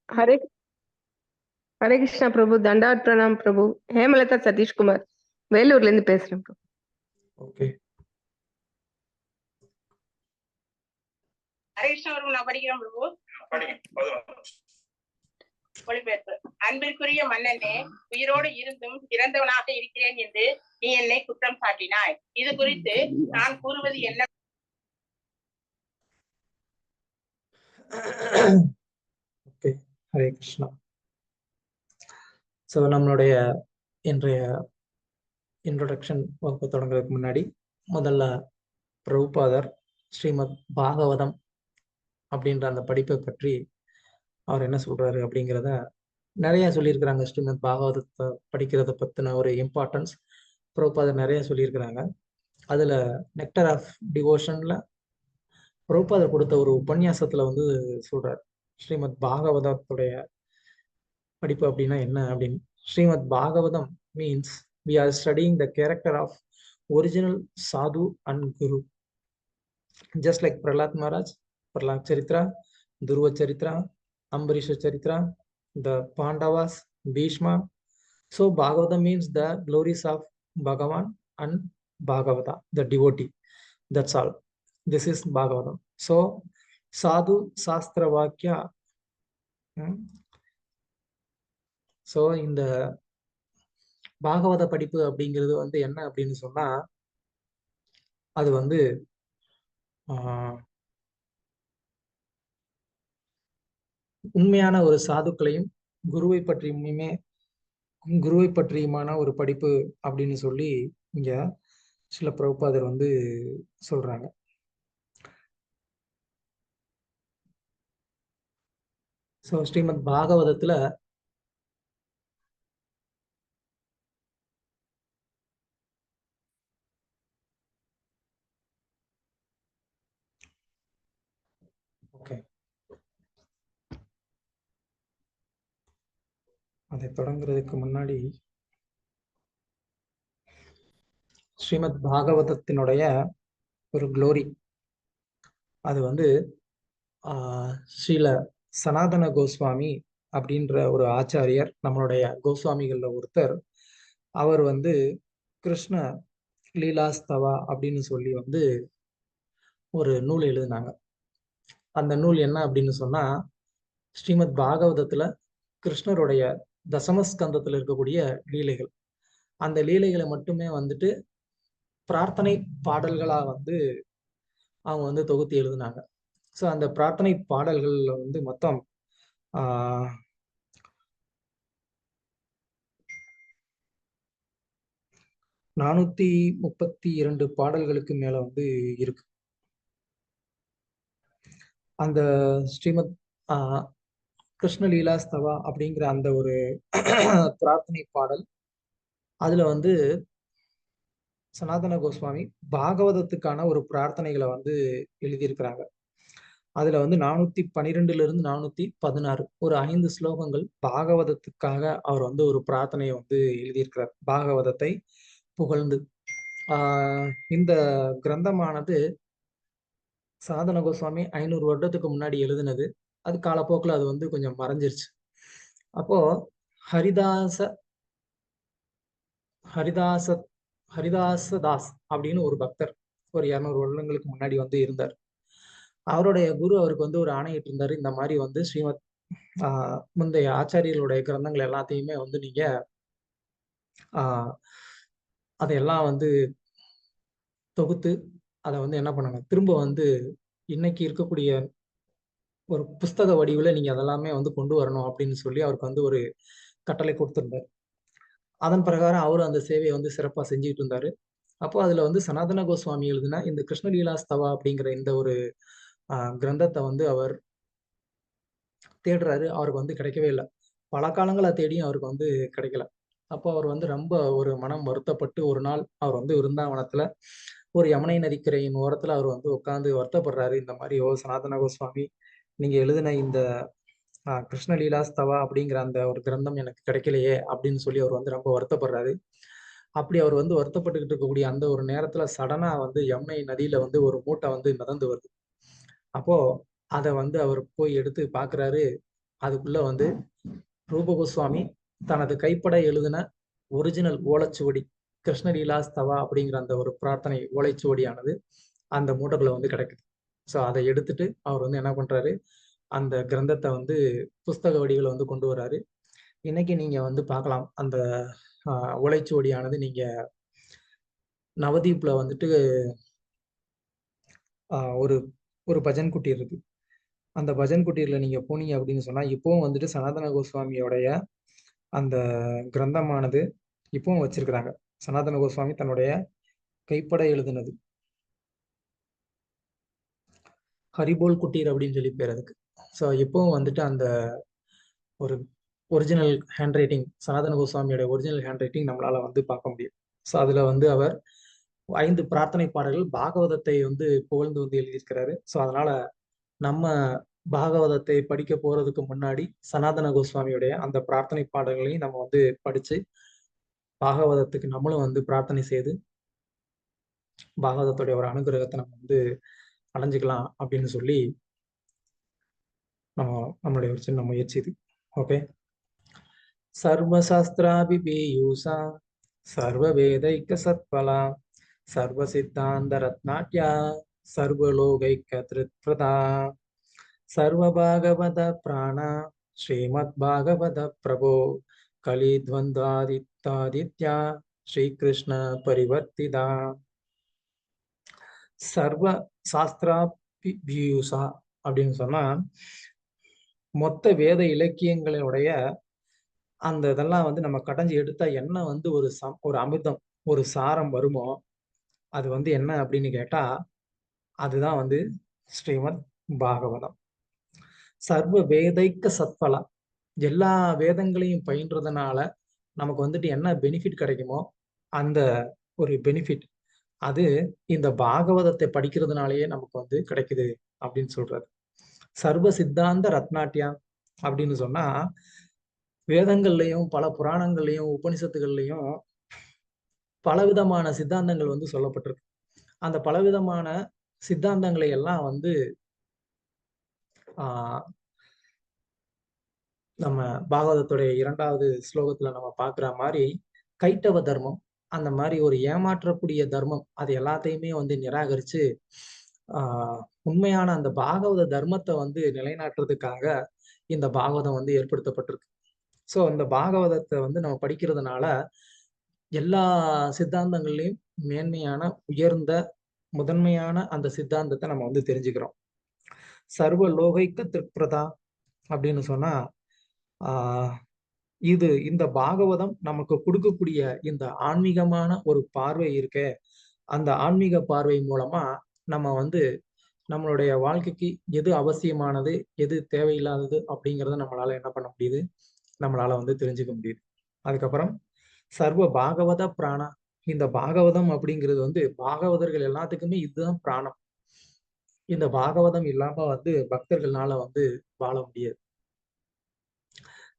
हरे हरे कृष्णा प्रभु. दंडावत प्रणाम प्रभु. हेमलता सतीश कुमार, வேலூர்ல இருந்து பேசுறேன் பிரபு. ஓகே, ஹரே கிருஷ்ணா பிரபு. நான் படிக்கிறேன் பிரபு. மொழிபெயர்ப்பு. அன்பிற்குரிய மன்னனே, உயிரோடு இருந்தும் இறந்தவனாக இருக்கிறேன் என்று நீ என்னை குற்றம் சாட்டினாய். இது குறித்து நான் கூறுவது என்ன? ஓகே, ஹரே கிருஷ்ணா. ஸோ நம்மளுடைய இன்றைய இன்ட்ரோடக்ஷன் வகுப்பு தொடங்குறதுக்கு முன்னாடி முதல்ல பிரபுபாதர் ஸ்ரீமத் பாகவதம் அப்படின்ற அந்த படிப்பை பற்றி அவர் என்ன சொல்றாரு அப்படிங்கிறத நிறைய சொல்லியிருக்கிறாங்க. ஸ்ரீமத் பாகவதத்தை படிக்கிறத பற்றின ஒரு இம்பார்ட்டன்ஸ் பிரபுபாதர் நிறைய சொல்லியிருக்கிறாங்க. அதில் நெக்டர் ஆஃப் டிவோஷனில் பிரபுபாதர் கொடுத்த ஒரு உபன்யாசத்தில் வந்து சொல்றார் ஸ்ரீமத் பாகவதத்துடைய படிப்பு அப்படின்னா என்ன அப்படின்னு. Srimad Bhagavatam means we are studying the character of original sadhu and guru, just like Prahlad Maharaj, Prahlad Charitra, Dhruva Charitra, Ambarisha Charitra, the Pandavas, Bhishma. So Bhagavatam means the glories of Bhagavan and Bhagavata, the devotee. That's all. This is Bhagavatam. So sadhu sastra vakya. So இந்த பாகவத படிப்பு அப்படிங்கிறது வந்து என்ன அப்படின்னு சொன்னா, அது வந்து உண்மையான ஒரு சாதுக்களையும் குருவை பற்றியுமான ஒரு படிப்பு அப்படின்னு சொல்லி இங்க சில பிரபுபாதர் வந்து சொல்றாங்க. ஸோ ஸ்ரீமத் பாகவதத்துல அதை தொடங்குறதுக்கு முன்னாடி ஸ்ரீமத் பாகவதத்தினுடைய ஒரு குளோரி, அது வந்து ஸ்ரீல சனாதன கோஸ்வாமி அப்படின்ற ஒரு ஆச்சாரியர், நம்மளுடைய கோஸ்வாமிகள்ல ஒருத்தர், அவர் வந்து கிருஷ்ண லீலாஸ்தவா அப்படின்னு சொல்லி வந்து ஒரு நூல் எழுதினாங்க. அந்த நூல் என்ன அப்படின்னு சொன்னா, ஸ்ரீமத் பாகவதத்துல கிருஷ்ணருடைய தசமஸ்கந்தத்தில் இருக்கக்கூடிய லீலைகள், அந்த லீலைகளை மட்டுமே வந்துட்டு பிரார்த்தனை பாடல்களா வந்து அவங்க வந்து தொகுத்து எழுதினாங்க. ஸோ அந்த பிரார்த்தனை பாடல்கள்ல வந்து மொத்தம் 432 பாடல்களுக்கு மேல வந்து இருக்கு. அந்த ஸ்ரீமத் கிருஷ்ணலீலாஸ்தவா அப்படிங்கிற அந்த ஒரு பிரார்த்தனை பாடல், அதுல வந்து சனாதன கோஸ்வாமி பாகவதத்துக்கான ஒரு பிரார்த்தனைகளை வந்து எழுதியிருக்கிறாங்க. அதுல வந்து 412 இருந்து 416 ஒரு 5 ஸ்லோகங்கள் பாகவதத்துக்காக அவர் வந்து ஒரு பிரார்த்தனையை வந்து எழுதியிருக்கிறார், பாகவதத்தை புகழ்ந்து. இந்த கிரந்தமானது சனாதன கோஸ்வாமி 500 வருடத்துக்கு முன்னாடி எழுதினது. அது காலப்போக்கில் அது வந்து கொஞ்சம் மறைஞ்சிருச்சு. அப்போ ஹரிதாசதாஸ் அப்படின்னு ஒரு பக்தர் ஒரு 200 வருடங்களுக்கு முன்னாடி வந்து இருந்தார். அவருடைய குரு அவருக்கு வந்து ஒரு ஆணையிட்டு இருந்தாரு, இந்த மாதிரி வந்து ஸ்ரீமத் முந்தைய ஆச்சாரியர்களுடைய கிரந்தங்கள் எல்லாத்தையுமே வந்து நீங்க அதையெல்லாம் வந்து தொகுத்து அதை வந்து என்ன பண்ணுங்க, திரும்ப வந்து இன்னைக்கு இருக்கக்கூடிய ஒரு புஸ்தக வடிவில் நீங்க அதெல்லாமே வந்து கொண்டு வரணும் அப்படின்னு சொல்லி அவருக்கு வந்து ஒரு கட்டளை கொடுத்திருந்தார். அதன் பிரகாரம் அவரு அந்த சேவையை வந்து சிறப்பாக செஞ்சுக்கிட்டு இருந்தாரு. அப்போ அதுல வந்து சனாதன கோஸ்வாமி எழுதின இந்த கிருஷ்ணலீலாஸ்தவா அப்படிங்கிற இந்த ஒரு கிரந்தத்தை வந்து அவர் தேடுறாரு. அவருக்கு வந்து கிடைக்கவே இல்லை. பல காலங்களை தேடியும் அவருக்கு வந்து கிடைக்கல. அப்போ அவர் வந்து ரொம்ப ஒரு மனம் வருத்தப்பட்டு ஒரு நாள் அவர் வந்து விருந்தாவனத்துல ஒரு யமுனை நதிக்கரையின் ஓரத்துல அவர் வந்து உட்காந்து வருத்தப்படுறாரு. இந்த மாதிரி, ஓ சனாதன கோஸ்வாமி, நீங்க எழுதின இந்த கிருஷ்ணலீலாஸ்தவா அப்படிங்கிற அந்த ஒரு கிரந்தம் எனக்கு கிடைக்கலையே அப்படின்னு சொல்லி அவர் வந்து ரொம்ப வருத்தப்படுறாரு. அப்படி அவர் வந்து வருத்தப்பட்டுக்கிட்டு இருக்கக்கூடிய அந்த ஒரு நேரத்துல சடனா வந்து யமுனை நதியில வந்து ஒரு மூட்டை வந்து மிதந்து வருது. அப்போ அதை வந்து அவர் போய் எடுத்து பாக்குறாரு. அதுக்குள்ள வந்து ரூப கோஸ்வாமி தனது கைப்பட எழுதின ஒரிஜினல் ஓலைச்சுவடி கிருஷ்ணலீலாஸ்தவா அப்படிங்கிற அந்த ஒரு பிரார்த்தனை ஓலைச்சுவடியானது அந்த மூட்டைக்குள்ள வந்து கிடைக்குது. ஸோ அதை எடுத்துட்டு அவர் வந்து என்ன பண்றாரு, அந்த கிரந்தத்தை வந்து புஸ்தக வடிவில் வந்து கொண்டு வராரு. இன்னைக்கு நீங்க வந்து பார்க்கலாம், அந்த ஓலைச்சுவடியானது நீங்க நவதீப்ல வந்துட்டு ஒரு ஒரு பஜன் குட்டீர் இருக்கு. அந்த பஜன் குட்டீர்ல நீங்க போனீங்க அப்படின்னு சொன்னா இப்பவும் வந்துட்டு சனாதன கோஸ்வாமியோடைய அந்த கிரந்தமானது இப்பவும் வச்சிருக்கிறாங்க. சனாதன கோஸ்வாமி தன்னுடைய கைப்பட எழுதுனது ஹரிபோல் குட்டீர் அப்படின்னு சொல்லி பேர் அதுக்கு. ஸோ இப்பவும் வந்துட்டு அந்த ஒரு ஒரிஜினல் ஹேண்ட் ரைட்டிங், சனாதன கோஸ்வாமியோட ஒரிஜினல் ஹேண்ட் ரைட்டிங் நம்மளால வந்து பார்க்க முடியும். ஸோ அதுல வந்து அவர் 5 பிரார்த்தனை பாடல்கள் பாகவதத்தை வந்து புகழ்ந்து வந்து எழுதியிருக்கிறாரு. ஸோ அதனால நம்ம பாகவதத்தை படிக்க போறதுக்கு முன்னாடி சனாதன கோஸ்வாமியுடைய அந்த பிரார்த்தனை பாடல்களையும் நம்ம வந்து படிச்சு பாகவதத்துக்கு நம்மளும் வந்து பிரார்த்தனை செய்து பாகவதத்துடைய ஒரு அனுகிரகத்தை நம்ம வந்து அடைஞ்சுக்கலாம் அப்படின்னு சொல்லி நம்மளுடைய ஒரு சின்ன முயற்சி இது. ஓகே. சர்வசாஸ்திராபிபீயூஷா சர்வவேதைக்க சத்பலா சர்வசித்தாந்த ரத்நாட்யா சர்வலோகைக்க திருத்பிரதா சர்வபாகவத பிராணா ஸ்ரீமத் பாகவத பிரபோ கலித்வந்தாதித்யா ஸ்ரீகிருஷ்ண பரிவர்த்திதா. சர்வ சாஸ்திராபியூஷா அப்படின்னு சொன்னா மொத்த வேத இலக்கியங்களுடைய அந்த இதெல்லாம் வந்து நம்ம கடைஞ்சி எடுத்தா என்ன வந்து ஒரு அமிர்தம், ஒரு சாரம் வருமோ அது வந்து என்ன அப்படின்னு கேட்டா அதுதான் வந்து ஸ்ரீமத் பாகவதம். சர்வ வேதைக்க சத்பலா, எல்லா வேதங்களையும் பயின்றதுனால நமக்கு வந்துட்டு என்ன பெனிஃபிட் கிடைக்குமோ அந்த ஒரு பெனிஃபிட் அது இந்த பாகவதத்தை படிக்கிறதுனாலயே நமக்கு வந்து கிடைக்குது அப்படின்னு சொல்றாரு. சர்வ சித்தாந்த ரத்நாட்டியா அப்படின்னு சொன்னா வேதங்கள்லையும் பல புராணங்கள்லையும் உபனிஷத்துகள்லையும் பலவிதமான சித்தாந்தங்கள் வந்து சொல்லப்பட்டிருக்கு. அந்த பலவிதமான சித்தாந்தங்களை எல்லாம் வந்து நம்ம பாகவதத்துடைய 2வது ஸ்லோகத்துல நம்ம பார்க்குற மாதிரி கைட்டவ தர்மம், அந்த மாதிரி ஒரு ஏமாற்றக்கூடிய தர்மம், அது எல்லாத்தையுமே வந்து நிராகரிச்சு உண்மையான அந்த பாகவத தர்மத்தை வந்து நிலைநாட்டுறதுக்காக இந்த பாகவதம் வந்து ஏற்படுத்தப்பட்டிருக்கு. ஸோ இந்த பாகவதத்தை வந்து நம்ம படிக்கிறதுனால எல்லா சித்தாந்தங்கள்லையும் மேன்மையான உயர்ந்த முதன்மையான அந்த சித்தாந்தத்தை நம்ம வந்து தெரிஞ்சுக்கிறோம். சர்வ லோகைக்க திருப்ரதா அப்படின்னு சொன்னா இந்த பாகவதம் நமக்கு கொடுக்கக்கூடிய இந்த ஆன்மீகமான ஒரு பார்வை இருக்கே, அந்த ஆன்மீக பார்வை மூலமா நம்ம வந்து நம்மளுடைய வாழ்க்கைக்கு எது அவசியமானது எது தேவையில்லாதது அப்படிங்கிறத நம்மளால என்ன பண்ண முடியுது, நம்மளால வந்து தெரிஞ்சுக்க முடியுது. அதுக்கப்புறம் சர்வ பாகவத பிராணா, இந்த பாகவதம் அப்படிங்கிறது வந்து பாகவதர்கள் எல்லாத்துக்குமே இதுதான் பிராணம். இந்த பாகவதம் இல்லாம வந்து பக்தர்களால வந்து வாழ முடியாது.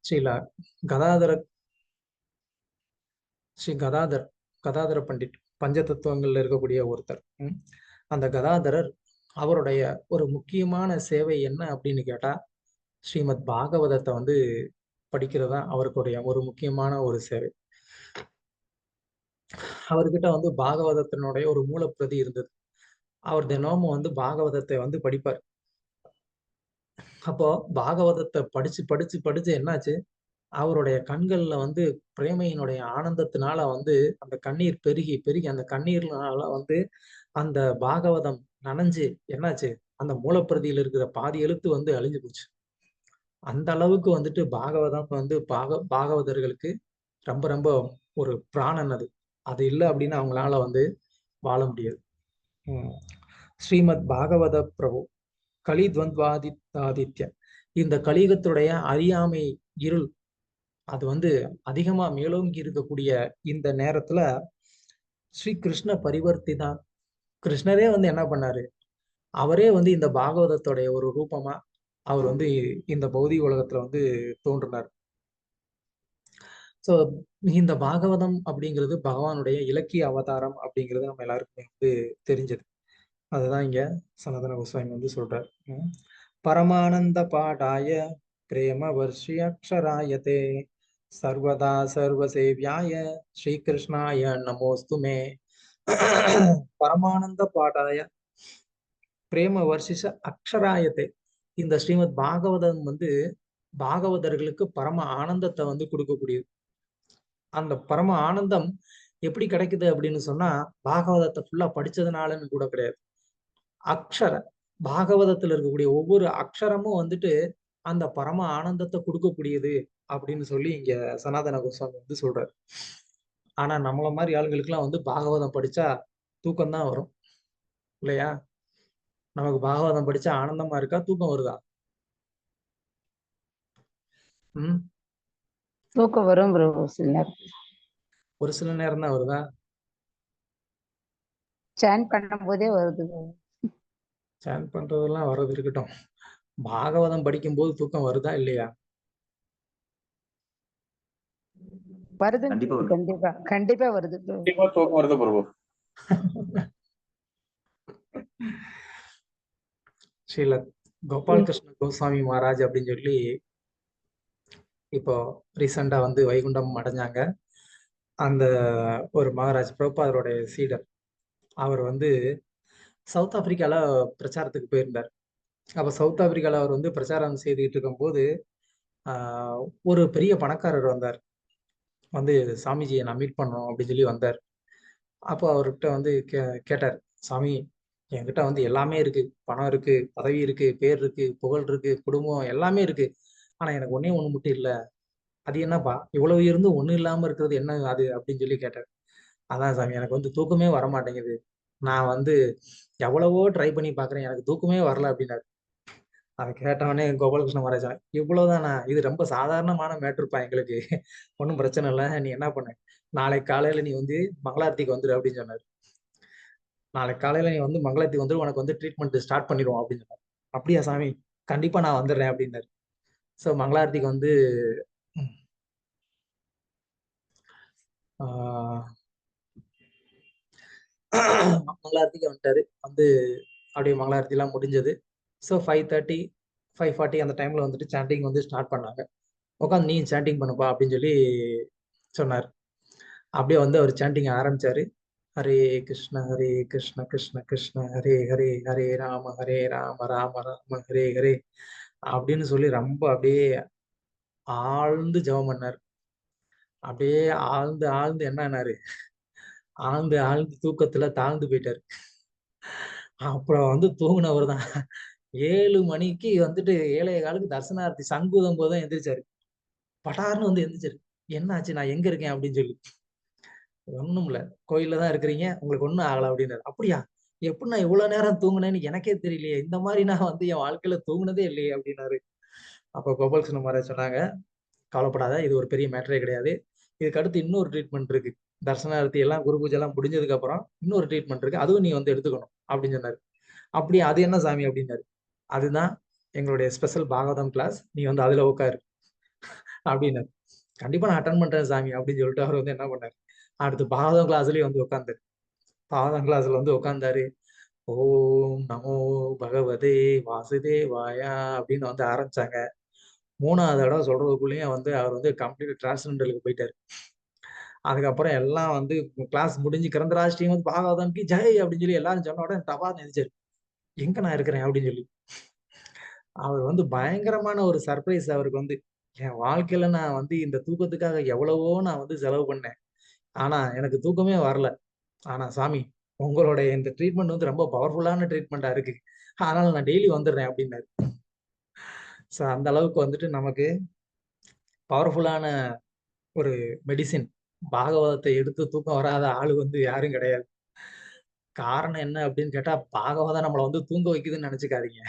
ஸ்ரீ கதாதர பண்டிட் பஞ்ச தத்துவங்கள்ல இருக்கக்கூடிய ஒருத்தர். அந்த கதாதரர் அவருடைய ஒரு முக்கியமான சேவை என்ன அப்படின்னு கேட்டா ஸ்ரீமத் பாகவதத்தை வந்து படிக்கிறதா அவருடைய ஒரு முக்கியமான ஒரு சேவை. அவர்கிட்ட வந்து பாகவதத்தினுடைய ஒரு மூலப்பிரதி இருந்தது. அவர் தினமும் வந்து பாகவதத்தை வந்து படிப்பார். அப்போ பாகவதத்தை படிச்சு படிச்சு படிச்சு என்னாச்சு, அவருடைய கண்கள்ல வந்து பிரேமையினுடைய ஆனந்தத்தினால வந்து அந்த கண்ணீர் பெருகி பெருகி அந்த கண்ணீர்னால வந்து அந்த பாகவதம் நனைஞ்சு என்னாச்சு, அந்த மூலப்பிரதியில் இருக்கிற பாதி எழுத்து வந்து அழிஞ்சு போச்சு. அந்த அளவுக்கு வந்துட்டு பாகவதம் வந்து பாகவதர்களுக்கு ரொம்ப ரொம்ப ஒரு பிராணன். அது இல்லை அப்படின்னா அவங்களால வந்து வாழ முடியாது. ஸ்ரீமத் பாகவத பிரபு கலித்வந்தாதித்ய, இந்த கலியுகத்துடைய அறியாமை இருள் அது வந்து அதிகமா மேலோங்கி இருக்கக்கூடிய இந்த நேரத்துல ஸ்ரீ கிருஷ்ண பரிவர்த்திதா, கிருஷ்ணரே வந்து என்ன பண்ணாரு, அவரே வந்து இந்த பாகவதத்துடைய ஒரு ரூபமா அவர் வந்து இந்த பௌதிக உலகத்துல வந்து தோன்றினார். ஸோ இந்த பாகவதம் அப்படிங்கிறது பகவானுடைய இலக்கிய அவதாரம் அப்படிங்கிறது நம்ம எல்லாருக்குமே வந்து தெரிஞ்சது. அதுதான் இங்க சனாதன கோஸ்வாமி வந்து சொல்றார். பரமானந்த பாடாய प्रेमवर्ष्यक्षरायते सर्वदा सर्वसेव्याय श्रीकृष्णाय नमोऽस्तु मे பரமானந்த பாடாய பிரேம வர்ஷிஷ அக்ஷராயத்தை. இந்த ஸ்ரீமத் பாகவதம் பாகவதர்களுக்கு பரம ஆனந்தத்தை கொடுக்கக்கூடியது. அந்த பரம ஆனந்தம் எப்படி கிடைக்குது அப்படின்னு சொன்னா பாகவதத்தை ஃபுல்லா படிச்சதுனாலன்னு கூட கிடையாது. அக்ஷர பாகவதத்துல இருக்கக்கூடிய ஒவ்வொரு அக்ஷரமும் அந்த பரம ஆனந்தத்தை கொடுக்கக்கூடியது அப்படின்னு சொல்லி இங்க சனாதன கோஸ்வாமி சொல்றாரு. ஆனா நம்மள மாதிரி ஆளுங்களுக்கு எல்லாம் பாகவதம் படிச்சா தூக்கம் தான் வரும் இல்லையா? நமக்கு பாகவதம் படிச்சா ஆனந்தமா இருக்கா, தூக்கம் வருதா? தூக்கம் வரும் பிரபு. சில நேரம் ஒரு சில நேரம் தான் வருதா? சான் பண்ணும் போதே வருது. சான் பண்றதெல்லாம் வர்றது இருக்கட்டும், பாகவதம் படிக்கும் போது தூக்கம் வருதா இல்லையா? வருது, கண்டிப்பா கண்டிப்பா வருது. தூக்கம் வருது பிரபு. ஸ்ரீல கோபாலகிருஷ்ண கோஸ்வாமி மகாராஜ் அப்படின்னு சொல்லி இப்போ ரீசெண்டா வைகுண்டம் அடைஞ்சாங்க. அந்த ஒரு மகாராஜ் பிரபுபாதருடைய சீடர். அவர் சவுத் ஆப்பிரிக்கால பிரச்சாரத்துக்கு போயிருந்தார். அப்ப சவுத் ஆப்பிரிக்கால அவர் பிரச்சாரம் செய்துகிட்டு இருக்கும்போது ஒரு பெரிய பணக்காரர் வந்தார். சாமிஜியை நான் மீட் பண்ணோம் அப்படின்னு சொல்லி வந்தார். அப்போ அவர்கிட்ட கேட்டார், சாமி என்கிட்ட எல்லாமே இருக்கு, பணம் இருக்கு, பதவி இருக்கு, பேர் இருக்கு, புகழ் இருக்கு, குடும்பம் எல்லாமே இருக்கு. ஆனா எனக்கு ஒன்னே ஒண்ணு மட்டும் இல்ல. அது என்னப்பா? இவ்வளவு இருந்து ஒண்ணு இல்லாம இருக்கிறது என்ன அது அப்படின்னு சொல்லி கேட்டார். அதான் சாமி, எனக்கு தூக்கமே வர மாட்டேங்குது. நான் எவ்வளவோ ட்ரை பண்ணி பாக்குறேன், எனக்கு தூக்கமே வரல அப்படின்னாரு. அதை கேட்டவனே கோபாலகிருஷ்ண மகாராஜா, இவ்வளவுதானா? இது ரொம்ப சாதாரணமான மேட்ருப்பா எங்களுக்கு, ஒன்றும் பிரச்சனை இல்லை. நீ என்ன பண்ண, நாளைக்கு காலையில நீ மங்களாரத்திக்கு வந்துரு அப்படின்னு சொன்னாரு. நாளைக்கு காலையில நீ மங்களாரத்திக்கு வந்துரு, உனக்கு ட்ரீட்மெண்ட் ஸ்டார்ட் பண்ணிடுவோம் அப்படின்னு சொன்னார். அப்படியா சாமி, கண்டிப்பா நான் வந்துடுறேன் அப்படின்னாரு. ஸோ மங்களாரத்திக்கு மங்களாரத்திக்கு வந்துட்டாரு. அப்படியே மங்களாரத்தி எல்லாம் முடிஞ்சது. ஸோ 5:30 5:40 அந்த டைம்ல சாண்டிங் ஸ்டார்ட் பண்ணாங்க. உட்காந்து நீ சாண்டிங் பண்ணுப்பா அப்படின்னு சொல்லி சொன்னார். அப்படியே அவர் சாண்டிங் ஆரம்பிச்சாரு. ஹரே கிருஷ்ண கிருஷ்ண கிருஷ்ண ஹரே ஹரே, ஹரே ராம ராம ராம ஹரே ஹரே அப்படின்னு சொல்லி ரொம்ப அப்படியே ஆழ்ந்து ஜெபம் பண்ணார். அப்படியே ஆழ்ந்து ஆழ்ந்து என்னாரு, ஆழ்ந்து ஆழ்ந்து தூக்கத்துல தாழ்ந்து போயிட்டாரு. அப்புறம் தூங்குனவர் தான் 7 மணிக்கு 7:15 தர்சனார்த்தி சங்குதம் போதுதான் எந்திரிச்சாரு. படார்னு எந்திரிச்சாரு. என்ன ஆச்சு, நான் எங்க இருக்கேன் அப்படின்னு சொல்லி. ஒண்ணும் இல்ல, கோயில்ல தான் இருக்கிறீங்க, உங்களுக்கு ஒண்ணும் ஆகல அப்படின்னாரு. அப்படியா, எப்படி நான் இவ்வளவு நேரம் தூங்குனேன்னு எனக்கே தெரியலையே, இந்த மாதிரி நான் என் வாழ்க்கையில தூங்குனதே இல்லையே அப்படின்னாரு. அப்ப கோபாலகிருஷ்ண மகாராஜ் சொன்னாங்க, கவலைப்படாத, இது ஒரு பெரிய மேட்டரே கிடையாது. இதுக்கு அடுத்து இன்னொரு ட்ரீட்மெண்ட் இருக்கு. தர்சனார்த்தி எல்லாம் குரு பூஜை எல்லாம் முடிஞ்சதுக்கு அப்புறம் இன்னொரு ட்ரீட்மெண்ட் இருக்கு, அதுவும் நீ எடுத்துக்கணும் அப்படின்னு சொன்னாரு. அப்படியே, அது என்ன சாமி அப்படின்னாரு. அதுதான் எங்களுடைய ஸ்பெஷல் பாகவதம் கிளாஸ், நீ அதுல உட்காரு அப்படின்னாரு. கண்டிப்பா நான் அட்டன் பண்றேன் சாமி அப்படின்னு சொல்லிட்டு அவர் என்ன பண்ணாரு, அடுத்து பாகவதம் கிளாஸ்லயே உட்கார்ந்தாரு. பாகவதம் கிளாஸ்ல உட்கார்ந்தாரு. ஓம் நமோ பகவதே வாசுதேவாயா அப்படின்னு ஆரம்பிச்சாங்க. 3வது தடவை சொல்றதுக்குள்ளேயும் அவர் கம்ப்ளீட் டிரான்ஸ்ஜெண்டருக்கு போயிட்டாரு. அதுக்கப்புறம் எல்லாம் கிளாஸ் முடிஞ்சு கிரந்தராஜ் ஸ்ரீமத் பாகவதம்க்கு ஜெய் அப்படின்னு சொல்லி எல்லாரும் சொன்ன உடனே தபா நினைச்சாரு, எங்க நான் இருக்கிறேன் அப்படின்னு சொல்லி. அவர் பயங்கரமான ஒரு சர்ப்ரைஸ் அவருக்கு. என் வாழ்க்கையில நான் இந்த தூக்கத்துக்காக எவ்வளவோ நான் செலவு பண்ணேன், ஆனா எனக்கு தூக்கமே வரல. ஆனா சாமி, உங்களுடைய இந்த ட்ரீட்மெண்ட் ரொம்ப பவர்ஃபுல்லான ட்ரீட்மெண்டா இருக்கு, அதனால நான் டெய்லி வந்துடுறேன் அப்படின்னாரு. ஸோ அந்த அளவுக்கு நமக்கு பவர்ஃபுல்லான ஒரு மெடிசின் பாகவதத்தை எடுத்து தூக்கம் வராத ஆளு யாரும் கிடையாது. காரணம் என்ன அப்படின்னு கேட்டா, பாகவதம் நம்மளை தூங்க வைக்குதுன்னு நினைச்சுக்காதீங்க.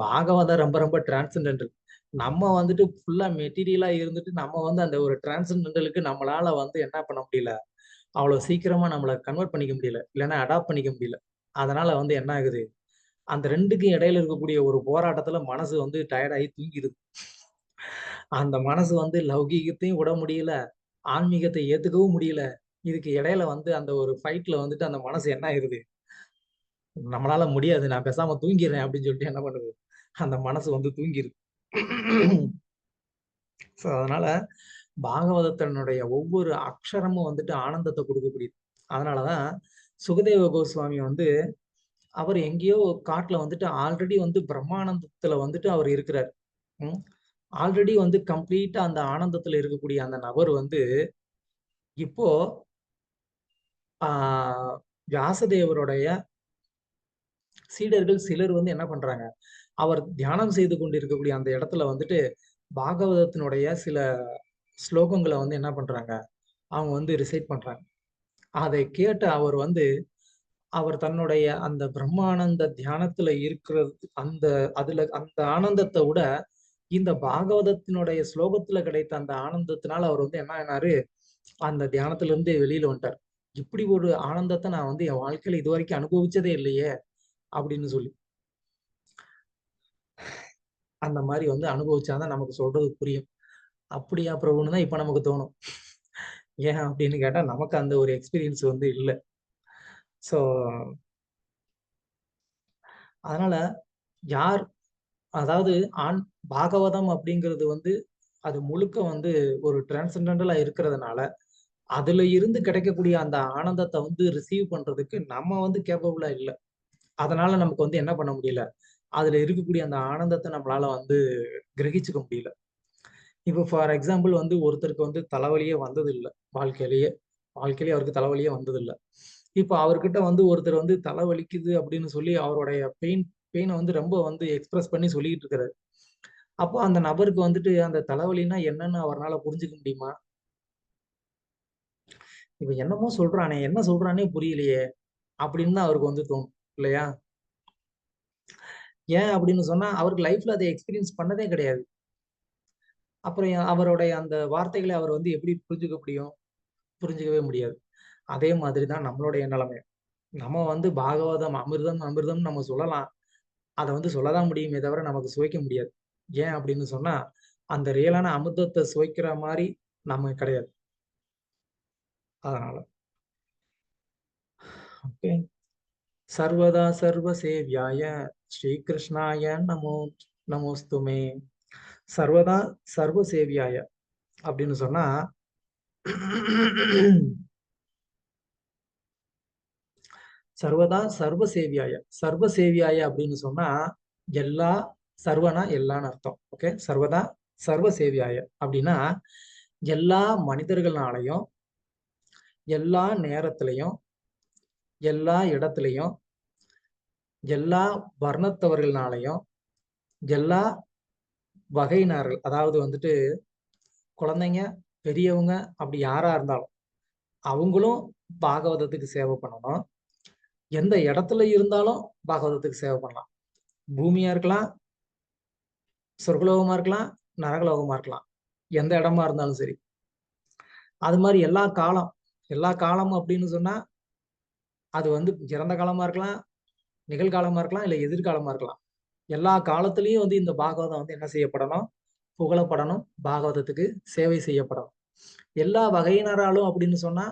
பாகவதம் ரொம்ப ரொம்ப டிரான்சென்டென்டல். நம்ம ஃபுல்லா மெட்டீரியலா இருந்துட்டு நம்ம அந்த ஒரு டிரான்சென்டென்டலுக்கு நம்மளால என்ன பண்ண முடியல, அவ்வளவு சீக்கிரமா நம்மளை கன்வெர்ட் பண்ணிக்க முடியல, இல்லைன்னா அடாப்ட் பண்ணிக்க முடியல. அதனால என்ன ஆகுது, அந்த ரெண்டுக்கும் இடையில இருக்கக்கூடிய ஒரு போராட்டத்துல மனசு டயர்டாகி தூங்கிடுது. அந்த மனசு லௌகீகத்தையும் விட முடியல, ஆன்மீகத்தை ஏத்துக்கவும் முடியல. இதுக்கு இடையில அந்த ஒரு ஃபைட்ல அந்த மனசு என்ன ஆயிருது, நம்மளால முடியாது, நான் பேசாம தூங்கிடுறேன் அப்படின்னு சொல்லிட்டு என்ன பண்ணுது, அந்த மனசு தூங்கிடுது. ஸோ அதனால பாகவதத்தினுடைய ஒவ்வொரு அக்ஷரமும் வந்துட்டு ஆனந்தத்தை கொடுக்கக்கூடியது. அதனாலதான் சுகதேவ கோஸ்வாமி வந்து அவர் எங்கேயோ காட்டுல வந்துட்டு ஆல்ரெடி வந்து பிரம்மானந்தத்துல வந்துட்டு அவர் இருக்கிறார். ஆல்ரெடி வந்து கம்ப்ளீட்டா அந்த ஆனந்தத்துல இருக்கக்கூடிய அந்த நபர் வந்து இப்போ வியாசதேவருடைய சீடர்கள் சிலர் வந்து என்ன பண்றாங்க, அவர் தியானம் செய்து கொண்டு இருக்கக்கூடிய அந்த இடத்துல வந்துட்டு பாகவதத்தினுடைய சில ஸ்லோகங்களை வந்து என்ன பண்றாங்க, அவங்க வந்து ரிசைட் பண்றாங்க. அதை கேட்டு அவர் வந்து அவர் தன்னுடைய அந்த பிரம்மானந்த தியானத்துல இருக்கிறது, அந்த ஆனந்தத்தை விட இந்த பாகவதத்தினுடைய ஸ்லோகத்துல கிடைத்த அந்த ஆனந்தத்தினால அவர் வந்து என்ன ஆனாரு, அந்த தியானத்துல இருந்து வெளியில வந்துட்டார். இப்படி ஒரு ஆனந்தத்தை நான் வந்து என் வாழ்க்கையில இது வரைக்கும் அனுபவிச்சதே இல்லையே அப்படின்னு சொல்லி, அந்த மாதிரி வந்து அனுபவிச்சாதான் நமக்கு சொல்றது புரியும். அப்படியா பிரபுன்னு தான் இப்ப நமக்கு தோணும். ஏன் அப்படின்னு கேட்டா நமக்கு அந்த ஒரு எக்ஸ்பீரியன்ஸ் வந்து இல்லை. ஸோ அதனால யார், அதாவது பாகவதம் அப்படிங்கிறது வந்து அது முழுக்க வந்து ஒரு டிரான்சென்டென்டலா இருக்கிறதுனால அதுல இருந்து கிடைக்கக்கூடிய அந்த ஆனந்தத்தை வந்து ரிசீவ் பண்றதுக்கு நம்ம வந்து கேப்பபிளா இல்லை. அதனால நமக்கு வந்து என்ன பண்ண முடியல, அதுல இருக்கக்கூடிய அந்த ஆனந்தத்தை நம்மளால வந்து கிரகிச்சுக்க முடியல. இப்போ ஃபார் எக்ஸாம்பிள் வந்து ஒருத்தருக்கு வந்து தலைவலியே வந்தது இல்லை, வாழ்க்கையிலேயே அவருக்கு தலைவலியே வந்தது இல்லை. இப்போ அவர்கிட்ட வந்து ஒருத்தர் வந்து தலைவலிக்குது அப்படின்னு சொல்லி அவருடைய பெயினை வந்து ரொம்ப வந்து எக்ஸ்பிரஸ் பண்ணி சொல்லிட்டு இருக்கிறாரு. அப்போ அந்த நபருக்கு வந்துட்டு அந்த தலைவலின்னா என்னன்னு அவரால புரிஞ்சுக்க முடியுமா? இப்ப என்னமோ சொல்றானே, என்ன சொல்றானே புரியலையே அப்படின்னு தான் அவருக்கு வந்து தோணும் இல்லையா? ஏன் அப்படின்னு சொன்னா அவருக்கு லைஃப்ல அதை எக்ஸ்பீரியன்ஸ் பண்ணதே கிடையாது. அப்புறம் அவருடைய அந்த வார்த்தைகளை அவர் வந்து எப்படி புரிஞ்சுக்க முடியும்? புரிஞ்சுக்கவே முடியாது. அதே மாதிரிதான் நம்மளுடைய நிலைமை. நம்ம வந்து பாகவதம் அமிர்தம் அமிர்தம் நம்ம சொல்லலாம், அதை வந்து சொல்லதான் முடியுமே தவிர நமக்கு சுவைக்க முடியாது. ஏன் அப்படின்னு சொன்னா அந்த ரியலான அமிர்தத்தை சுவைக்கிற மாதிரி நம்ம கிடையாது. அதனால ஓகே. சர்வதா சர்வ சேவியாய ஸ்ரீகிருஷ்ணாய நமோஸ்துமே. சர்வதா சர்வ சேவியாய அப்படின்னு சொன்னா சர்வதா சர்வ சேவியாய அப்படின்னு சொன்னா எல்லா, சர்வனா எல்லான்னு அர்த்தம். ஓகே, சர்வதா சர்வ சேவியாய அப்படின்னா எல்லா மனிதர்களாலையும் எல்லா நேரத்திலையும் எல்லா இடத்துலையும் எல்லா வர்ணத்தவர்களாலையும் எல்லா வகையினர்கள், அதாவது வந்துட்டு குழந்தைங்க பெரியவங்க அப்படி யாரா இருந்தாலும் அவங்களும் பாகவதத்துக்கு சேவை பண்ணணும். எந்த இடத்துல இருந்தாலும் பாகவதத்துக்கு சேவை பண்ணலாம். பூமியா இருக்கலாம், சொர்க்கலோகமா இருக்கலாம், நரகலோகமா இருக்கலாம், எந்த இடமா இருந்தாலும் சரி. அது மாதிரி எல்லா காலம் அப்படின்னு சொன்னா அது வந்து இறந்த காலமா இருக்கலாம், நிகழ்காலமா இருக்கலாம், இல்ல எதிர்காலமா இருக்கலாம். எல்லா காலத்திலையும் வந்து இந்த பாகவதம் வந்து என்ன செய்யப்படணும், புகழப்படணும், பாகவதத்துக்கு சேவை செய்யப்படணும். எல்லா வகையினராலும் அப்படின்னு சொன்னா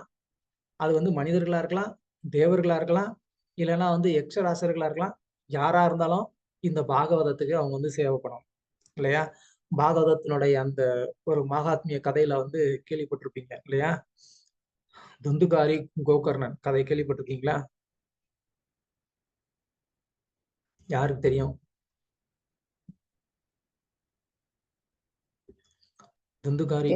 அது வந்து மனிதர்களா இருக்கலாம், தேவர்களா இருக்கலாம், இல்லைன்னா வந்து யக்ஷராசர்களா இருக்கலாம். யாரா இருந்தாலும் இந்த பாகவதத்துக்கு அவங்க வந்து சேவைப்படணும் இல்லையா? பாகவதத்தினுடைய அந்த ஒரு மகாத்மிய கதையில வந்து கேள்விப்பட்டிருப்பீங்க இல்லையா? துந்துகாரி கோகர்ணன் கதை கேள்விப்பட்டிருக்கீங்களா? யாருக்கு தெரியும்? துந்துகாரி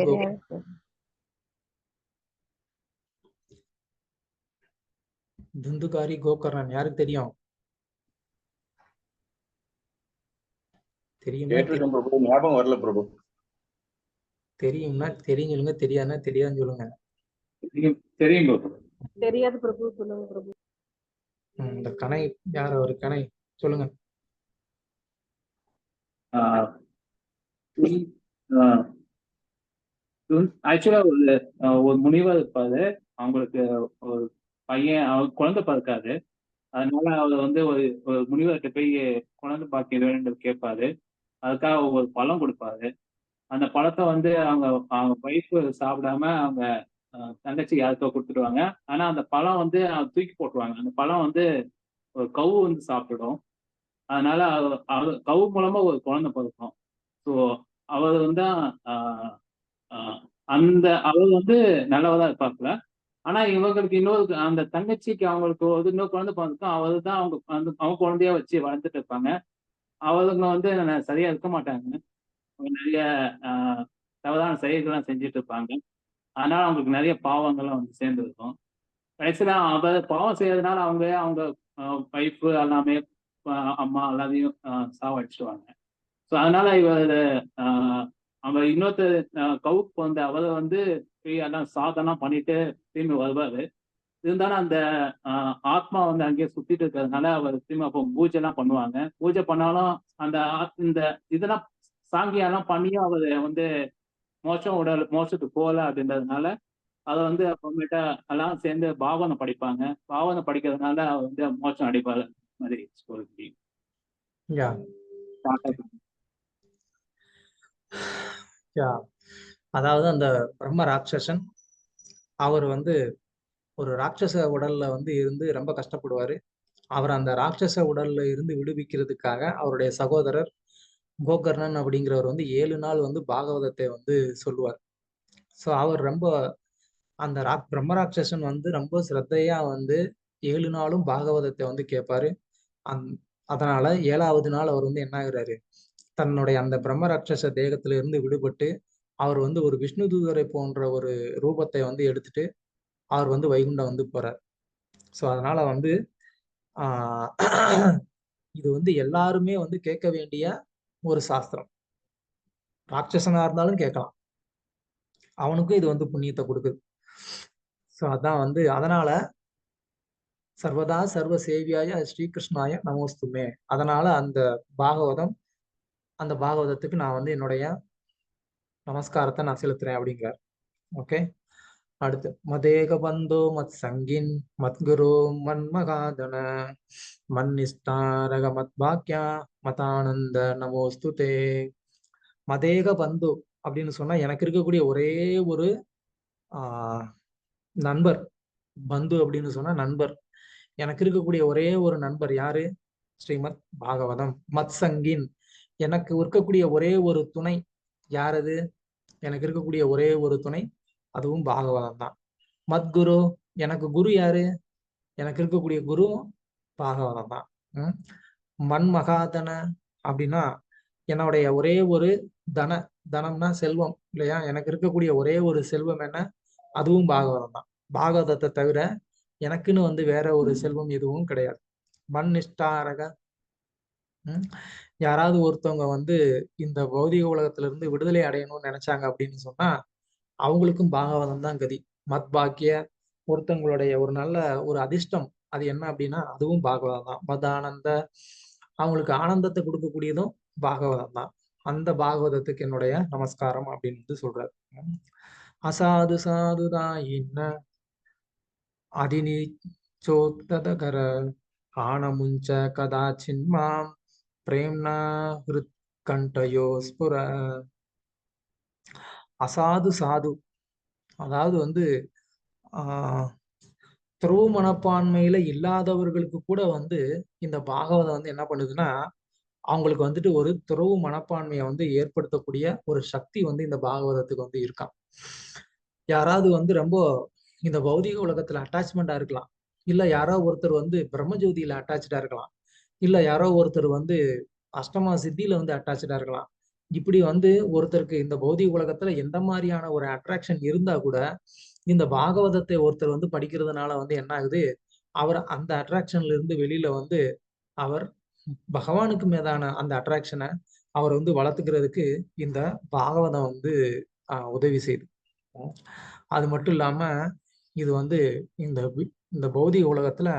கோகர்ணன் யாருக்கு தெரியும்? ஞாபகம் வரல பிரபு. தெரியும்னா தெரியும் சொல்லுங்க, தெரியாதுன்னா தெரியாதுன்னு சொல்லுங்க. தெரியும் பிரபு. தெரியாது பிரபு, சொல்லுங்க பிரபு. இந்த கணை யார், ஒரு கணை சொல்லுங்க. ஆக்சுவலா ஒரு முனிவர் இருப்பாரு. அவங்களுக்கு ஒரு பையன், அவர் குழந்தை பிறக்காது. அதனால அவர் வந்து ஒரு முனிவர்கிட்ட போய் குழந்தை பாக்கியம் வேண்டும் கேட்பாரு. அதுக்காக ஒரு பழம் கொடுப்பாரு. அந்த பழத்தை வந்து அவங்க ஒய்ஃப் சாப்பிடாம அவங்க தங்கச்சி யாருக்கோ கொடுத்துடுவாங்க. ஆனா அந்த பழம் வந்து தூக்கி போட்டுருவாங்க. அந்த பழம் வந்து ஒரு கவு வந்து சாப்பிடும். அதனால கவு மூலமா ஒரு குழந்தை பிறக்கும். ஸோ அவர் வந்து அந்த அவர் வந்து நல்லவதா இருப்பாப்புல. ஆனா இவங்களுக்கு இன்னொரு அந்த தங்கச்சிக்கு அவங்களுக்கு ஒரு இன்னொரு குழந்தை பிறந்திருக்கும். அவர் தான் அவங்க குழந்தையா வச்சு வளர்த்துட்டு இருப்பாங்க. அவங்க வந்து சரியா இருக்க மாட்டாங்க. நிறைய தவறான செயல்கள்லாம் செஞ்சுட்டு இருப்பாங்க. அதனால அவங்களுக்கு நிறைய பாவங்கள்லாம் வந்து சேர்ந்து இருக்கும். கடைசியில அவர் பாவம் செய்யறதுனால அவங்க ஒய்ஃபு எல்லாமே அம்மா எல்லாத்தையும் சாவடிச்சிடுவாங்க. ஸோ அதனால இவர் அவர் இன்னொருத்தர் கவுக்கு வந்து அவரை வந்து எல்லாம் சாதனம் பண்ணிட்டு திரும்பி வருவாரு. இருந்தாலும் அந்த ஆத்மா வந்து அங்கேயே சுத்திட்டு இருக்கிறதுனால அவர் திரும்ப அப்போ பூஜை எல்லாம் பண்ணுவாங்க. பூஜை பண்ணாலும் அந்த இந்த இதெல்லாம் சாங்கியெல்லாம் பண்ணியும் அவர் வந்து மோட்சத்துக்கு போகல அப்படின்றதுனால அதை வந்து அப்புறமேட்டா எல்லாம் சேர்ந்து பாவனை படிப்பாங்க. பாவனை படிக்கிறதுனால அவர் வந்து மோட்சம் அடைப்பாரு மாதிரி சொல்ல முடியும். அதாவது அந்த பிரம்ம ராட்சசன் அவர் வந்து ஒரு ராட்சச உடல்ல வந்து இருந்து ரொம்ப கஷ்டப்படுவாரு. அவர் அந்த ராட்சச உடல்ல இருந்து விடுவிக்கிறதுக்காக அவருடைய சகோதரர் கோகர்ணன் அப்படிங்கிறவர் வந்து 7 நாள் வந்து பாகவதத்தை வந்து சொல்லுவார். ஸோ அவர் ரொம்ப அந்த பிரம்ம ராட்சசன் வந்து ரொம்ப சிரத்தையா வந்து 7 நாளும் பாகவதத்தை வந்து கேட்பாரு. அதனால 7வது நாள் அவர் வந்து என்ன ஆகுறாரு, தன்னுடைய அந்த பிரம்ம ராட்சச தேகத்தில இருந்து விடுபட்டு அவர் வந்து ஒரு விஷ்ணு தூதரை போன்ற ஒரு ரூபத்தை வந்து எடுத்துட்டு அவர் வந்து வைகுண்டம் வந்து போறார். ஸோ அதனால வந்து இது வந்து எல்லாருமே வந்து கேட்க வேண்டிய ஒரு சாஸ்திரம். ராட்சசனா இருந்தாலும் கேட்கலாம், அவனுக்கும் இது வந்து புண்ணியத்தை கொடுக்குது. ஸோ அதான் வந்து அதனால சர்வதா சர்வ சேவியாய ஸ்ரீகிருஷ்ணாய நமோஸ்துமே. அதனால அந்த பாகவதத்துக்கு நான் வந்து என்னுடைய நமஸ்காரத்தை நான் செலுத்துறேன் அப்படிங்கிறார். ஓகே, அடுத்து மதேக பந்தோ மத் சங்கின் மத்குரு மன்மகாதன மன்னிஸ்தாரக மத் பாக்யா மதானந்த நமோஸ்துதே. மதேக பந்து அப்படின்னு சொன்னா எனக்கு இருக்கக்கூடிய ஒரே ஒரு நண்பர். பந்து அப்படின்னு சொன்னா நண்பர். எனக்கு இருக்கக்கூடிய ஒரே ஒரு நண்பர் யாரு? ஸ்ரீமத் பாகவதம். மத் சங்கின் எனக்கு இருக்கக்கூடிய ஒரே ஒரு துணை யாரது? எனக்கு இருக்கக்கூடிய ஒரே ஒரு துணை அதுவும் பாகவதம் தான். மத்குரு எனக்கு குரு யாரு? எனக்கு இருக்கக்கூடிய குரு பாகவதம் தான். மன்மகாதன அப்படின்னா என்னுடைய ஒரே ஒரு தனம்னா செல்வம் இல்லையா? எனக்கு இருக்கக்கூடிய ஒரே ஒரு செல்வம் என்ன? அதுவும் பாகவதம் தான். பாகவதத்தை தவிர எனக்குன்னு வந்து வேற ஒரு செல்வம் எதுவும் கிடையாது. மண் நிஷ்டாரக யாராவது ஒருத்தவங்க வந்து இந்த பௌதிக உலகத்துல இருந்து விடுதலை அடையணும்னு நினைச்சாங்க அப்படின்னு சொன்னா அவங்களுக்கும் பாகவதம் தான் கதி. மத் பாக்கிய ஒருத்தவங்களுடைய ஒரு நல்ல ஒரு அதிர்ஷ்டம் அது என்ன அப்படின்னா அதுவும் பாகவதம் தான். மத் ஆனந்த அவங்களுக்கு ஆனந்தத்தை கொடுக்கக்கூடியதும் பாகவதம் தான். அந்த பாகவதத்துக்கு என்னுடைய நமஸ்காரம் அப்படின்னு வந்து சொல்றாரு. அசாது சாதுதாயின்ன அதினி சோத்ததகர ஆனமுஞ்ச கதாச்சின்மாம் பிரேம்னா ஹிருத் கண்டயோ ஸ்புர. அசாது சாது அதாவது வந்து துறவு மனப்பான்மையில இல்லாதவர்களுக்கு கூட வந்து இந்த பாகவதம் வந்து என்ன பண்ணுதுன்னா அவங்களுக்கு வந்துட்டு ஒரு துறவு மனப்பான்மையை வந்து ஏற்படுத்தக்கூடிய ஒரு சக்தி வந்து இந்த பாகவதத்துக்கு வந்து இருக்கான். யாராவது வந்து ரொம்ப இந்த பௌதிக உலகத்துல அட்டாச்மெண்டா இருக்கலாம், இல்ல யாரோ ஒருத்தர் வந்து பிரம்மஜோதியில அட்டாச்சா இருக்கலாம், இல்ல யாரோ ஒருத்தர் வந்து அஷ்டமா சித்தியில வந்து அட்டாச்சா இருக்கலாம். இப்படி வந்து ஒருத்தருக்கு இந்த பௌதிக உலகத்துல எந்த மாதிரியான ஒரு அட்ராக்ஷன் இருந்தா கூட இந்த பாகவதத்தை ஒருத்தர் வந்து படிக்கிறதுனால வந்து என்ன ஆகுது, அவர் அந்த அட்ராக்ஷன்ல இருந்து வெளியில வந்து அவர் பகவானுக்கு மீதான அந்த அட்ராக்ஷனை அவர் வந்து வளர்த்துக்கிறதுக்கு இந்த பாகவதம் வந்து உதவி செய்யுது. அது மட்டும் இல்லாம இது வந்து இந்த பௌதிக உலகத்துல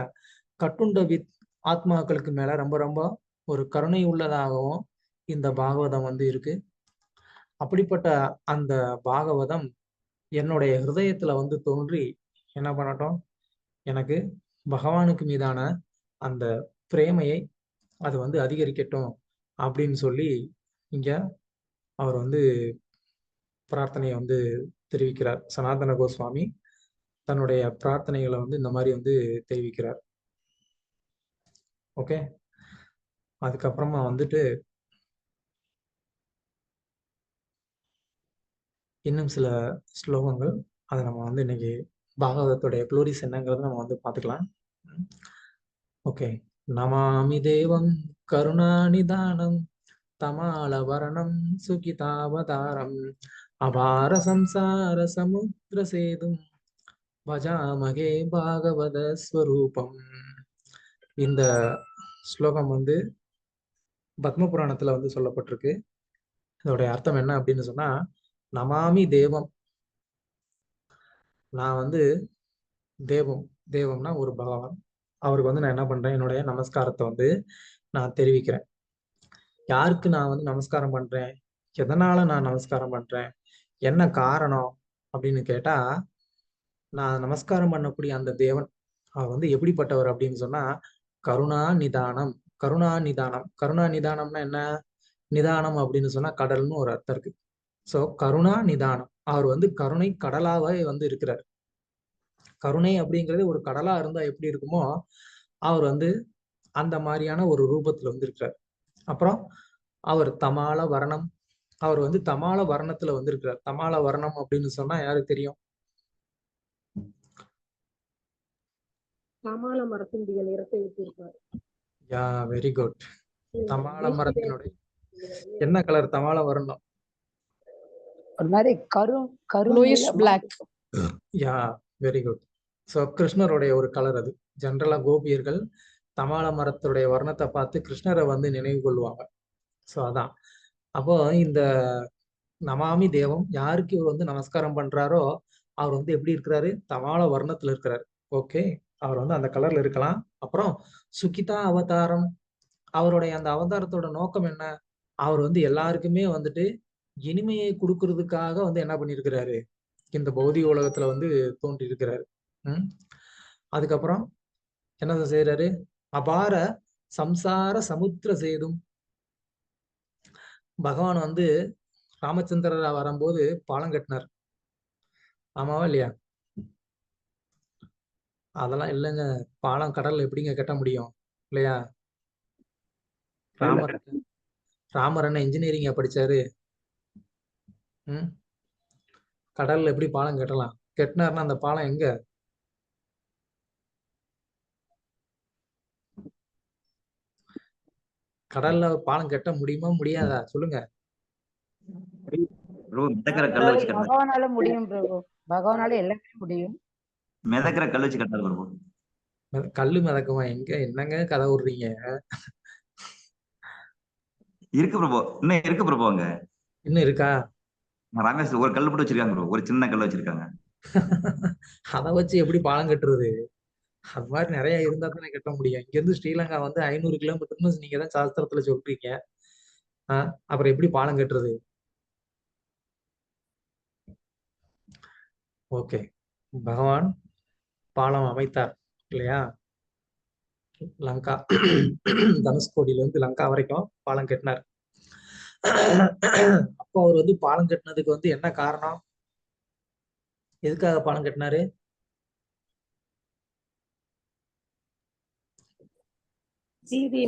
கட்டுண்ட ஆத்மாக்களுக்கு மேல ரொம்ப ரொம்ப ஒரு கருணை உள்ளதாகவும் இந்த பாகவதம் வந்து இருக்கு. அப்படிப்பட்ட அந்த பாகவதம் என்னுடைய ஹிருதயத்துல வந்து தோன்றி என்ன பண்ணட்டும், எனக்கு பகவானுக்கு மீதான அந்த பிரேமையை அது வந்து அதிகரிக்கட்டும் அப்படின்னு சொல்லி இங்க அவர் வந்து பிரார்த்தனையை வந்து தெரிவிக்கிறார். சனாதன கோஸ்வாமி தன்னுடைய பிரார்த்தனைகளை வந்து இந்த மாதிரி வந்து தெரிவிக்கிறார். ஓகே, அதுக்கப்புறமா வந்துட்டு இன்னும் சில ஸ்லோகங்கள் அதை நம்ம வந்து இன்னைக்கு பாகவதத்துடைய க்ளோரிஸ் என்னங்கிறத நம்ம வந்து பார்த்துக்கலாம். ஓகே. நமாமி தேவம் கருணாநிதானம் தமாலவரணம் சுகிதாவதாரம் அபார சம்சார சமுத்திர சேதும் பஜாமகே பாகவத ஸ்வரூபம். இந்த ஸ்லோகம் வந்து பத்ம புராணத்துல வந்து சொல்லப்பட்டிருக்கு. இதோடைய அர்த்தம் என்ன அப்படின்னு சொன்னா, நமாமி தேவம், நான் வந்து தேவம்னா ஒரு பகவான், அவருக்கு வந்து நான் என்ன பண்றேன், என்னுடைய நமஸ்காரத்தை வந்து நான் தெரிவிக்கிறேன். யாருக்கு நான் வந்து நமஸ்காரம் பண்றேன், எதனால நான் நமஸ்காரம் பண்றேன், என்ன காரணம் அப்படின்னு கேட்டா, நான் நமஸ்காரம் பண்ணக்கூடிய அந்த தேவன் அவர் வந்து எப்படிப்பட்டவர் அப்படின்னு சொன்னா, கருணாநிதானம். கருணாநிதானம்னா என்ன? நிதானம் அப்படின்னு சொன்னா கடல்னு ஒரு அர்த்தம் இருக்கு. சோ கருணாநிதானம், அவர் வந்து கருணை கடலாவே வந்து இருக்கிறார். கருணை அப்படிங்கிறது ஒரு கடலா இருந்தா எப்படி இருக்குமோ, அவர் வந்து அந்த மாதிரியான ஒரு ரூபத்துல வந்து இருக்கிறார். அப்புறம் அவர் தமால வர்ணம், அவர் வந்து தமால வர்ணத்துல வந்து இருக்கிறார். தமால வர்ணம் அப்படின்னு சொன்னா யாருக்கு தெரியும்? தமால மரத்தினுடைய நிறத்தை விட்டிருப்பார். யா, வெரி குட். தமால மரத்தினுடைய என்ன கலர் தமால வர்ணம்? ஒரு மாதிரி Bluish black. யா, வெரி குட். ஸோ கிருஷ்ணருடைய ஒரு கலர் அது. ஜென்ரலா கோபியர்கள் தமால மரத்துடைய வர்ணத்தை பார்த்து கிருஷ்ணரை வந்து நினைவு கொள்வாங்க. ஸோ அதான். அப்போ இந்த நமாமி தேவம், யாருக்கு இவர் வந்து நமஸ்காரம் பண்றாரோ அவர் வந்து எப்படி இருக்கிறாரு? தமால வர்ணத்துல இருக்கிறாரு. ஓகே, அவர் வந்து அந்த கலர்ல இருக்கலாம். அப்புறம் சுகிதா அவதாரம், அவருடைய அந்த அவதாரத்தோட நோக்கம் என்ன? அவர் வந்து எல்லாருக்குமே வந்துட்டு இனிமையை கொடுக்கறதுக்காக வந்து என்ன பண்ணியிருக்கிறாரு, இந்த பௌதிக உலகத்துல வந்து தோன்றி இருக்கிறாரு. அதுக்கப்புறம் என்ன செய்யறாரு? அபார சம்சார சமுத்திர சேதும். பகவான் வந்து ராமச்சந்திரரா வரும்போது பாலம் கட்டினார், ஆமாவா இல்லையா? அதெல்லாம் இல்லைங்க, பாலம் கடல்ல எப்படிங்க கட்ட முடியும் இல்லையா? ராமர் என்ன இன்ஜினியரிங்க படிச்சாரு? கடல்ல எப்படி பாலம் கட்டலாம்? கட்டினார்னா அந்த பாலம் எங்க? கடல்ல பாலம் கட்ட முடியுமா முடியாதா சொல்லுங்க? பகவானால முடியும் பிரபு, பகவானால எல்லாமே முடியும். மிதக்கிற கல் வச்சு கட்டாரு பிரபு. கல்லு மிதக்குமா? எங்க என்னங்க கதை விடுறீங்க? இருக்கு பிரபு, இன்னும் இருக்கு பிரபு. அங்க இன்னும் இருக்கா? ராமேஸ்வரம் ஒரு கல் போட்டு வச்சிருக்காங்க பிரபு, ஒரு சின்ன கல் வச்சிருக்காங்க. அதை வச்சு எப்படி பாலம் கட்டுறது? அது மாதிரி நிறைய இருந்தா தானே கட்ட முடியும். இங்க இருந்து ஸ்ரீலங்கா வந்து 500 கிலோமீட்டர்னு நீங்க தான் சாஸ்திரத்துல சொல்றீங்க. அப்புறம் எப்படி பாலம் கட்டுறது? ஓகே, பகவான் பாலம் அமைத்தார் இல்லையா? லங்கா தனுஷ்கோடியில இருந்து லங்கா வரைக்கும் பாலம் கட்டினார். அப்போ அவர் வந்து பாலம் கட்டினதுக்கு வந்து என்ன காரணம்? எதுக்காக பாலம் கட்டினாரு? சீதையை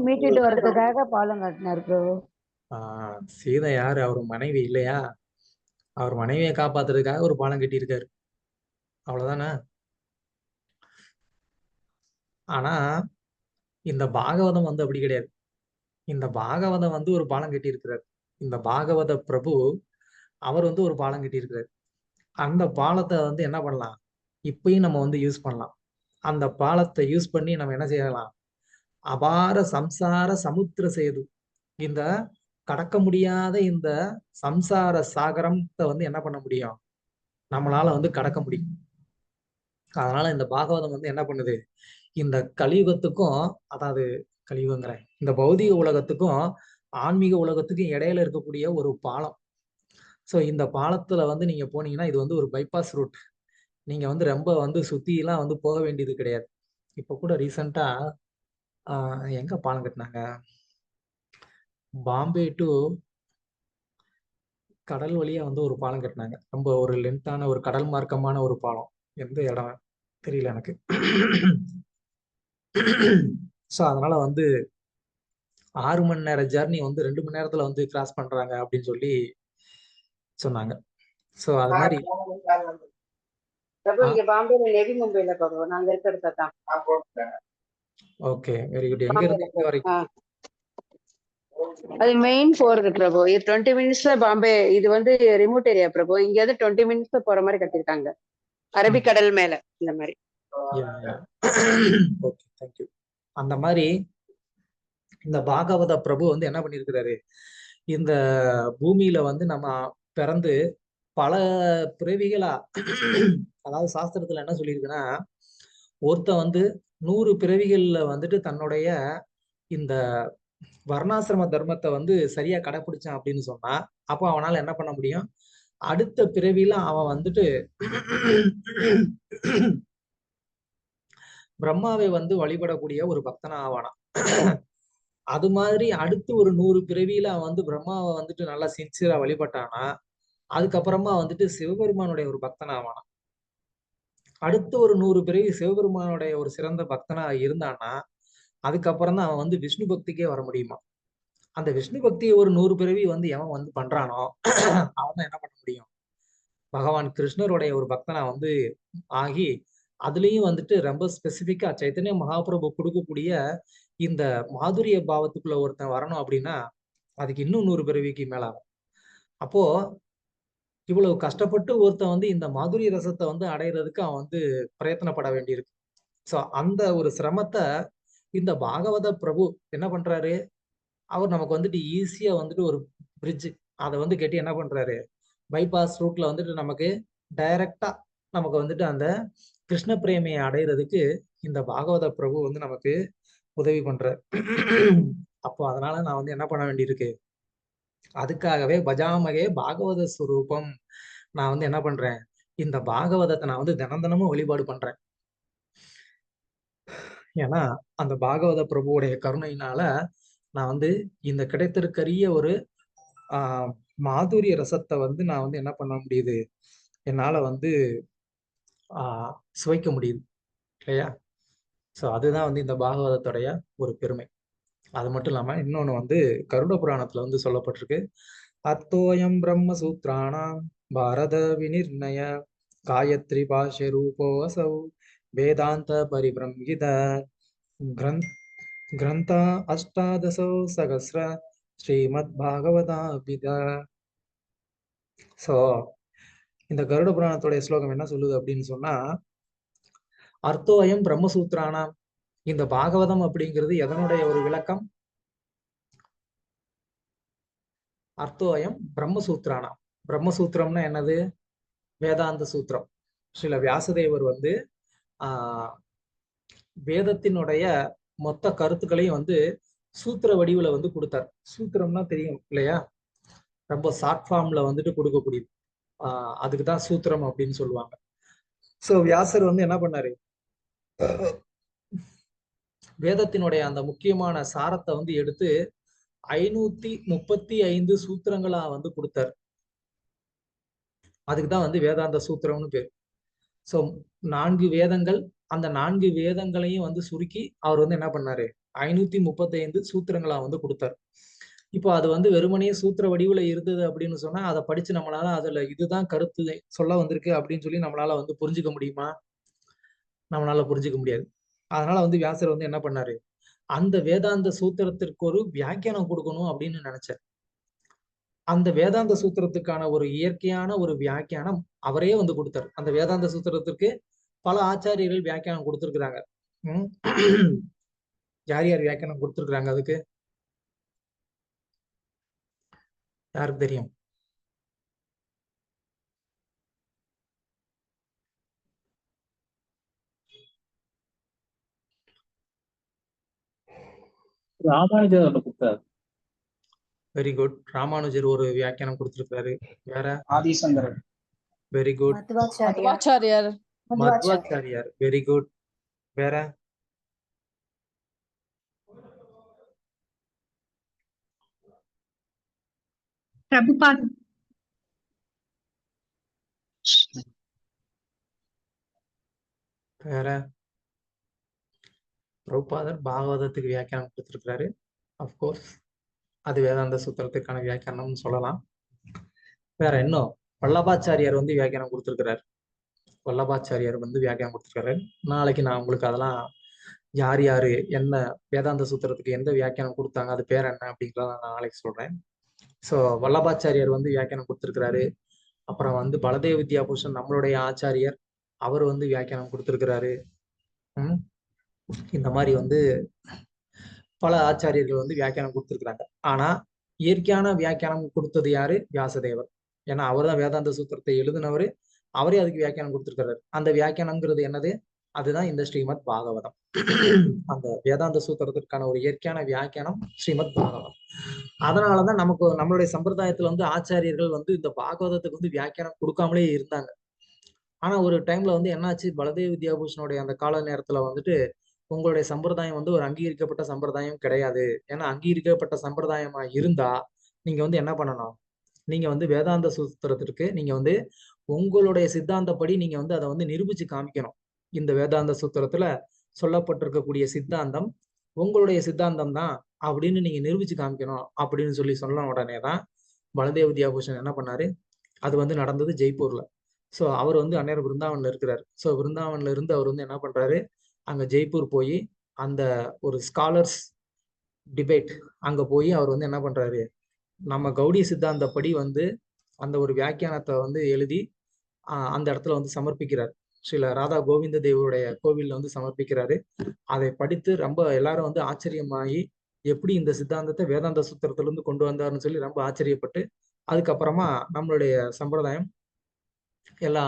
மீட்டுட்டு வர்றதுக்காக பாலம் கட்டினார் பிரபு. சீதை யாரு? அவர் மனைவி இல்லையா? அவர் மனைவியை காப்பாத்துறதுக்காக ஒரு பாலம் கட்டி இருக்காரு, அவ்வளவுதானே? ஆனா இந்த பாகவதம் வந்து அப்படி கிடையாது. இந்த பாகவதம் வந்து ஒரு பாலம் கட்டி இருக்கிறார். இந்த பாகவத பிரபு அவர் வந்து ஒரு பாலம் கட்டி இருக்கிறார். அந்த பாலத்தை வந்து என்ன பண்ணலாம், இப்பயும் நம்ம வந்து யூஸ் பண்ணலாம். அந்த பாலத்தை யூஸ் பண்ணி நம்ம என்ன செய்யலாம்? அபார சம்சார சமுத்திர சேது, இந்த கடக்க முடியாத இந்த சம்சார சாகரத்தை வந்து என்ன பண்ண முடியும், நம்மளால வந்து கடக்க முடியும். அதனால இந்த பாகவதம் வந்து என்ன பண்ணுது, இந்த கலியுகத்துக்கும், அதாவது கலியுகங்கிற இந்த பௌதிக உலகத்துக்கும் ஆன்மீக உலகத்துக்கும் இடையில இருக்கக்கூடிய ஒரு பாலம். ஸோ இந்த பாலத்துல வந்து நீங்க போனீங்கன்னா இது வந்து ஒரு பைபாஸ் ரூட். நீங்க வந்து ரொம்ப வந்து சுத்தி எல்லாம் வந்து போக வேண்டியது கிடையாது. இப்ப கூட ரீசெண்டா எங்க பாலம் கட்டினாங்க, பாம்பே டு கடல் வழியா வந்து ஒரு பாலம் கட்டினாங்க. ரொம்ப ஒரு லென்த்தான ஒரு கடல் மார்க்கமான ஒரு பாலம். எந்த இடம் தெரியல எனக்கு. ஸோ அதனால வந்து 6 மணி நேர ஜர்னி வந்து 2 மணி நேரத்துல வந்து கிராஸ் பண்றாங்க அப்படின்னு சொல்லி சொன்னாங்க. ஸோ அது மாதிரி பிரபு இங்க பாம்பேல நெவி மும்பைல பிரபு நாங்க இருக்கிறது தான். Okay, very good. எங்க இருந்து எங்க வரைக்கும்? அது மெயின் போறது பிரபு. இது 20 மினிட்ஸ்ல பாம்பே. இது வந்து ரிமோட் ஏரியா பிரபு. இங்க இருந்து 20 மினிட்ஸ்ல போற மாதிரி கட்டிருக்காங்க. அரபிக்கடல் மேல இந்த மாதிரி. Okay, thank you. அந்த மாதிரி இந்த பாகவத பிரபு வந்து என்ன பண்ணியிருக்கிறாரு, இந்த பூமியில வந்து நம்ம பிறந்து பல பிறவிகளா, அதாவது சாஸ்திரத்துல என்ன சொல்லியிருக்குன்னா, ஒருத்தன் வந்து 100 பிறவிகள்ல வந்துட்டு தன்னுடைய இந்த வர்ணாசிரம தர்மத்தை வந்து சரியா கடைபிடிச்சான் அப்படின்னு சொன்னா, அப்போ அவனால என்ன பண்ண முடியும், அடுத்த பிறவில அவன் வந்துட்டு பிரம்மாவை வந்து வழிபடக்கூடிய ஒரு பக்தனா ஆவானாம். அது மாதிரி அடுத்து ஒரு 100 பிறவியில அவன் வந்து பிரம்மாவை வந்துட்டு நல்லா சின்சியரா வழிபட்டானா, அதுக்கப்புறமா வந்துட்டு சிவபெருமானுடைய ஒரு பக்தனா ஆவானாம். அடுத்து ஒரு 100 பிறவி சிவபெருமானுடைய ஒரு சிறந்த பக்தனா இருந்தானா, அதுக்கப்புறம் தான் அவன் வந்து விஷ்ணு பக்திக்கே வர முடியுமா. அந்த விஷ்ணு பக்தியை ஒரு 100 பிறவி வந்து எவன் வந்து பண்றானோ அவன் தான் என்ன பண்ண முடியும், பகவான் கிருஷ்ணருடைய ஒரு பக்தனா வந்து ஆகி, அதுலயும் வந்துட்டு ரொம்ப ஸ்பெசிபிக்கா சைத்தன்ய மகாபிரபு கொடுக்கக்கூடிய இந்த மாதுரிய பாவத்துக்குள்ள ஒருத்தன் வரணும் அப்படின்னா அதுக்கு இன்னும் 100 பிறவிக்கு மேல ஆகும். அப்போ இவ்வளவு கஷ்டப்பட்டு ஒருத்தன் வந்து இந்த மாதுரிய ரசத்தை வந்து அடையிறதுக்கு அவன் வந்து பிரயத்தனப்பட வேண்டியிருக்கு. சோ அந்த ஒரு சிரமத்தை இந்த பாகவத பிரபு என்ன பண்றாரு, அவர் நமக்கு வந்துட்டு ஈஸியா வந்துட்டு ஒரு பிரிட்ஜ் அதை வந்து கட்டி என்ன பண்றாரு, பைபாஸ் ரூட்ல வந்துட்டு நமக்கு டைரக்டா நமக்கு வந்துட்டு அந்த கிருஷ்ண பிரேமையை அடையிறதுக்கு இந்த பாகவத பிரபு வந்து நமக்கு உதவி பண்றார். அப்போ அதனால நான் வந்து என்ன பண்ண வேண்டியிருக்கு, அதுக்காகவே பஜாமகே பாகவத ஸ்வரூபம், நான் வந்து என்ன பண்றேன், இந்த பாகவதத்தை நான் வந்து தினமும் வழிபாடு பண்றேன். ஏன்னா அந்த பாகவத பிரபுவுடைய கருணையினால நான் வந்து இந்த கிடைத்திருக்கிற ஒரு மாதுரிய ரசத்தை வந்து நான் வந்து என்ன பண்ண முடியுது, என்னால வந்து சுவைக்க முடியுது இல்லையா. ஸோ அதுதான் வந்து இந்த பாகவதத்துடைய ஒரு பெருமை. அது மட்டும் இல்லாம இன்னொன்னு வந்து கருட புராணத்துல வந்து சொல்லப்பட்டிருக்கு, அத்தோயம் பிரம்ம சூத்ராணாம் பாரத விநிர்ணய காயத்ரி பாஷ்ய ரூபோசௌ வேதாந்த பரிபிரம்கித கிரந்தா அஷ்டாதசோ சகஸ்ர ஸ்ரீமத் பாகவதாபித. சோ இந்த கருட புராணத்துடைய ஸ்லோகம் என்ன சொல்லுது அப்படின்னு சொன்னா, அர்த்தோயம் பிரம்மசூத்ரானாம், இந்த பாகவதம் அப்படிங்கிறது எதனுடைய ஒரு விளக்கம், அர்த்தோயம் பிரம்மசூத்ரானாம். பிரம்மசூத்திரம்னா என்னது, வேதாந்த சூத்திரம். ஸ்ரீல வியாசதேவர் வந்து வேதத்தினுடைய மொத்த கருத்துக்களையும் வந்து சூத்திர வடிவுல வந்து கொடுத்தார். சூத்திரம்னா தெரியும் இல்லையா, ரொம்ப ஷார்ட் ஃபார்ம்ல வந்துட்டு கொடுக்கக்கூடியது, அதுக்குதான் சூத்திரம் அப்படின்னு சொல்லுவாங்க. சோ வியாசர் வந்து என்ன பண்ணாரு, வேதத்தினுடைய அந்த முக்கியமான சாரத்தை வந்து எடுத்து 535 சூத்திரங்களா வந்து கொடுத்தார். அதுக்குதான் வந்து வேதாந்த சூத்திரம்னு பேர். சோ 4 வேதங்கள், அந்த 4 வேதங்களையும் வந்து சுருக்கி அவர் வந்து என்ன பண்ணாரு, 535 சூத்திரங்களா வந்து கொடுத்தார். இப்போ அது வந்து வெறுமனையே சூத்திர வடிவுல இருந்தது அப்படின்னு சொன்னா அதை படிச்சு நம்மளால அதுல இதுதான் கருத்து சொல்ல வந்திருக்கு அப்படின்னு சொல்லி நம்மளால வந்து புரிஞ்சுக்க முடியுமா, நம்மளால புரிஞ்சுக்க முடியாது. அதனால வந்து வியாசர் வந்து என்ன பண்ணாரு, அந்த வேதாந்த சூத்திரத்திற்கு ஒரு வியாக்கியானம் கொடுக்கணும் அப்படின்னு நினைச்சார். அந்த வேதாந்த சூத்திரத்துக்கான ஒரு இயற்கையான ஒரு வியாக்கியானம் அவரே வந்து கொடுத்தார். அந்த வேதாந்த சூத்திரத்திற்கு பல ஆச்சாரியர்கள் வியாக்கியானம் கொடுத்திருக்கிறாங்க. யார் யார் வியாக்கியானம் கொடுத்திருக்கிறாங்க, அதுக்கு யாருக்கு தெரியும்? ராமானுஜர் கொடுத்தார். Very good. ராமானுஜர் ஒரு வியாக்கியானம் கொடுத்திருக்காரு. வேற? ஆதிசங்கரர். Very good. மத்வாச்சாரியார். மத்வாச்சாரியார். Very good. வேற? பிரபுபாதர். வேற? பிரபுபாதர் பாகவதத்துக்கு வியாக்கியானம் கொடுத்திருக்கிறாரு. அப்கோர்ஸ் அது வேதாந்த சூத்திரத்துக்கான வியாக்கியானம்னு சொல்லலாம். வேற இன்னும் வல்லபாச்சாரியார் வந்து வியாக்கியானம் கொடுத்துருக்கிறார். வல்லபாச்சாரியார் வந்து வியாக்கியானம் கொடுத்துருக்காரு. நாளைக்கு நான் உங்களுக்கு அதெல்லாம் யார் யாரு என்ன வேதாந்த சூத்திரத்துக்கு எந்த வியாக்கியானம் கொடுத்தாங்க, அது பேர் என்ன அப்படிங்கிறத நான் நாளைக்கு சொல்றேன். ஸோ வல்லபாச்சாரியார் வந்து வியாக்கியானம் கொடுத்துருக்கிறாரு. அப்புறம் வந்து பலதேவ வித்யாபூஷன் நம்மளுடைய ஆச்சாரியர், அவர் வந்து வியாக்கியானம் கொடுத்துருக்கிறாரு. இந்த மாதிரி வந்து பல ஆச்சாரியர்கள் வந்து வியாக்கியானம் கொடுத்துருக்குறாங்க. ஆனா இயற்கையான வியாக்கியானம் கொடுத்தது யாரு? வியாசதேவர். ஏன்னா அவர் தான் வேதாந்த சூத்திரத்தை எழுதினவர், அவரே அதுக்கு வியாக்கியானம் கொடுத்துருக்காரு. அந்த வியாக்கியானம்ங்கிறது என்னது? அதுதான் இந்த ஸ்ரீமத் பாகவதம். அந்த வேதாந்த சூத்திரத்திற்கான ஒரு இயற்கையான வியாக்கியானம் ஸ்ரீமத் பாகவதம். அதனாலதான் நமக்கு நம்மளுடைய சம்பிரதாயத்துல வந்து ஆச்சாரியர்கள் வந்து இந்த பாகவதத்துக்கு வந்து வியாக்கியானம் கொடுக்காமலே இருந்தாங்க. ஆனா ஒரு டைம்ல வந்து என்னாச்சு, பலதேவ வித்யாபூஷனுடைய அந்த கால நேரத்துல வந்துட்டு உங்களுடைய சம்பிரதாயம் வந்து ஒரு அங்கீகரிக்கப்பட்ட சம்பிரதாயம் கிடையாது. ஏன்னா அங்கீகரிக்கப்பட்ட சம்பிரதாயமா இருந்தா நீங்க வந்து என்ன பண்ணணும், நீங்க வந்து வேதாந்த சூத்திரத்திற்கு நீங்க வந்து உங்களுடைய சித்தாந்தப்படி நீங்க வந்து அதை வந்து நிரூபிச்சு காமிக்கணும். இந்த வேதாந்த சூத்திரத்துல சொல்லப்பட்டிருக்கக்கூடிய சித்தாந்தம் உங்களுடைய சித்தாந்தம் தான் அப்படின்னு நீங்க நிரூபிச்சு காமிக்கணும் அப்படின்னு சொல்லி சொன்ன உடனே தான் பலதேவ வித்யாபூஷன் என்ன பண்ணாரு, அது வந்து நடந்தது ஜெய்ப்பூர்ல. ஸோ அவர் வந்து அந்நேரம் விருந்தாவன்ல இருக்கிறாரு. ஸோ விருந்தாவன்ல இருந்து அவர் வந்து என்ன பண்றாரு, அங்க ஜெய்ப்பூர் போய் அந்த ஒரு ஸ்காலர்ஸ் டிபேட் அங்க போய் அவர் வந்து என்ன பண்றாரு, நம்ம கௌடிய சித்தாந்தப்படி வந்து அந்த ஒரு வியாக்கியானத்தை வந்து எழுதி அந்த இடத்துல வந்து சமர்ப்பிக்கிறார். ஸ்ரீல ராதா கோவிந்த தேவருடைய கோவில்ல வந்து சமர்ப்பிக்கிறாரு. அதை படித்து ரொம்ப எல்லாரும் வந்து ஆச்சரியமாகி எப்படி இந்த சித்தாந்தத்தை வேதாந்த சூத்திரத்துல இருந்து கொண்டு வந்தாருன்னு சொல்லி ரொம்ப ஆச்சரியப்பட்டு அதுக்கப்புறமா நம்மளுடைய சம்பிரதாயம் எல்லா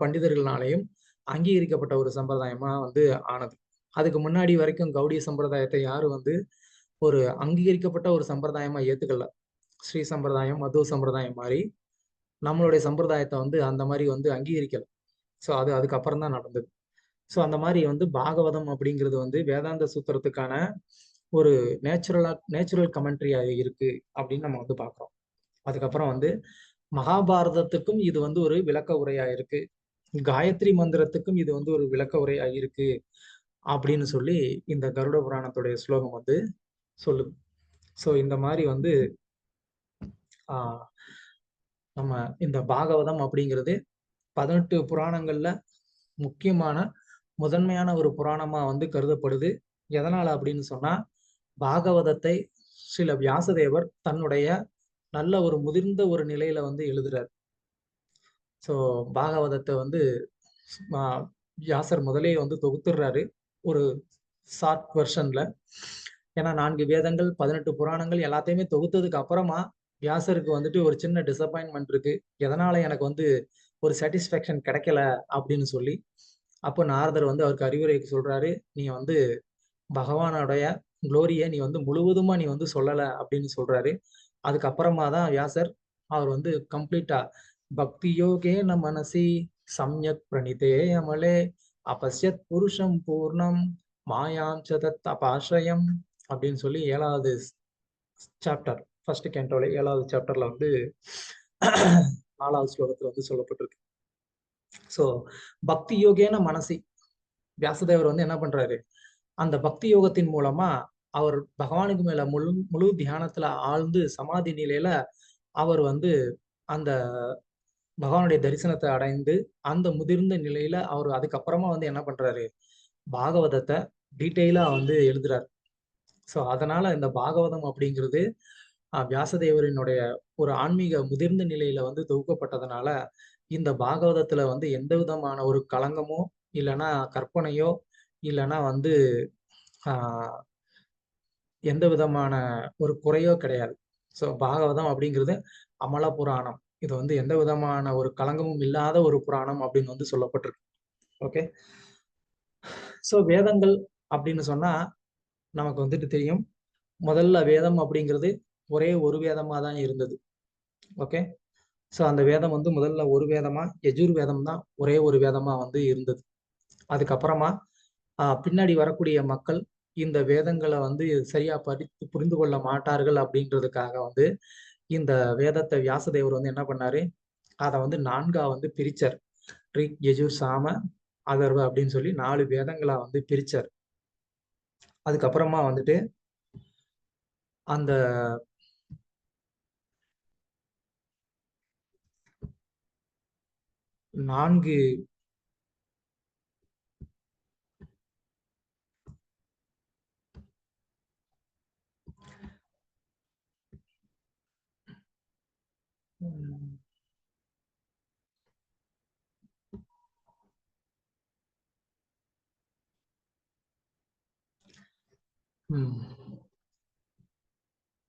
பண்டிதர்களாலையும் அங்கீகரிக்கப்பட்ட ஒரு சம்பிரதாயமா வந்து ஆனது. அதுக்கு முன்னாடி வரைக்கும் கௌடிய சம்பிரதாயத்தை யாரும் வந்து ஒரு அங்கீகரிக்கப்பட்ட ஒரு சம்பிரதாயமா ஏத்துக்கல. ஸ்ரீ சம்பிரதாயம், மதுவ சம்பிரதாயம் மாதிரி நம்மளுடைய சம்பிரதாயத்தை வந்து அந்த மாதிரி வந்து அங்கீகரிக்கல. ஸோ அதுக்கப்புறம் தான் நடந்தது. ஸோ அந்த மாதிரி வந்து பாகவதம் அப்படிங்கிறது வந்து வேதாந்த சூத்திரத்துக்கான ஒரு நேச்சுரல் கமெண்ட்ரியா இருக்கு அப்படின்னு நம்ம வந்து பார்க்கிறோம். அதுக்கப்புறம் வந்து மகாபாரதத்துக்கும் இது வந்து ஒரு விளக்க உரையா இருக்கு, காயத்ரி மந்திரத்துக்கும் இது வந்து ஒரு விளக்க உரையா இருக்கு அப்படின்னு சொல்லி இந்த கருட புராணத்துடைய ஸ்லோகம் வந்து சொல்லுது. ஸோ இந்த மாதிரி வந்து நம்ம இந்த பாகவதம் அப்படிங்கிறது 18 புராணங்கள்ல முக்கியமான முதன்மையான ஒரு புராணமா வந்து கருதப்படுது. எதனால அப்படின்னு சொன்னா, பாகவதத்தை ஸ்ரீல வியாசதேவர் தன்னுடைய நல்ல ஒரு முதிர்ந்த ஒரு நிலையில வந்து எழுதுறார். ஸோ பாகவதத்தை வந்து வியாசர் முதலே வந்து தொகுத்துடுறாரு ஒரு ஷார்ட் வெர்ஷன்ல. ஏன்னா 4 வேதங்கள் 18 புராணங்கள் எல்லாத்தையுமே தொகுத்ததுக்கு அப்புறமா வியாசருக்கு வந்துட்டு ஒரு சின்ன டிசப்பாயின்மெண்ட் இருக்கு, எதனால எனக்கு வந்து ஒரு சாட்டிஸ்ஃபேக்ஷன் கிடைக்கல அப்படின்னு சொல்லி. அப்போ நாரதர் வந்து அவருக்கு அறிவுரைக்கு சொல்றாரு, நீ வந்து பகவானுடைய குளோரியை நீ வந்து முழுவதுமா நீ வந்து சொல்லல அப்படின்னு சொல்றாரு. அதுக்கப்புறமா தான் வியாசர் அவர் வந்து கம்ப்ளீட்டா பக்தி யோகே ந மனசி சம்யக் பிரணிதே அமலே அபஸ்யத் புருஷம் பூர்ணம் மாயாம் சதத் அபாஸ்ரயம் அப்படின்னு சொல்லி 7வது சாப்டர் ஃபர்ஸ்ட் கேண்டோல 7வது சாப்டர்ல வந்து 4வது ஸ்லோகத்துல வந்து சொல்லப்பட்டிருக்கு. ஸோ பக்தி யோகேன மனசி வியாசதேவர் வந்து என்ன பண்றாரு, அந்த பக்தி யோகத்தின் மூலமா அவர் பகவானுக்கு மேல முழு தியானத்துல ஆழ்ந்து சமாதி நிலையில அவர் வந்து அந்த பகவானுடைய தரிசனத்தை அடைந்து அந்த முதிர்ந்த நிலையில அவர் அதுக்கப்புறமா வந்து என்ன பண்றாரு, பாகவதத்தை டீட்டெயிலா வந்து எழுதுறாரு. ஸோ அதனால இந்த பாகவதம் அப்படிங்கிறது வியாசதேவரினுடைய ஒரு ஆன்மீக முதிர்ந்த நிலையில வந்து தொகுக்கப்பட்டதுனால இந்த பாகவதத்துல வந்து எந்த விதமான ஒரு களங்கமோ இல்லைன்னா கற்பனையோ இல்லைன்னா வந்து எந்த விதமான ஒரு குறையோ கிடையாது. ஸோ பாகவதம் அப்படிங்கிறது அமல புராணம், இது வந்து எந்த விதமான ஒரு களங்கமும் இல்லாத ஒரு புராணம் அப்படின்னு வந்து சொல்லப்பட்டிருக்கு. ஓகே, ஸோ வேதங்கள் அப்படின்னு சொன்னா நமக்கு வந்துட்டு தெரியும், முதல்ல வேதம் அப்படிங்கிறது ஒரே ஒரு வேதமா தான் இருந்தது. ஓகே, ஸோ அந்த வேதம் வந்து முதல்ல ஒரு வேதமா யஜுர் வேதம் தான் ஒரே ஒரு வேதமா வந்து இருந்தது. அதுக்கப்புறமா பின்னாடி வரக்கூடிய மக்கள் இந்த வேதங்களை வந்து சரியா படித்து புரிந்து கொள்ள மாட்டார்கள் அப்படின்றதுக்காக வந்து இந்த வேதத்தை வியாசதேவர் வந்து என்ன பண்ணாரு, அதை வந்து 4ஆ வந்து பிரிச்சார். ரிக், யஜுர், சாம, அதர்வ அப்படின்னு சொல்லி 4 வேதங்களா வந்து பிரிச்சார். அதுக்கப்புறமா வந்துட்டு அந்த 4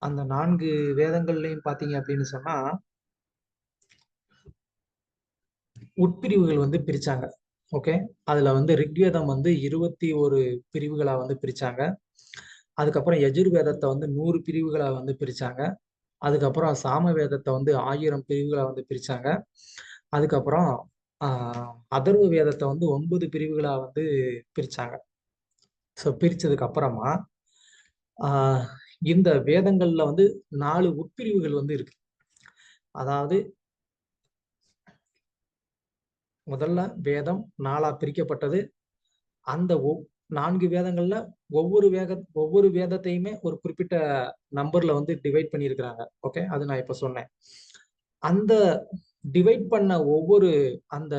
அந்த 4 வேதங்கள்லையும் பாத்தீங்க அப்படின்னு சொன்னா உட்பிரிவுகள் வந்து பிரிச்சாங்க. ஓகே, அதுல வந்து ரிக்வேதம் வந்து 21 பிரிவுகளா வந்து பிரிச்சாங்க. அதுக்கப்புறம் யஜுர்வேதத்தை வந்து 100 பிரிவுகளா வந்து பிரிச்சாங்க. அதுக்கப்புறம் சாம வேதத்தை வந்து 1000 பிரிவுகளா வந்து பிரிச்சாங்க. அதுக்கப்புறம் அதர்வ வேதத்தை வந்து 9 பிரிவுகளா வந்து பிரிச்சாங்க. ஸோ பிரிச்சதுக்கு அப்புறமா இந்த வேதங்கள்ல வந்து 4 உட்பிரிவுகள் வந்து இருக்கு. அதாவது முதல்ல வேதம் 4ஆ பிரிக்கப்பட்டது. அந்த 4 வேதங்கள்ல ஒவ்வொரு வேதத்தையுமே ஒரு குறிப்பிட்ட நம்பர்ல வந்து டிவைட் பண்ணியிருக்கிறாங்க. ஓகே, அது நான் இப்ப சொன்னேன். அந்த டிவைட் பண்ண ஒவ்வொரு அந்த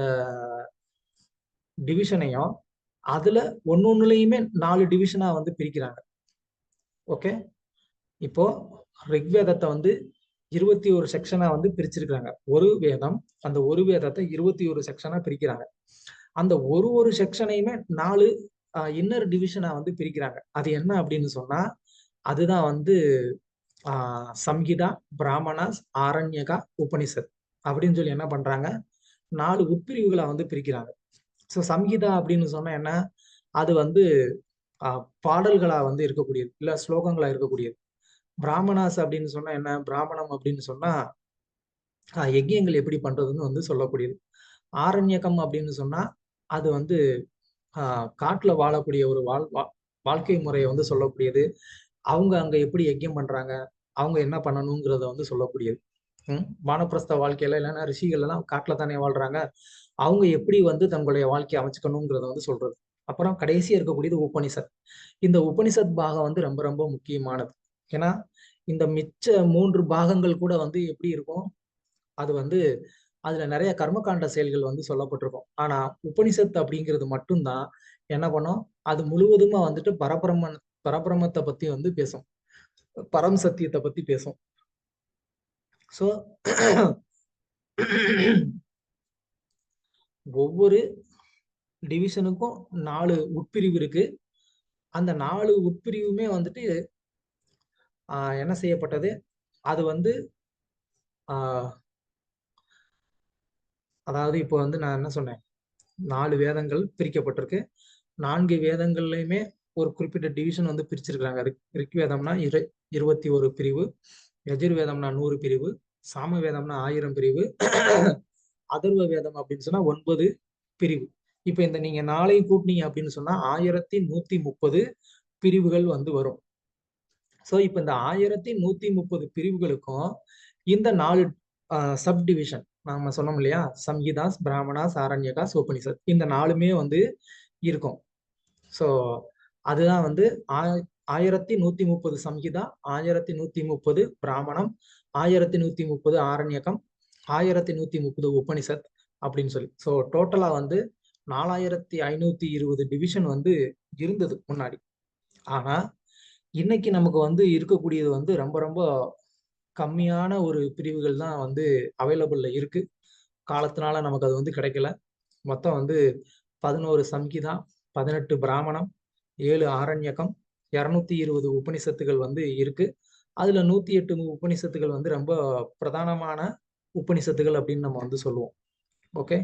டிவிஷனையும் அதுல ஒன்னொன்னுலயுமே 4 டிவிஷனா வந்து பிரிக்கிறாங்க. ஓகே, இப்போ ரிக்வேதத்தை வந்து 21 செக்ஷனா வந்து பிரிச்சிருக்காங்க. ஒரு வேதம், அந்த ஒரு வேதத்தை 21 செக்ஷனா பிரிக்கிறாங்க. அந்த ஒரு செக்ஷனையுமே 4 இன்னர் டிவிஷனா வந்து பிரிக்கிறாங்க. அது என்ன அப்படின்னு சொன்னா அதுதான் வந்து சம்ஹிதா, பிராமணாஸ், ஆரண்யகா, உபனிஷத் அப்படின்னு சொல்லி என்ன பண்றாங்க 4 உட்பிரிவுகளா வந்து பிரிக்கிறாங்க. ஸோ சம்ஹிதா அப்படின்னு சொன்னா என்ன, அது வந்து பாடல்களா வந்து இருக்கக்கூடியது, இல்ல ஸ்லோகங்களா இருக்கக்கூடியது. பிராமணாஸ் அப்படின்னு சொன்னா என்ன, பிராமணம் அப்படின்னு சொன்னா யஜ்யங்கள் எப்படி பண்றதுன்னு வந்து சொல்லக்கூடியது. ஆரண்யகம் அப்படின்னு சொன்னா அது வந்து காட்டுல வாழக்கூடிய ஒரு வாழ்க்கை முறையை வந்து சொல்லக்கூடியது. அவங்க அங்க எப்படி யஜ்யம் பண்றாங்க, அவங்க என்ன பண்ணணுங்கிறத வந்து சொல்லக்கூடியது. வானப்பிரஸ்த வாழ்க்கையில இல்லைன்னா ரிஷிகள் எல்லாம் காட்டுல தானே வாழ்றாங்க, அவங்க எப்படி வந்து தங்களுடைய வாழ்க்கையை அமைச்சுக்கணுங்கிறத வந்து சொல்றது. அப்புறம் கடைசியா இருக்கக்கூடியது உபனிஷத். இந்த உபனிஷத் பாகம் வந்து ரொம்ப ரொம்ப முக்கியமானது. ஏன்னா இந்த மிச்ச 3 பாகங்கள் கூட வந்து எப்படி இருக்கும், அது வந்து அதுல நிறைய கர்மகாண்ட செயல்கள் வந்து சொல்லப்பட்டிருக்கும். ஆனா உபனிஷத் அப்படிங்கிறது மட்டும்தான் என்ன பண்ணும், அது முழுவதுமா வந்துட்டு பரபிரமத்தை பத்தி வந்து பேசும், பரம் சத்தியத்தை பத்தி பேசும். ஸோ ஒவ்வொரு டிவிஷனுக்கும் 4 உட்பிரிவு இருக்கு. அந்த 4 உட்பிரிவுமே வந்துட்டு என்ன செய்யப்பட்டது, அது வந்து அதாவது இப்போ வந்து நான் என்ன சொன்னேன், 4 வேதங்கள் பிரிக்கப்பட்டிருக்கு. 4 வேதங்கள்லையுமே ஒரு குறிப்பிட்ட டிவிஷன் வந்து பிரிச்சிருக்கிறாங்க. ரிக்வேதம்னா 21 பிரிவு, யஜுர்வேதம்னா 100 பிரிவு, சாம வேதம்னா 1000 பிரிவு, அதர்வ வேதம் அப்படின்னு சொன்னா 9 பிரிவு. இப்ப இந்த நீங்க 4ஐயும் கூட்டினீங்க அப்படின்னு சொன்னா 1130 பிரிவுகள் வந்து வரும். ஸோ இப்ப இந்த 1130 பிரிவுகளுக்கும் இந்த 4 சப் டிவிஷன் நாம சொன்னோம் இல்லையா, சம்ஹிதாஸ், பிராமணாஸ், ஆரண்யகாஸ், உபனிஷத், இந்த 4மே வந்து இருக்கும். ஸோ அதுதான் வந்து 1130 சம்ஹிதா, 1130 பிராமணம், 1130 ஆரண்யகம், 1130 உபனிஷத் அப்படின்னு சொல்லி. ஸோ டோட்டலா வந்து 4520 டிவிஷன் வந்து இருந்தது முன்னாடி. ஆனா இன்னைக்கு நமக்கு வந்து இருக்கக்கூடியது வந்து ரொம்ப ரொம்ப கம்மியான ஒரு பிரிவுகள் தான் வந்து அவைலபிள்ல இருக்கு. காலத்தினால நமக்கு அது வந்து கிடைக்கல. மொத்தம் வந்து 11 சம்ஹிதா, 18 பிராமணம், 7 ஆரண்யகம், 220 உபனிஷத்துகள் வந்து இருக்கு. அதுல 108 உபனிஷத்துகள் வந்து ரொம்ப பிரதானமான உபனிஷத்துகள் அப்படின்னு நம்ம வந்து சொல்லுவோம். ஓகே,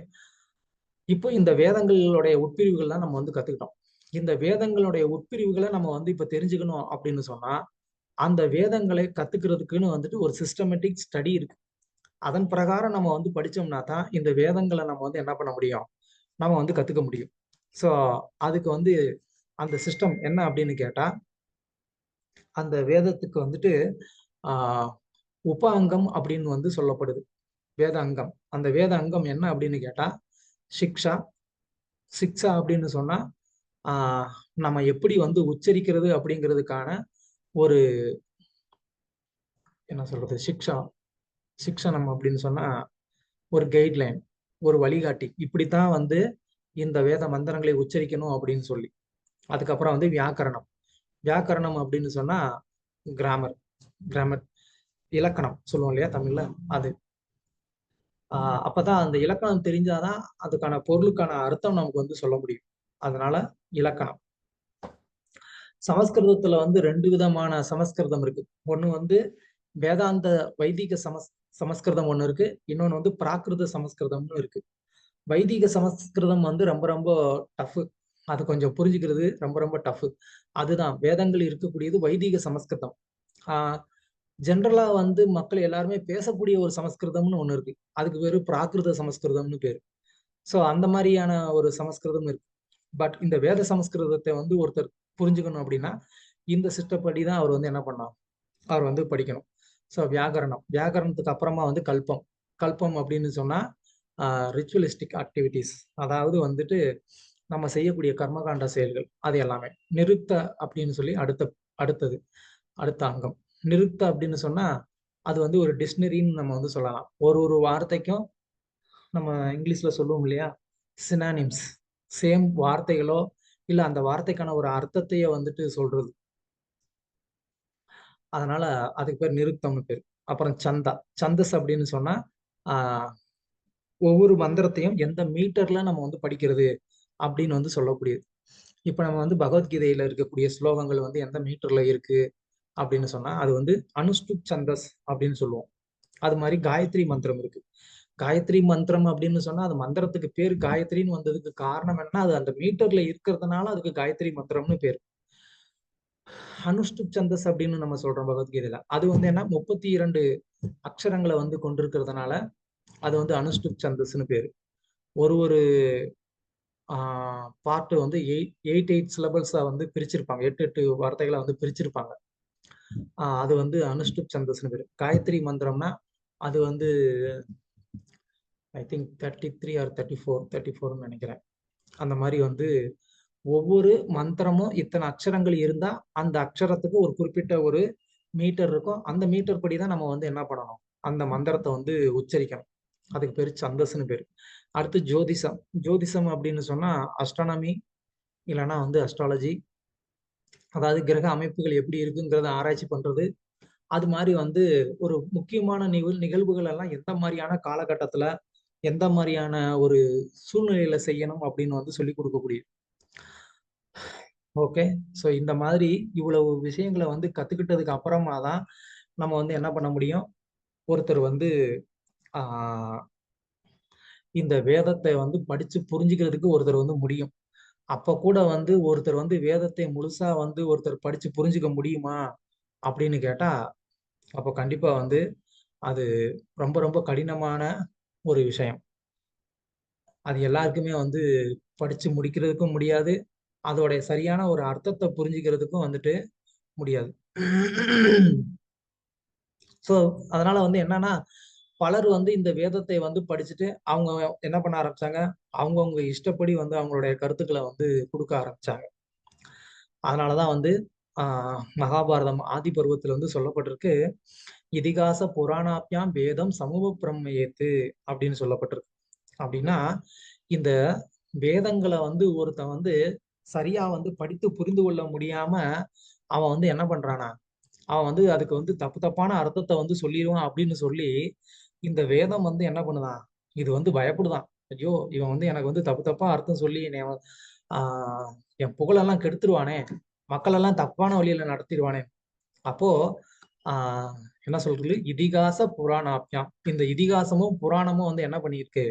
இப்போ இந்த வேதங்களுடைய உட்பிரிவுகள்லாம் நம்ம வந்து கத்துக்கிட்டோம். இந்த வேதங்களுடைய உட்பிரிவுகளை நம்ம வந்து இப்ப தெரிஞ்சுக்கணும் அப்படின்னு சொன்னா அந்த வேதங்களை கத்துக்கிறதுக்குன்னு வந்துட்டு ஒரு சிஸ்டமேட்டிக் ஸ்டடி இருக்கு. அதன் பிரகாரம் நம்ம வந்து படிச்சோம்னா தான் இந்த வேதங்களை நம்ம வந்து என்ன பண்ண முடியும், நம்ம வந்து கத்துக்க முடியும். ஸோ அதுக்கு வந்து அந்த சிஸ்டம் என்ன அப்படின்னு கேட்டா, அந்த வேதத்துக்கு வந்துட்டு உப அங்கம் அப்படின்னு வந்து சொல்லப்படுது. வேத அங்கம், அந்த வேத அங்கம் என்ன அப்படின்னு கேட்டா சிக்ஷா. சிக்ஷா அப்படின்னு சொன்னா நம்ம எப்படி வந்து உச்சரிக்கிறது அப்படிங்கிறதுக்கான ஒரு என்ன சொல்றது, சிக்ஷனம் அப்படின்னு சொன்னா ஒரு கைட்லைன். ஒரு வழிகாட்டி, இப்படித்தான் வந்து இந்த வேத மந்திரங்களை உச்சரிக்கணும் அப்படின்னு சொல்லி. அதுக்கப்புறம் வந்து வியாக்கரணம். வியாக்கரணம் அப்படின்னு சொன்னா கிராமர், கிராமர் இலக்கணம் சொல்லுவோம் இல்லையா தமிழ்ல, அது. அப்பதான் அந்த இலக்கணம் தெரிஞ்சாதான் அதுக்கான பொருளுக்கான அர்த்தம் நமக்கு வந்து சொல்ல முடியும். அதனால இலக்கணம். சமஸ்கிருதத்துல வந்து 2 விதமான சமஸ்கிருதம் இருக்கு. ஒண்ணு வந்து வேதாந்த வைதிக சமஸ்கிருதம் ஒண்ணு இருக்கு, இன்னொன்னு வந்து பிராகிருத சமஸ்கிருதம்னு இருக்கு. வைதிக சமஸ்கிருதம் வந்து ரொம்ப ரொம்ப டஃப், அது கொஞ்சம் புரிஞ்சுக்கிறது ரொம்ப ரொம்ப டஃப். அதுதான் வேதங்கள் இருக்கக்கூடியது வைதிக சமஸ்கிருதம். ஜென்ரலா வந்து மக்கள் எல்லாருமே பேசக்கூடிய ஒரு சமஸ்கிருதம்னு ஒண்ணு இருக்கு, அதுக்கு பேரு பிராகிருத சமஸ்கிருதம்னு பேரு. ஸோ அந்த மாதிரியான ஒரு சமஸ்கிருதம் இருக்கு. பட் இந்த வேத சமஸ்கிருதத்தை வந்து ஒருத்தர் புரிஞ்சுக்கணும் அப்படின்னா இந்த சிஸ்டப்படி தான் அவர் வந்து என்ன பண்ணணும், அவர் வந்து படிக்கணும். ஸோ வியாகரணம், வியாகரணத்துக்கு அப்புறமா வந்து கல்பம். கல்பம் அப்படின்னு சொன்னா ரிச்சுவலிஸ்டிக் ஆக்டிவிட்டிஸ், அதாவது வந்துட்டு நம்ம செய்யக்கூடிய கர்மகாண்ட செயல்கள் அது எல்லாமே. நிருத்த அப்படின்னு சொல்லி அடுத்தது அடுத்த அங்கம். நிருத்த அப்படின்னு சொன்னா அது வந்து ஒரு டிக்ஷனரின்னு நம்ம வந்து சொல்லலாம். ஒரு வார்த்தைக்கும் நம்ம இங்கிலீஷ்ல சொல்லுவோம் இல்லையா, சினானிம்ஸ், சேம் வார்த்தைகளோ இல்ல அந்த வார்த்தைக்கான ஒரு அர்த்தத்தையே வந்துட்டு சொல்றது. அதனால அதுக்கு பேர் நிருத்தம்னு பேர். அப்புறம் சந்தா, சந்தஸ் அப்படின்னு சொன்னா ஒவ்வொரு மந்திரத்தையும் எந்த மீட்டர்ல நம்ம வந்து படிக்கிறது அப்படின்னு வந்து சொல்லக்கூடியது. இப்ப நம்ம வந்து பகவத்கீதையில இருக்கக்கூடிய ஸ்லோகங்கள் வந்து எந்த மீட்டர்ல இருக்கு அப்படின்னு சொன்னா அது வந்து அனுஷ்டுப் சந்தஸ் அப்படின்னு சொல்லுவோம். அது மாதிரி காயத்ரி மந்திரம் இருக்கு. காயத்ரி மந்திரம் அப்படின்னு சொன்னா அது மந்திரத்துக்கு பேர் காயத்ரின்னு வந்ததுக்கு காரணம் என்ன, அது அந்த மீட்டர்ல இருக்கிறதுனால அதுக்கு காயத்ரி மந்திரம்னு பேர். அனுஷ்டுப் சந்தஸ் அப்படின்னு நம்ம சொல்றோம் பகவத்கீதையில, அது வந்து என்ன 32 அக்ஷரங்களை வந்து கொண்டிருக்கிறதுனால அது வந்து அனுஷ்டுப் சந்தஸ்ன்னு பேரு. ஒரு பார்ட் வந்து 8 சிலபல்ஸா வந்து பிரிச்சிருப்பாங்க, 8 வார்த்தைகளை வந்து பிரிச்சிருப்பாங்க. அது வந்து அனுஷ்டுப் சந்தஸ்ன்னு பேரு. காயத்ரி மந்திரம்னா அது வந்து ஐ திங்க் 33 ஆர் 34ன்னு நினைக்கிறேன். அந்த மாதிரி வந்து ஒவ்வொரு மந்திரமும் இத்தனை அக்ஷரங்கள் இருந்தா அந்த அக்ஷரத்துக்கு ஒரு குறிப்பிட்ட ஒரு மீட்டர் இருக்கும். அந்த மீட்டர் படி தான் நம்ம வந்து என்ன பண்ணணும், அந்த மந்திரத்தை வந்து உச்சரிக்கணும். அதுக்கு பேரு சந்தஸ்ன்னு பேரு. அடுத்து ஜோதிஷம். ஜோதிஷம் அப்படின்னு சொன்னா அஸ்ட்ரானமி இல்லைன்னா வந்து அஸ்ட்ராலஜி, அதாவது கிரக அமைப்புகள் எப்படி இருக்குங்கிறத ஆராய்ச்சி பண்றது. அது மாதிரி வந்து ஒரு முக்கியமான நிகழ்வுகள் எல்லாம் எந்த மாதிரியான காலகட்டத்துல எந்த மாதிரியான ஒரு சூழ்நிலையில செய்யணும் அப்படின்னு வந்து சொல்லி கொடுக்கக்கூடிய. ஓகே, ஸோ இந்த மாதிரி இவ்வளவு விஷயங்களை வந்து கத்துக்கிட்டதுக்கு அப்புறமா தான் நம்ம வந்து என்ன பண்ண முடியும், ஒருத்தர் வந்து இந்த வேதத்தை வந்து படிச்சு புரிஞ்சுக்கிறதுக்கு ஒருத்தர் வந்து முடியும். அப்ப கூட வந்து ஒருத்தர் வந்து வேதத்தை முழுசா வந்து ஒருத்தர் படிச்சு புரிஞ்சுக்க முடியுமா அப்படின்னு கேட்டா அப்போ கண்டிப்பா வந்து அது ரொம்ப ரொம்ப கடினமான ஒரு விஷயம். அது எல்லாருக்குமே வந்து படிச்சு முடிக்கிறதுக்கும் முடியாது, அதோடைய சரியான ஒரு அர்த்தத்தை புரிஞ்சுக்கிறதுக்கும் வந்துட்டு முடியாது. ஸோ அதனால வந்து என்னன்னா பலர் வந்து இந்த வேதத்தை வந்து படிச்சுட்டு அவங்க என்ன பண்ண ஆரம்பிச்சாங்க, அவங்கவுங்க இஷ்டப்படி வந்து அவங்களுடைய கருத்துக்களை வந்து கொடுக்க ஆரம்பிச்சாங்க. அதனாலதான் வந்து மகாபாரதம் ஆதி பருவத்துல வந்து சொல்லப்பட்டிருக்கு, இதிகாச புராணாபியாம் வேதம் சமூக பிரம்மயேத்து அப்படின்னு சொல்லப்பட்டிருக்கு. அப்படின்னா இந்த வேதங்களை வந்து ஒருத்தன் வந்து சரியா வந்து படித்து புரிந்து கொள்ள முடியாம அவன் வந்து என்ன பண்றானா, அவன் வந்து அதுக்கு வந்து தப்பான அர்த்தத்தை வந்து சொல்லிடுவான் அப்படின்னு சொல்லி இந்த வேதம் வந்து என்ன பண்ணுதான், இது வந்து பயப்படுதான். ஐயோ இவன் வந்து எனக்கு வந்து தப்பா அர்த்தம் சொல்லி என் புகழெல்லாம் கெடுத்துருவானே, மக்கள் எல்லாம் தப்பான வழியில நடத்திடுவானே. அப்போ என்ன சொல்றது, இதிகாச புராணாபியாம், இந்த இதிகாசமும் புராணமும் வந்து என்ன பண்ணியிருக்கு,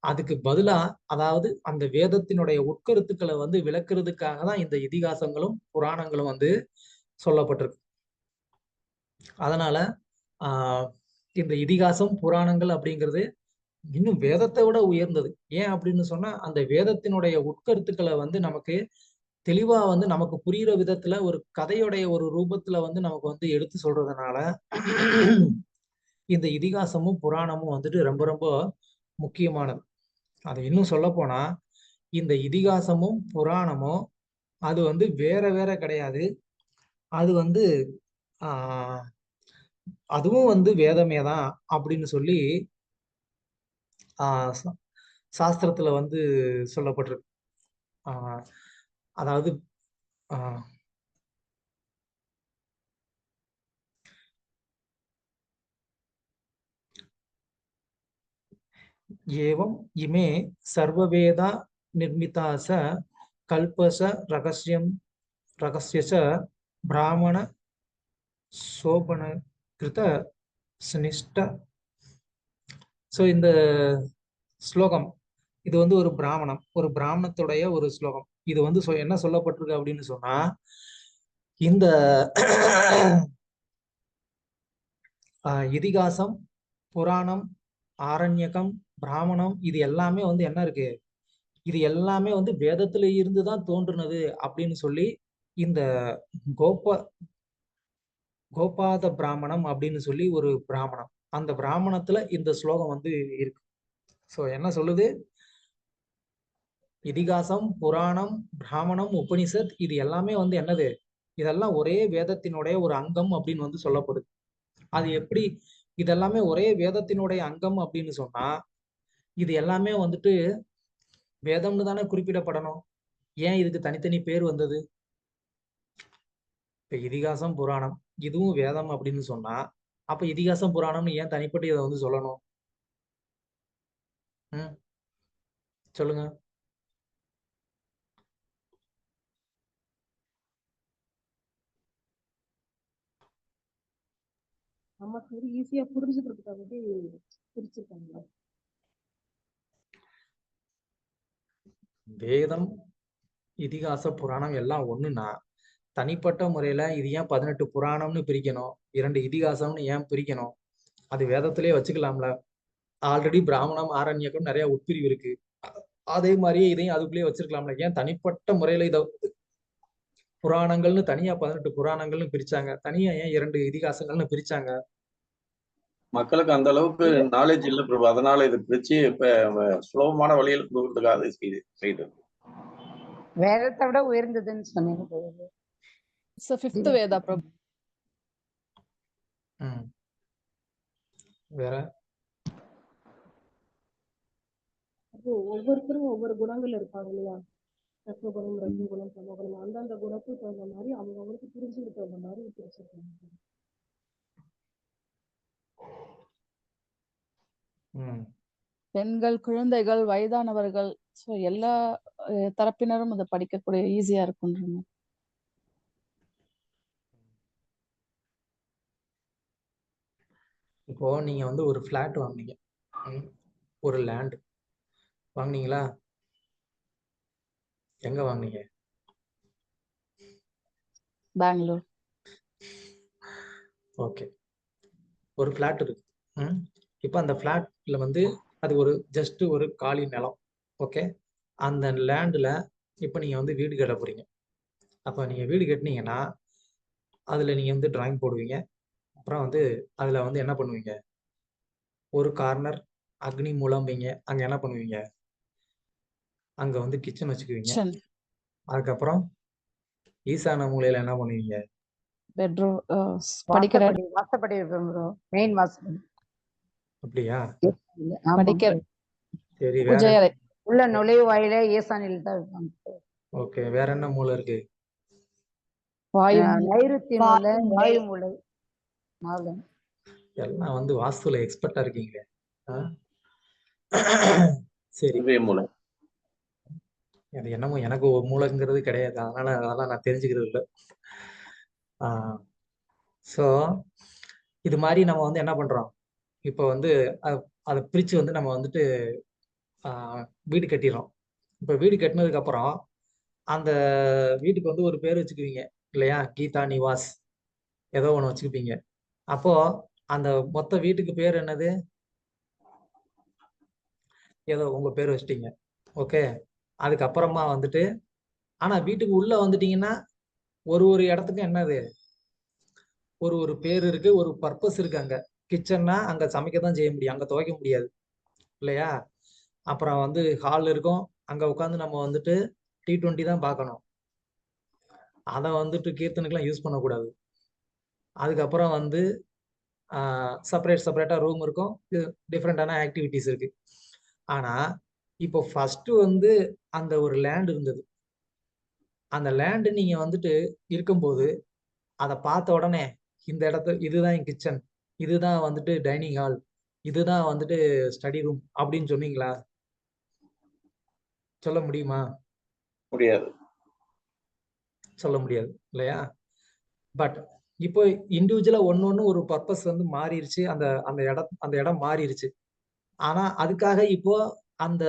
அதுக்கு பதிலா அதாவது அந்த வேதத்தினுடைய உட்கருத்துக்களை வந்து விளக்குறதுக்காக தான் இந்த இதிகாசங்களும் புராணங்களும் வந்து சொல்லப்பட்டிருக்கு. அதனால இந்த இதிகாசம் புராணங்கள் அப்படிங்கிறது இன்னும் வேதத்தை விட உயர்ந்தது. ஏன் அப்படின்னு சொன்னா அந்த வேதத்தினுடைய உட்கருத்துக்களை வந்து நமக்கு தெளிவா வந்து நமக்கு புரியுற விதத்துல ஒரு கதையுடைய ஒரு ரூபத்துல வந்து நமக்கு வந்து எடுத்து சொல்றதுனால இந்த இதிகாசமும் புராணமும் வந்துட்டு ரொம்ப ரொம்ப முக்கியமானது. அது இன்னும் சொல்ல போனா இந்த இதிகாசமும் புராணமும் அது வந்து வேற வேற கிடையாது, அது வந்து அதுவும் வந்து வேதமே தான் அப்படின்னு சொல்லி சாஸ்திரத்துல வந்து சொல்லப்பட்டிருக்கு. அதாவது ஏவம் இமே சர்வவேதா நிர்மிதாச கல்பச ரகசியச பிராமண சோபன கிருத சனிஷ்ட. ஸோ இந்த ஸ்லோகம் இது வந்து ஒரு பிராமணத்துடைய ஒரு ஸ்லோகம். இது வந்து என்ன சொல்லப்பட்டிருக்கு அப்படின்னு சொன்னா, இந்த இதிகாசம், புராணம், ஆரண்யகம், பிராமணம் இது எல்லாமே வந்து என்ன இருக்கு, இது எல்லாமே வந்து வேதத்துல இருந்துதான் தோன்றுனது அப்படின்னு சொல்லி இந்த கோபாத பிராமணம் அப்படின்னு சொல்லி ஒரு பிராமணம், அந்த பிராமணத்துல இந்த ஸ்லோகம் வந்து இருக்கு. ஸோ என்ன சொல்லுது, இதிகாசம், புராணம், பிராமணம், உபனிஷத் இது எல்லாமே வந்து என்னது, இதெல்லாம் ஒரே வேதத்தினுடைய ஒரு அங்கம் அப்படின்னு வந்து சொல்லப்படுது. அது எப்படி இதெல்லாமே ஒரே வேதத்தினுடைய அங்கம் அப்படின்னு சொன்னா, இது எல்லாமே வந்துட்டு வேதம்னு தானே குறிப்பிடப்படணும். ஏன் இதுக்கு தனித்தனி பேர் வந்தது? இப்ப இதிகாசம், புராணம் இதுவும் வேதம் அப்படின்னு சொன்னா, அப்ப இதிகாசம் புராணம்னு ஏன் தனிப்பட்டு இதை வந்து சொல்லணும்? சொல்லுங்க. நமக்கு ஈஸியா புரிஞ்சுக்கிறதுக்காக பிரிச்சிருக்காங்க. வேதம், இதிகாச, புராணம் எல்லாம் ஒண்ணுன்னா தனிப்பட்ட முறையில இது ஏன் 18 புராணம்னு பிரிக்கணும், 2 இதிகாசம்னு ஏன் பிரிக்கணும்? அது வேதத்திலேயே வச்சுக்கலாம்ல. ஆல்ரெடி பிராமணம், ஆரண்யகம் நிறைய உட்பிரிவு இருக்கு. அதே மாதிரியே இதையும் அதுக்குள்ளேயே வச்சிருக்கலாம்ல. ஏன் தனிப்பட்ட முறையில இதை புராணங்கள்னு தனியா 18 புராணங்கள்னு பிரிச்சாங்க, தனியா ஏன் 2 இதிகாசங்கள்னு பிரிச்சாங்க? மக்களுக்கு அந்த அளவுக்கு நாலேஜ் இல்ல பிரபு, அதனால இது பிரிச்சு இப்ப சுலபமான வழியில் கொடுக்கறதுக்காக செய்து வேதத்தை விட உயர்ந்ததுன்னு சொன்னீங்க. ஃபிஃப்த் வேதா பிரபு. வேற ஒவ்வொருத்தரும் ஒவ்வொரு குணங்கள் இருப்பாங்க இல்லையா, ரசகுணம், ரஜகுணம், சமகுணம், அந்தந்த குணத்துக்கு தகுந்த மாதிரி அவங்களுக்கு புரிஞ்சுக்கிட்டு தகுந்த மாதிரி பிரிச்சிருக்காங்க. பெண்கள், குழந்தைகள், வயதானவர்கள், ஸோ எல்லா தரப்பினரும் அதை படிக்கக்கூடிய ஈஸியா இருக்குன்றீங்க. இப்போ நீங்க வந்து ஒரு பிளாட் வாங்குனீங்க, ஒரு லேண்ட் வாங்குனீங்களா? எங்க வாங்குனீங்க? பெங்களூர். ஓகே, ஒரு பிளாட் இருக்கு. இப்போ அந்த பிளாட்ல வந்து அது ஒரு ஜஸ்ட் ஒரு காலி நிலம். ஓகே, அந்த லேண்ட்ல இப்போ நீங்க வந்து வீடு கட்ட போறீங்க. அப்போ நீங்க வீடு கட்டினீங்கன்னா அதுல நீங்க வந்து டிராயிங் போடுவீங்க. அப்புறம் வந்து அதுல வந்து என்ன பண்ணுவீங்க, ஒரு கார்னர் அக்னி மூலம் வைங்க. அங்க என்ன பண்ணுவீங்க, அங்க வந்து கிச்சன் வச்சுக்குவீங்க. அதுக்கப்புறம் ஈசான மூலையில என்ன பண்ணுவீங்க, பெட்ரூம், வாசப்படி மெயின் வாசப்படி. அப்படியா? சரி, உள்ள நுழைவு வாயில ஈசானில் தான் இருப்பாங்க. ஓகே, வேற என்ன மூலை இருக்கு? நைருத்தி மூலை, வாயு மூலை. எல்லாம் வந்து வாஸ்துல எக்ஸ்பர்ட்டா இருக்கீங்க. சரி, அது என்னமோ எனக்கு ஒரு மூளைங்கிறது கிடையாது, அதனால அதெல்லாம் நான் தெரிஞ்சுக்கிறது இல்லை. ஸோ இது மாதிரி நம்ம வந்து என்ன பண்றோம், இப்போ வந்து அதை பிரிச்சு வந்து நம்ம வந்துட்டு வீடு கட்டிடுறோம். இப்போ வீடு கட்டினதுக்கு அப்புறம் அந்த வீட்டுக்கு வந்து ஒரு பேர் வச்சுக்குவீங்க இல்லையா, கீதா நிவாஸ் ஏதோ ஒன்று வச்சுக்குப்பீங்க. அப்போ அந்த மொத்த வீட்டுக்கு பேர் என்னது, ஏதோ உங்க பேர் வச்சிட்டீங்க. ஓகே, அதுக்கப்புறமா வந்துட்டு ஆனா வீட்டுக்கு உள்ள வந்துட்டீங்கன்னா ஒரு இடத்துக்கு என்னது, ஒரு பேர் இருக்கு, ஒரு பர்பஸ் இருக்கு. அங்க கிச்சன்னா அங்க சமைக்க தான் செய்ய முடியும், அங்க துவைக்க முடியாது இல்லையா. அப்புறம் வந்து ஹால் இருக்கும், அங்க உட்காந்து நம்ம வந்துட்டு T20 தான் பார்க்கணும். அதை வந்துட்டு கீர்த்தனுக்குலாம் யூஸ் பண்ணக்கூடாது. அதுக்கப்புறம் வந்து செப்பரேட்டா ரூம் இருக்கும், டிஃப்ரெண்டான ஆக்டிவிட்டிஸ் இருக்கு. ஆனா இப்போ ஃபர்ஸ்ட் வந்து அந்த ஒரு லேண்ட் இருந்தது. அந்த லேண்ட் நீங்க வந்துட்டு இருக்கும்போது அதை பார்த்த உடனே இந்த இடத்துல இதுதான் என் கிச்சன், இதுதான் வந்துட்டு டைனிங் ஹால், இதுதான் வந்துட்டு ஸ்டடி ரூம் அப்படின்னு சொன்னீங்களா? சொல்ல முடியுமா? முடியாது. சொல்ல முடியாது இல்லையா? பட் இப்போ இண்டிவிஜுவலா ஒன்னொன்னு ஒரு பர்பஸ் வந்து மாறிடுச்சு. அந்த அந்த இடம் மாறிடுச்சு. ஆனா அதுக்காக இப்போ அந்த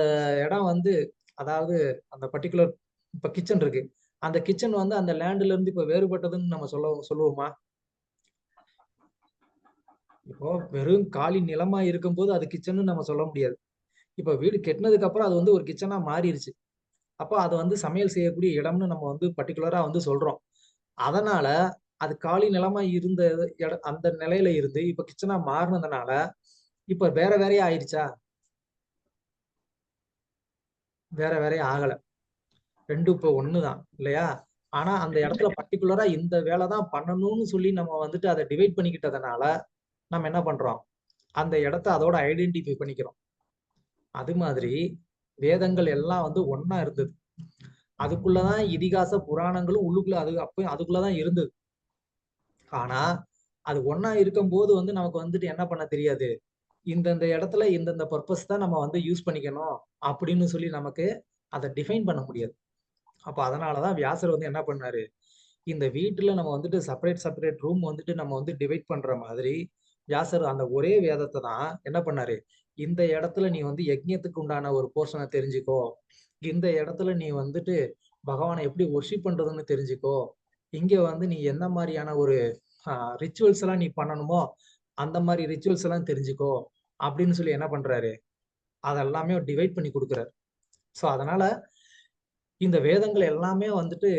இடம் வந்து, அதாவது அந்த பர்டிகுலர் இப்ப கிச்சன் இருக்கு, அந்த கிச்சன் வந்து அந்த லேண்ட்ல இருந்து இப்ப வேறுபட்டதுன்னு நம்ம சொல்லுவோமா? இப்போ வெறும் காலி நிலமா இருக்கும்போது அது கிச்சன்னு நம்ம சொல்ல முடியாது. இப்ப வீடு கெட்டினதுக்கு அப்புறம் அது வந்து ஒரு கிச்சனா மாறிடுச்சு. அப்போ அது வந்து சமையல் செய்யக்கூடிய இடம்னு நம்ம வந்து பர்டிகுலரா வந்து சொல்றோம். அதனால அது காலி நிலமா இருந்த அந்த நிலையில இருந்து இப்ப கிச்சனா மாறினதுனால இப்ப வேற வேறையா ஆயிடுச்சா? வேற வேறையா ஆகல. ரெண்டும் இப்ப ஒண்ணுதான் இல்லையா? ஆனா அந்த இடத்துல பர்டிகுலரா இந்த வேலை தான் பண்ணணும்னு சொல்லி நம்ம வந்துட்டு அதை டிவைட் பண்ணிக்கிட்டதுனால நம்ம என்ன பண்றோம், அந்த இடத்த அதோட ஐடென்டிஃபை பண்ணிக்கிறோம். அது மாதிரி வேதங்கள் எல்லாம் வந்து ஒண்ணா இருந்தது. அதுக்குள்ளதான் இதிகாச புராணங்களும் உள்ளுக்குள்ள அதுக்குள்ளதான் இருந்தது. ஆனா அது ஒண்ணா இருக்கும்போது வந்து நமக்கு வந்துட்டு என்ன பண்ண தெரியாது, இந்தந்த இடத்துல இந்தந்த பர்பஸ் தான் நம்ம வந்து யூஸ் பண்ணிக்கணும் அப்படின்னு சொல்லி நமக்கு அதை டிஃபைன் பண்ண முடியாது. அப்ப அதனாலதான் வியாசர் வந்து என்ன பண்ணாரு, இந்த வீட்டுல நம்ம வந்துட்டு செப்பரேட் ரூம் வந்துட்டு நம்ம வந்து டிவைட் பண்ற மாதிரி வியாசர் அந்த ஒரே வேதத்தை தான் என்ன பண்ணாரு, இந்த இடத்துல நீ வந்து யஜ்ஞத்துக்கு உண்டான ஒரு போர்ஷனை தெரிஞ்சுக்கோ, இந்த இடத்துல நீ வந்துட்டு பகவானை எப்படி ஒர்ஷிப் பண்றதுன்னு தெரிஞ்சுக்கோ, இங்க வந்து நீ என்ன மாதிரியான ஒரு ரிச்சுவல்ஸ் எல்லாம் நீ பண்ணணுமோ அந்த மாதிரி ரிச்சுவல்ஸ் எல்லாம் தெரிஞ்சுக்கோ அப்படின்னு சொல்லி என்ன பண்றாரு, அதெல்லாமே டிவைட் பண்ணி கொடுக்குறாரு. ஸோ அதனால இந்த வேதங்கள் எல்லாமே வந்துட்டு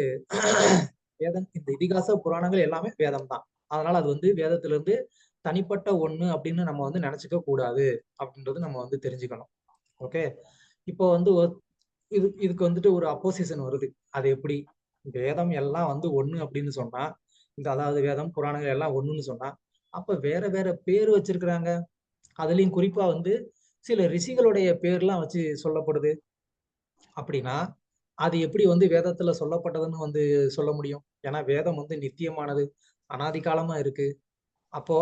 இந்த இதிகாச புராணங்கள் எல்லாமே வேதம் தான். அதனால அது வந்து வேதத்துல இருந்து தனிப்பட்ட ஒண்ணு அப்படின்னு நம்ம வந்து நினைச்சுக்க கூடாது அப்படின்றது நம்ம வந்து தெரிஞ்சுக்கணும். ஓகே, இப்போ வந்து இதுக்கு வந்துட்டு ஒரு அப்போசிஷன் வருது. அது எப்படி, வேதம் எல்லாம் வந்து ஒண்ணு அப்படின்னு சொன்னா, அதாவது வேதம் புராணங்கள் எல்லாம் ஒண்ணுன்னு சொன்னா, அப்ப வேற வேற பேர் வச்சிருக்கிறாங்க. அதுலயும் குறிப்பா வந்து சில ரிஷிகளுடைய பேர்லாம் வச்சு சொல்லப்படுது அப்படின்னா அது எப்படி வந்து வேதத்துல சொல்லப்பட்டதுன்னு வந்து சொல்ல முடியும்? ஏன்னா வேதம் வந்து நித்தியமானது, அனாதி காலமா இருக்கு. அப்போ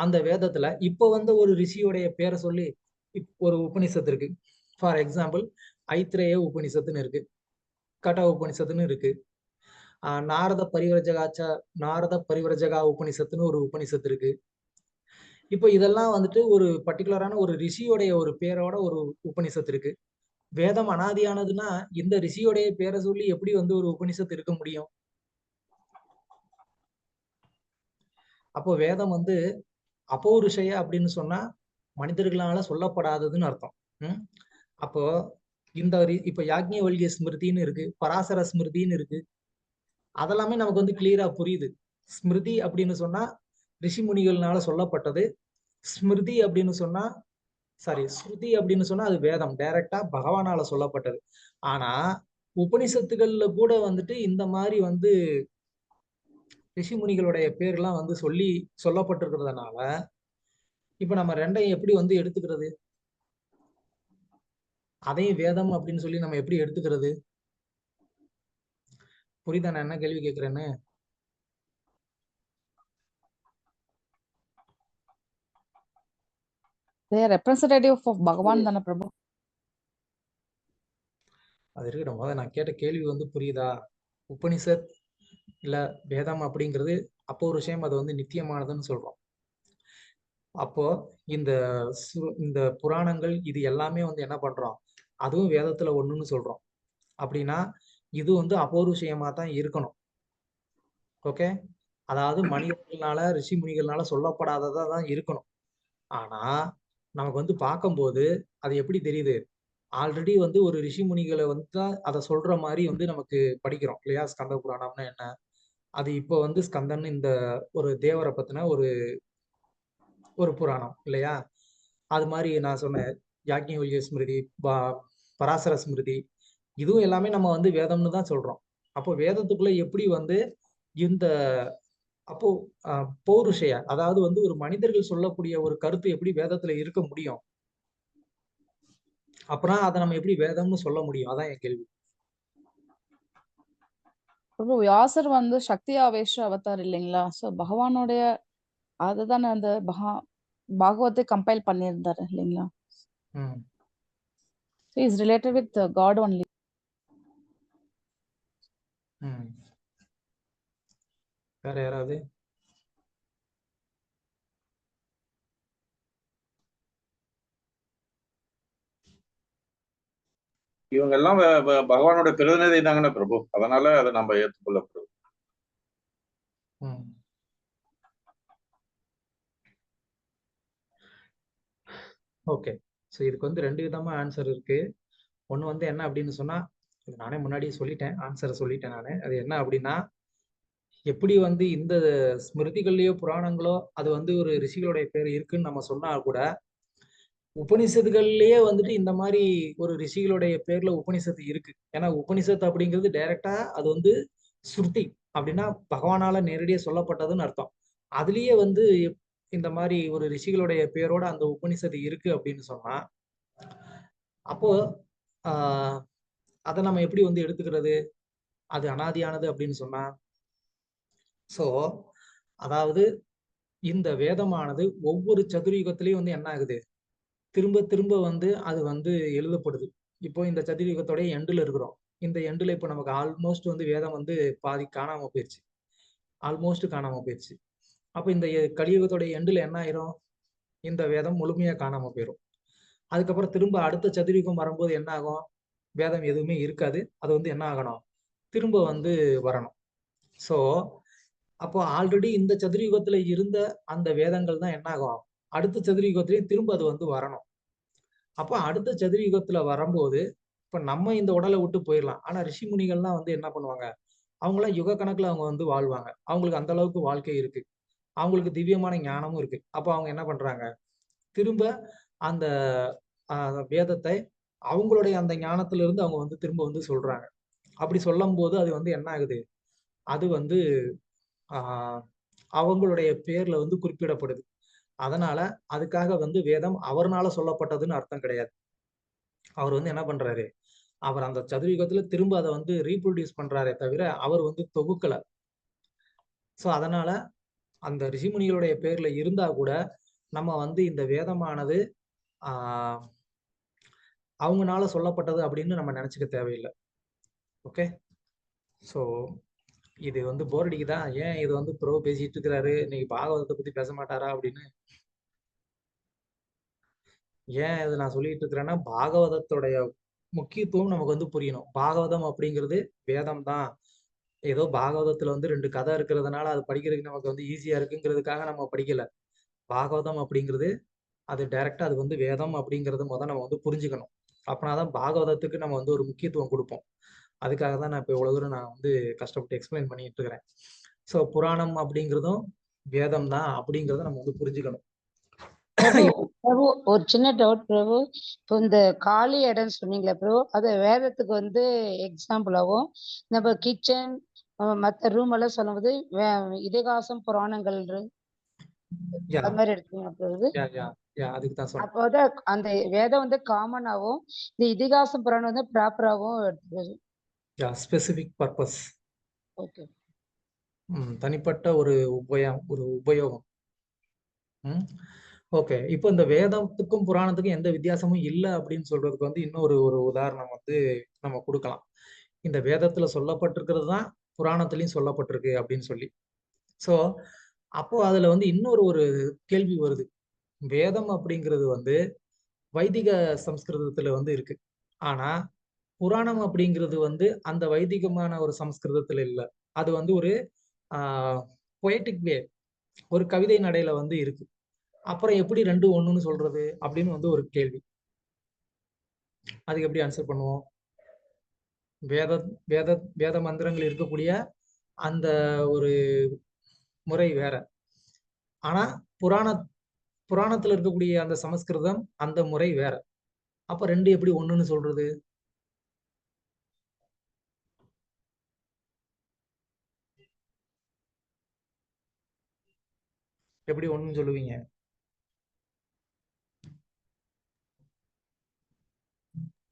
அந்த வேதத்துல இப்போ வந்து ஒரு ரிஷியோடைய பேரை சொல்லி ஒரு உபனிஷத்து இருக்கு. ஃபார் எக்ஸாம்பிள் ஐத்ரேய உபனிஷத்துன்னு இருக்கு, கட உபனிஷத்துன்னு இருக்கு, நாரத பரிவரஜகா உபனிஷத்துன்னு ஒரு உபனிஷத்து இருக்கு. இப்போ இதெல்லாம் வந்துட்டு ஒரு பர்டிகுலரான ஒரு ரிஷியோடைய ஒரு பேரோட ஒரு உபனிஷத்து இருக்கு. வேதம் அனாதியானதுன்னா இந்த ரிஷியோடைய பேரை சொல்லி எப்படி வந்து ஒரு உபனிஷத்து இருக்க முடியும்? அப்போ வேதம் வந்து அப்பௌருஷய அப்படின்னு சொன்னா மனிதர்களால சொல்லப்படாததுன்னு அர்த்தம். அப்போ இப்ப யாக்ஞவல்கிய ஸ்மிருதின்னு இருக்கு, பராசர ஸ்மிருதின்னு இருக்கு. அதெல்லாமே நமக்கு வந்து கிளியரா புரியுது. ஸ்மிருதி அப்படின்னு சொன்னா ரிஷி முனிகள்னால சொல்லப்பட்டது. ஸ்மிருதி அப்படின்னு சொன்னா ஸ்ருதி அப்படின்னு சொன்னா அது வேதம், டைரக்டா பகவானால சொல்லப்பட்டது. ஆனா உபனிஷத்துகள்ல கூட வந்துட்டு இந்த மாதிரி வந்து ரிஷி முனிகளுடைய பேர்லாம் வந்து சொல்லப்பட்டிருக்கிறதுனால இப்ப நம்ம ரெண்டையும் எப்படி வந்து எடுத்துக்கிறது? அதையும் வேதம் அப்படின்னு சொல்லி நம்ம எப்படி எடுத்துக்கிறது? புரியுதா நான் என்ன கேள்வி கேட்கிறேன்னு? They are representative of Bhagavan தானே பிரபு? அது இருக்கட்டும், முதல்ல நான் கேட்ட கேள்வி வந்து புரியுதா? உபனிஷத் இல்ல வேதம் அப்படிங்கிறது அப்போ ஒரு விஷயம், அது வந்து நித்தியமானதுன்னு சொல்றோம். அப்போ இந்த புராணங்கள் இது எல்லாமே வந்து என்ன பண்றோம், அதுவும் வேதத்துல ஒண்ணுன்னு சொல்றோம். அப்படின்னா இது வந்து அபௌருஷயமா தான் இருக்கணும். ஓகே, அதாவது மனிதர்களால ரிஷி முனிகள்னால சொல்லப்படாததா தான் இருக்கணும். ஆனா நமக்கு வந்து பார்க்கும்போது அது எப்படி தெரியுது, ஆல்ரெடி வந்து ஒரு ரிஷி முனிகளை வந்து தான் அதை சொல்ற மாதிரி வந்து நமக்கு படிக்கிறோம் இல்லையா? ஸ்கந்த புராணம்னா என்ன, அது இப்போ வந்து ஸ்கந்தன் இந்த ஒரு தேவரை பத்தின ஒரு புராணம் இல்லையா? அது மாதிரி நான் சொன்னேன் யாக்ஞவல்கிய ஸ்மிருதி, பராசர ஸ்மிருதி, இதுவும் எல்லாமே நம்ம வந்து வேதம்னு தான் சொல்றோம். அப்போ வேதத்துக்குள்ள எப்படி வந்து இந்த அப்போ பௌருஷய, அதாவது வந்து ஒரு மனிதர்கள் சொல்லக்கூடிய ஒரு கருத்து எப்படி வேதத்துல இருக்க முடியும்? அப்புறம் அதை நம்ம எப்படி வேதம்னு சொல்ல முடியும்? அதான் என் கேள்வி. பிரபு வியாசர் வந்து சக்தி ஆவேஷ அவதார் இல்லைங்களா? ஸோ பகவானுடைய அதுதானே அந்த பாகவத்தை கம்பைல் பண்ணியிருந்தாரு இல்லைங்களா? ம். So is related with God only. ம். வேற யாராவது? இவங்க எல்லாம் பகவானோட பிரதிநிதி தாங்கண்ணே பிரபு, அதனால அதை நம்ம ஏற்றுக்கொள்ள பிரபு. ம். ஓகே. ஸோ இதுக்கு வந்து 2 விதமா ஆன்சர் இருக்கு. ஒண்ணு வந்து என்ன அப்படின்னு சொன்னா, இது நானே முன்னாடியே சொல்லிட்டேன், ஆன்சரை சொல்லிட்டேன் நானு. அது என்ன அப்படின்னா, எப்படி வந்து இந்த ஸ்மிருதிகள்லயோ புராணங்களோ அது வந்து ஒரு ரிஷிகளுடைய பேர் இருக்குன்னு நம்ம சொன்னா கூட, உபனிஷத்துகள்லயே வந்துட்டு இந்த மாதிரி ஒரு ரிஷிகளுடைய பேர்ல உபனிஷத்து இருக்கு. ஏன்னா உபனிஷத்து அப்படிங்கிறது டைரக்டா அது வந்து ஸ்ருதி அப்படின்னா பகவானால நேரடியா சொல்லப்பட்டதுன்னு அர்த்தம். அதுலயே வந்து இந்த மாதிரி ஒரு ரிஷிகளுடைய பேரோட அந்த உபனிஷத்து இருக்கு அப்படின்னு சொன்னா, அப்போ ஆஹ் அதை நம்ம எப்படி வந்து எடுத்துக்கிறது? அது அனாதியானது அப்படின்னு சொன்னா, சோ அதாவது இந்த வேதமானது ஒவ்வொரு சதுர்யுகத்திலையும் வந்து என்ன ஆகுது, திரும்ப திரும்ப வந்து அது வந்து எழுதப்படுது. இப்போ இந்த சதுர்யுகத்தோட எண்டுல இருக்கிறோம். இந்த எண்டுல இப்போ நமக்கு ஆல்மோஸ்ட் வந்து வேதம் வந்து பாதி காணாம போயிடுச்சு, ஆல்மோஸ்ட் காணாம போயிடுச்சு. அப்போ இந்த கலியுகத்தோட எண்டுல என்ன ஆயிரும், இந்த வேதம் முழுமையா காணாம போயிடும். அதுக்கப்புறம் திரும்ப அடுத்த சதுர்யுகம் வரும்போது என்ன ஆகும், வேதம் எதுவுமே இருக்காது. அது வந்து என்ன ஆகணும், திரும்ப வந்து வரணும். ஸோ அப்போ ஆல்ரெடி இந்த சதுர்யுகத்துல இருந்த அந்த வேதங்கள் தான் என்ன ஆகும், அடுத்த சதுர்யுகத்திலையும் திரும்ப அது வந்து வரணும். அப்போ அடுத்த சதுர்யுகத்துல வரும்போது இப்ப நம்ம இந்த உடலை விட்டு போயிடலாம். ஆனா ரிஷி முனிகள்லாம் வந்து என்ன பண்ணுவாங்க, அவங்களாம் யுக கணக்குல அவங்க வந்து வாழ்வாங்க. அவங்களுக்கு அந்த அளவுக்கு வாழ்க்கை இருக்கு, அவங்களுக்கு திவ்யமான ஞானமும் இருக்கு. அப்போ அவங்க என்ன பண்றாங்க, திரும்ப அந்த வேதத்தை அவங்களுடைய அந்த ஞானத்துல இருந்து அவங்க வந்து திரும்ப வந்து சொல்றாங்க. அப்படி சொல்லும் போது அது வந்து என்ன ஆகுது, அது வந்து ஆஹ் அவங்களுடைய பேர்ல வந்து குறிப்பிடப்படுது. அதனால அதுக்காக வந்து வேதம் அவர்னால சொல்லப்பட்டதுன்னு அர்த்தம் கிடையாது. அவர் வந்து என்ன பண்றாரு, அவர் அந்த சதுர்யுகத்துல திரும்ப அதை வந்து ரீப்ரொடியூஸ் பண்றாரே தவிர அவர் வந்து தொகுக்கல. சோ அதனால அந்த ரிஷிமுனிகளுடைய பேர்ல இருந்தா கூட நம்ம வந்து இந்த வேதமானது ஆஹ் அவங்கனால சொல்லப்பட்டது அப்படின்னு நம்ம நினைச்சுக்க தேவையில்லை. ஓகே. ஸோ இது வந்து போர் அடிக்குதா, ஏன் இது வந்து ப்ரோ பேசிட்டு இருக்கிறாரு, இன்னைக்கு பாகவதத்தை பத்தி பேச மாட்டாரா அப்படின்னு. ஏன் இது நான் சொல்லிட்டு இருக்கிறேன்னா, பாகவதத்துடைய முக்கியத்துவம் நமக்கு வந்து புரியணும். பாகவதம் அப்படிங்கிறது வேதம் தான். ஏதோ பாகவதத்துல வந்து 2 கதை இருக்கிறதுனால அது படிக்கிறதுக்கு நமக்கு வந்து ஈஸியா இருக்குங்கிறதுக்காக நம்ம படிக்கல. பாகவதம் அப்படிங்கிறது அது டைரக்டா அது வந்து வேதம் அப்படிங்கறத நம்ம வந்து புரிஞ்சுக்கணும். அப்படின்னாதான் பாகவதத்துக்கு நம்ம வந்து ஒரு முக்கியத்துவம் கொடுப்போம். அதுக்காக தான் நான் இப்போ இவ்வளவு தூரம் நான் வந்து கஷ்டப்பட்டு எக்ஸ்பிளைன் பண்ணிட்டு இருக்கிறேன். ஸோ புராணம் அப்படிங்கிறதும் வேதம் தான் அப்படிங்கிறத நம்ம வந்து புரிஞ்சுக்கணும். பிரபு ஒரு சின்ன டவுட் பிரபு, இப்போ இந்த காலி இடம் சொன்னீங்களா பிரபு, அது வேதத்துக்கு வந்து எக்ஸாம்பிளாகவும் நம்ம கிச்சன் மற்ற ரூம் எல்லாம் சொல்லும்போது இதிகாசம் புராணங்கள் அது மாதிரி எடுத்துக்கீங்க பிரபு. அதுக்கு தான் சொன்னேன். அப்போ வந்து அந்த வேதம் வந்து காமனாகவும் இந்த இதிகாசம் புராணம் வந்து ப்ராப்பராகவும் எடுத்துக்கிறது. Specific purpose. ஓகே. தனிப்பட்ட ஒரு உபயோகம். ஓகே. இப்போ இந்த வேதத்துக்கும் புராணத்துக்கும் எந்த வித்தியாசமும் இல்லை அப்படின்னு சொல்றதுக்கு வந்து இன்னொரு ஒரு உதாரணம் வந்து நம்ம கொடுக்கலாம். இந்த வேதத்துல சொல்லப்பட்டிருக்கிறது தான் புராணத்திலையும் சொல்லப்பட்டிருக்கு அப்படின்னு சொல்லி. ஸோ அப்போ அதுல வந்து இன்னொரு ஒரு கேள்வி வருது. வேதம் அப்படிங்கிறது வந்து வைதிக சம்ஸ்கிருதத்துல வந்து இருக்கு. ஆனா புராணம் அப்படிங்கிறது வந்து அந்த வைதிகமான ஒரு சம்ஸ்கிருதத்துல இல்லை. அது வந்து ஒரு பொயட்டிக் வே, ஒரு கவிதை நடையில வந்து இருக்கு. அப்புறம் எப்படி 2 ஒண்ணுன்னு சொல்றது அப்படின்னு வந்து ஒரு கேள்வி. அதுக்கு எப்படி ஆன்சர் பண்ணுவோம்? வேத வேத வேத மந்திரங்கள் இருக்கக்கூடிய அந்த ஒரு முறை வேற, ஆனா புராணத்துல இருக்கக்கூடிய அந்த சமஸ்கிருதம் அந்த முறை வேற. அப்ப 2 எப்படி ஒண்ணுன்னு சொல்றது? எப்படி ஒண்ணுன்னு சொல்லுவீங்க?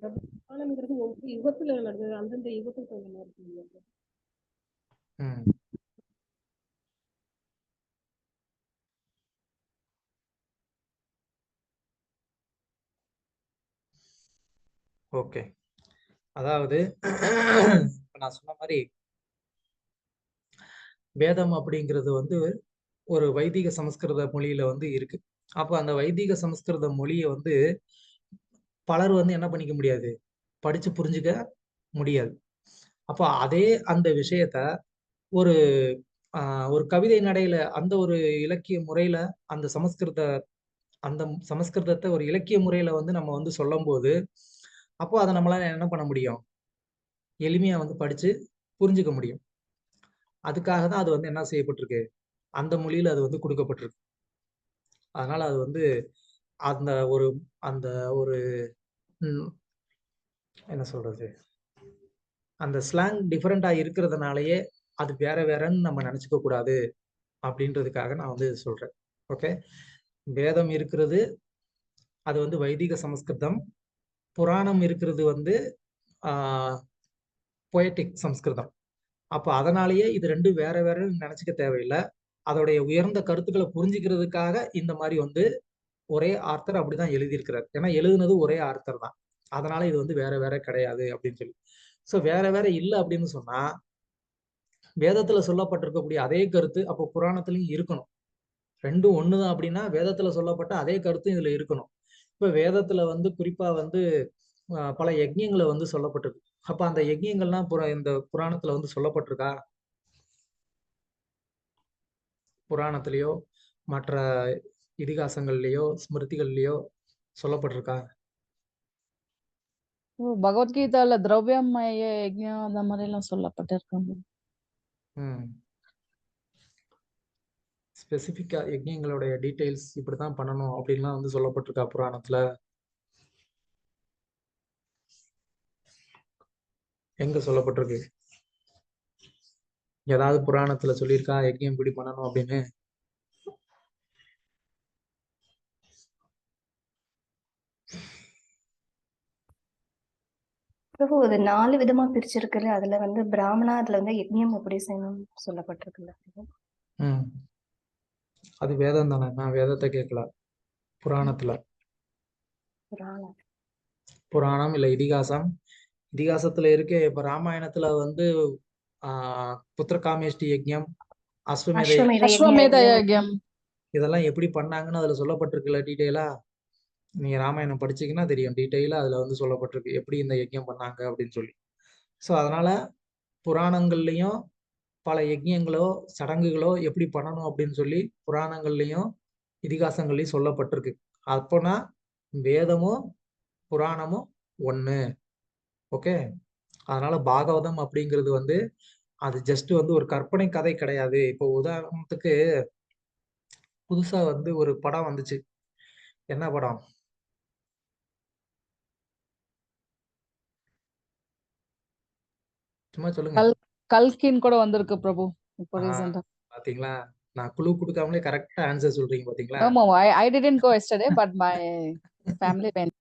காலம்ங்கிறது ஒவ்வொரு யுகத்துல நடந்தது, அந்தந்த யுகத்துக்கு தகுந்த மாதிரி இருக்குங்க. ம் ஓகே. அதாவது இப்ப நான் சொன்ன மாதிரி வேதம் அப்படிங்கிறது வந்து ஒரு வைதிக சமஸ்கிருத மொழியில வந்து இருக்கு. அப்ப அந்த வைதிக சமஸ்கிருத மொழியை வந்து பலர் வந்து என்ன பண்ணிக்க முடியாது, படிச்சு புரிஞ்சுக்க முடியாது. அப்போ அதே அந்த விஷயத்த ஒரு ஒரு கவிதை நடையில அந்த ஒரு இலக்கிய முறையில அந்த சமஸ்கிருதத்தை ஒரு இலக்கிய முறையில வந்து நம்ம வந்து சொல்லும் போது அப்போ அதை நம்மளால என்ன பண்ண முடியும், எளிமையா வந்து படிச்சு புரிஞ்சுக்க முடியும். அதுக்காக தான் அது வந்து என்ன செய்யப்பட்டிருக்கு, அந்த மொழியில அது வந்து கொடுக்கப்பட்டிருக்கு. அதனால அது வந்து அந்த ஒரு அந்த ஒரு என்ன சொல்றது, அந்த ஸ்லாங் டிஃபரெண்டா இருக்கிறதுனாலயே அது வேற வேறன்னு நம்ம நினைச்சுக்க கூடாது அப்படின்றதுக்காக நான் வந்து சொல்றேன். ஓகே, வேதம் இருக்கிறது அது வந்து வைதிக சமஸ்கிருதம், புராணம் இருக்கிறது வந்து பொயட்டிக் சமஸ்கிருதம். அப்ப அதனாலேயே இது ரெண்டும் வேற வேறன்னு நினைச்சுக்க தேவையில்லை. அதோடைய உயர்ந்த கருத்துக்களை புரிஞ்சுக்கிறதுக்காக இந்த மாதிரி வந்து ஒரே ஆர்த்தர் அப்படிதான் எழுதியிருக்கிறார். ஏன்னா எழுதுனது ஒரே ஆர்த்தர் தான், அதனால இது வந்து வேற வேற கிடையாது அப்படின்னு சொல்லி. ஸோ வேற வேற இல்லை அப்படின்னு சொன்னா வேதத்துல சொல்லப்பட்டிருக்கக்கூடிய அதே கருத்து அப்போ புராணத்திலையும் இருக்கணும். ரெண்டும் ஒண்ணுதான் அப்படின்னா வேதத்துல சொல்லப்பட்ட அதே கருத்து இதுல இருக்கணும். இப்ப வேதத்துல வந்து குறிப்பா வந்து பல யஜ்ஞங்களை வந்து சொல்லப்பட்டிருக்கு. அப்ப அந்த யஜ்ஞங்கள்லாம் இந்த புராணத்துல வந்து சொல்லப்பட்டிருக்கா? புராணத்திலேயோ மற்ற இதிகாசங்கள்லயோ ஸ்மிருதிகள்லயோ சொல்லப்பட்டிருக்கா? பகவத்கீதால திரவியமய யஜ்ஞம் அந்த மாதிரி எல்லாம் சொல்லப்பட்டிருக்காங்க. ஸ்பெசிபிக்கா யஜ்ஞங்களுடைய டீடைல்ஸ் இப்படித்தான் பண்ணணும் அப்படின்லாம் வந்து சொல்லப்பட்டிருக்கா புராணத்துல? எங்க சொல்லப்பட்டிருக்கு? ஏதாவது புராணத்துல சொல்லியிருக்கா யஜ்ஞம் இப்படி பண்ணணும் அப்படின்னு? பிரபு அது 4 விதமா பிரிச்சிருக்குல்ல, அதுல வந்து பிராமணா, அதுல வந்து யஜ்ஞம் எப்படி செய்யணும்னு சொல்லப்பட்டிருக்குல்ல பிரபு. அது வேதம் தானே, நான் வேதத்தை கேட்கல. புராணத்துல புராணம் புராணம் இல்ல இதிகாசம். இதிகாசத்துல இருக்கு. இப்ப ராமாயணத்துல வந்து புத்திரகாமேஷ்டி யஜ்ஞம், அஸ்வமேத அஸ்வமேத யஜ்ஞம் இதெல்லாம் எப்படி பண்ணாங்கன்னு அதுல சொல்லப்பட்டிருக்குல்ல டீட்டெயிலா. நீங்க ராமாயணம் படிச்சீங்கன்னா தெரியும், டீட்டெயிலா அதுல வந்து சொல்லப்பட்டிருக்கு எப்படி இந்த யஜ்ஞம் பண்ணாங்க அப்படின்னு சொல்லி. ஸோ அதனால புராணங்கள்லயும் பல யஜ்ஞங்களோ சடங்குகளோ எப்படி பண்ணணும் அப்படின்னு சொல்லி புராணங்கள்லயும் இதிகாசங்கள்லயும் சொல்லப்பட்டிருக்கு. அப்போனா வேதமும் புராணமும் ஒண்ணு. ஓகே, அதனால பாகவதம் அப்படிங்கிறது வந்து அது ஜஸ்ட் வந்து ஒரு கற்பனை கதை கிடையாது. இப்போ உதாரணத்துக்கு புதுசா வந்து ஒரு படம் வந்துச்சு. என்ன படம்? சும்மா சொல்லுங்க. கல்கின் கூட வந்திருக்கு பிரபு இப்போ ரீசன்ட்டா. பாத்தீங்களா, நான் குழு கொடுக்காமலே கரெக்டா ஆன்சர் சொல்றீங்க பாத்தீங்களா? ஆமா, I didn't go yesterday but my family went.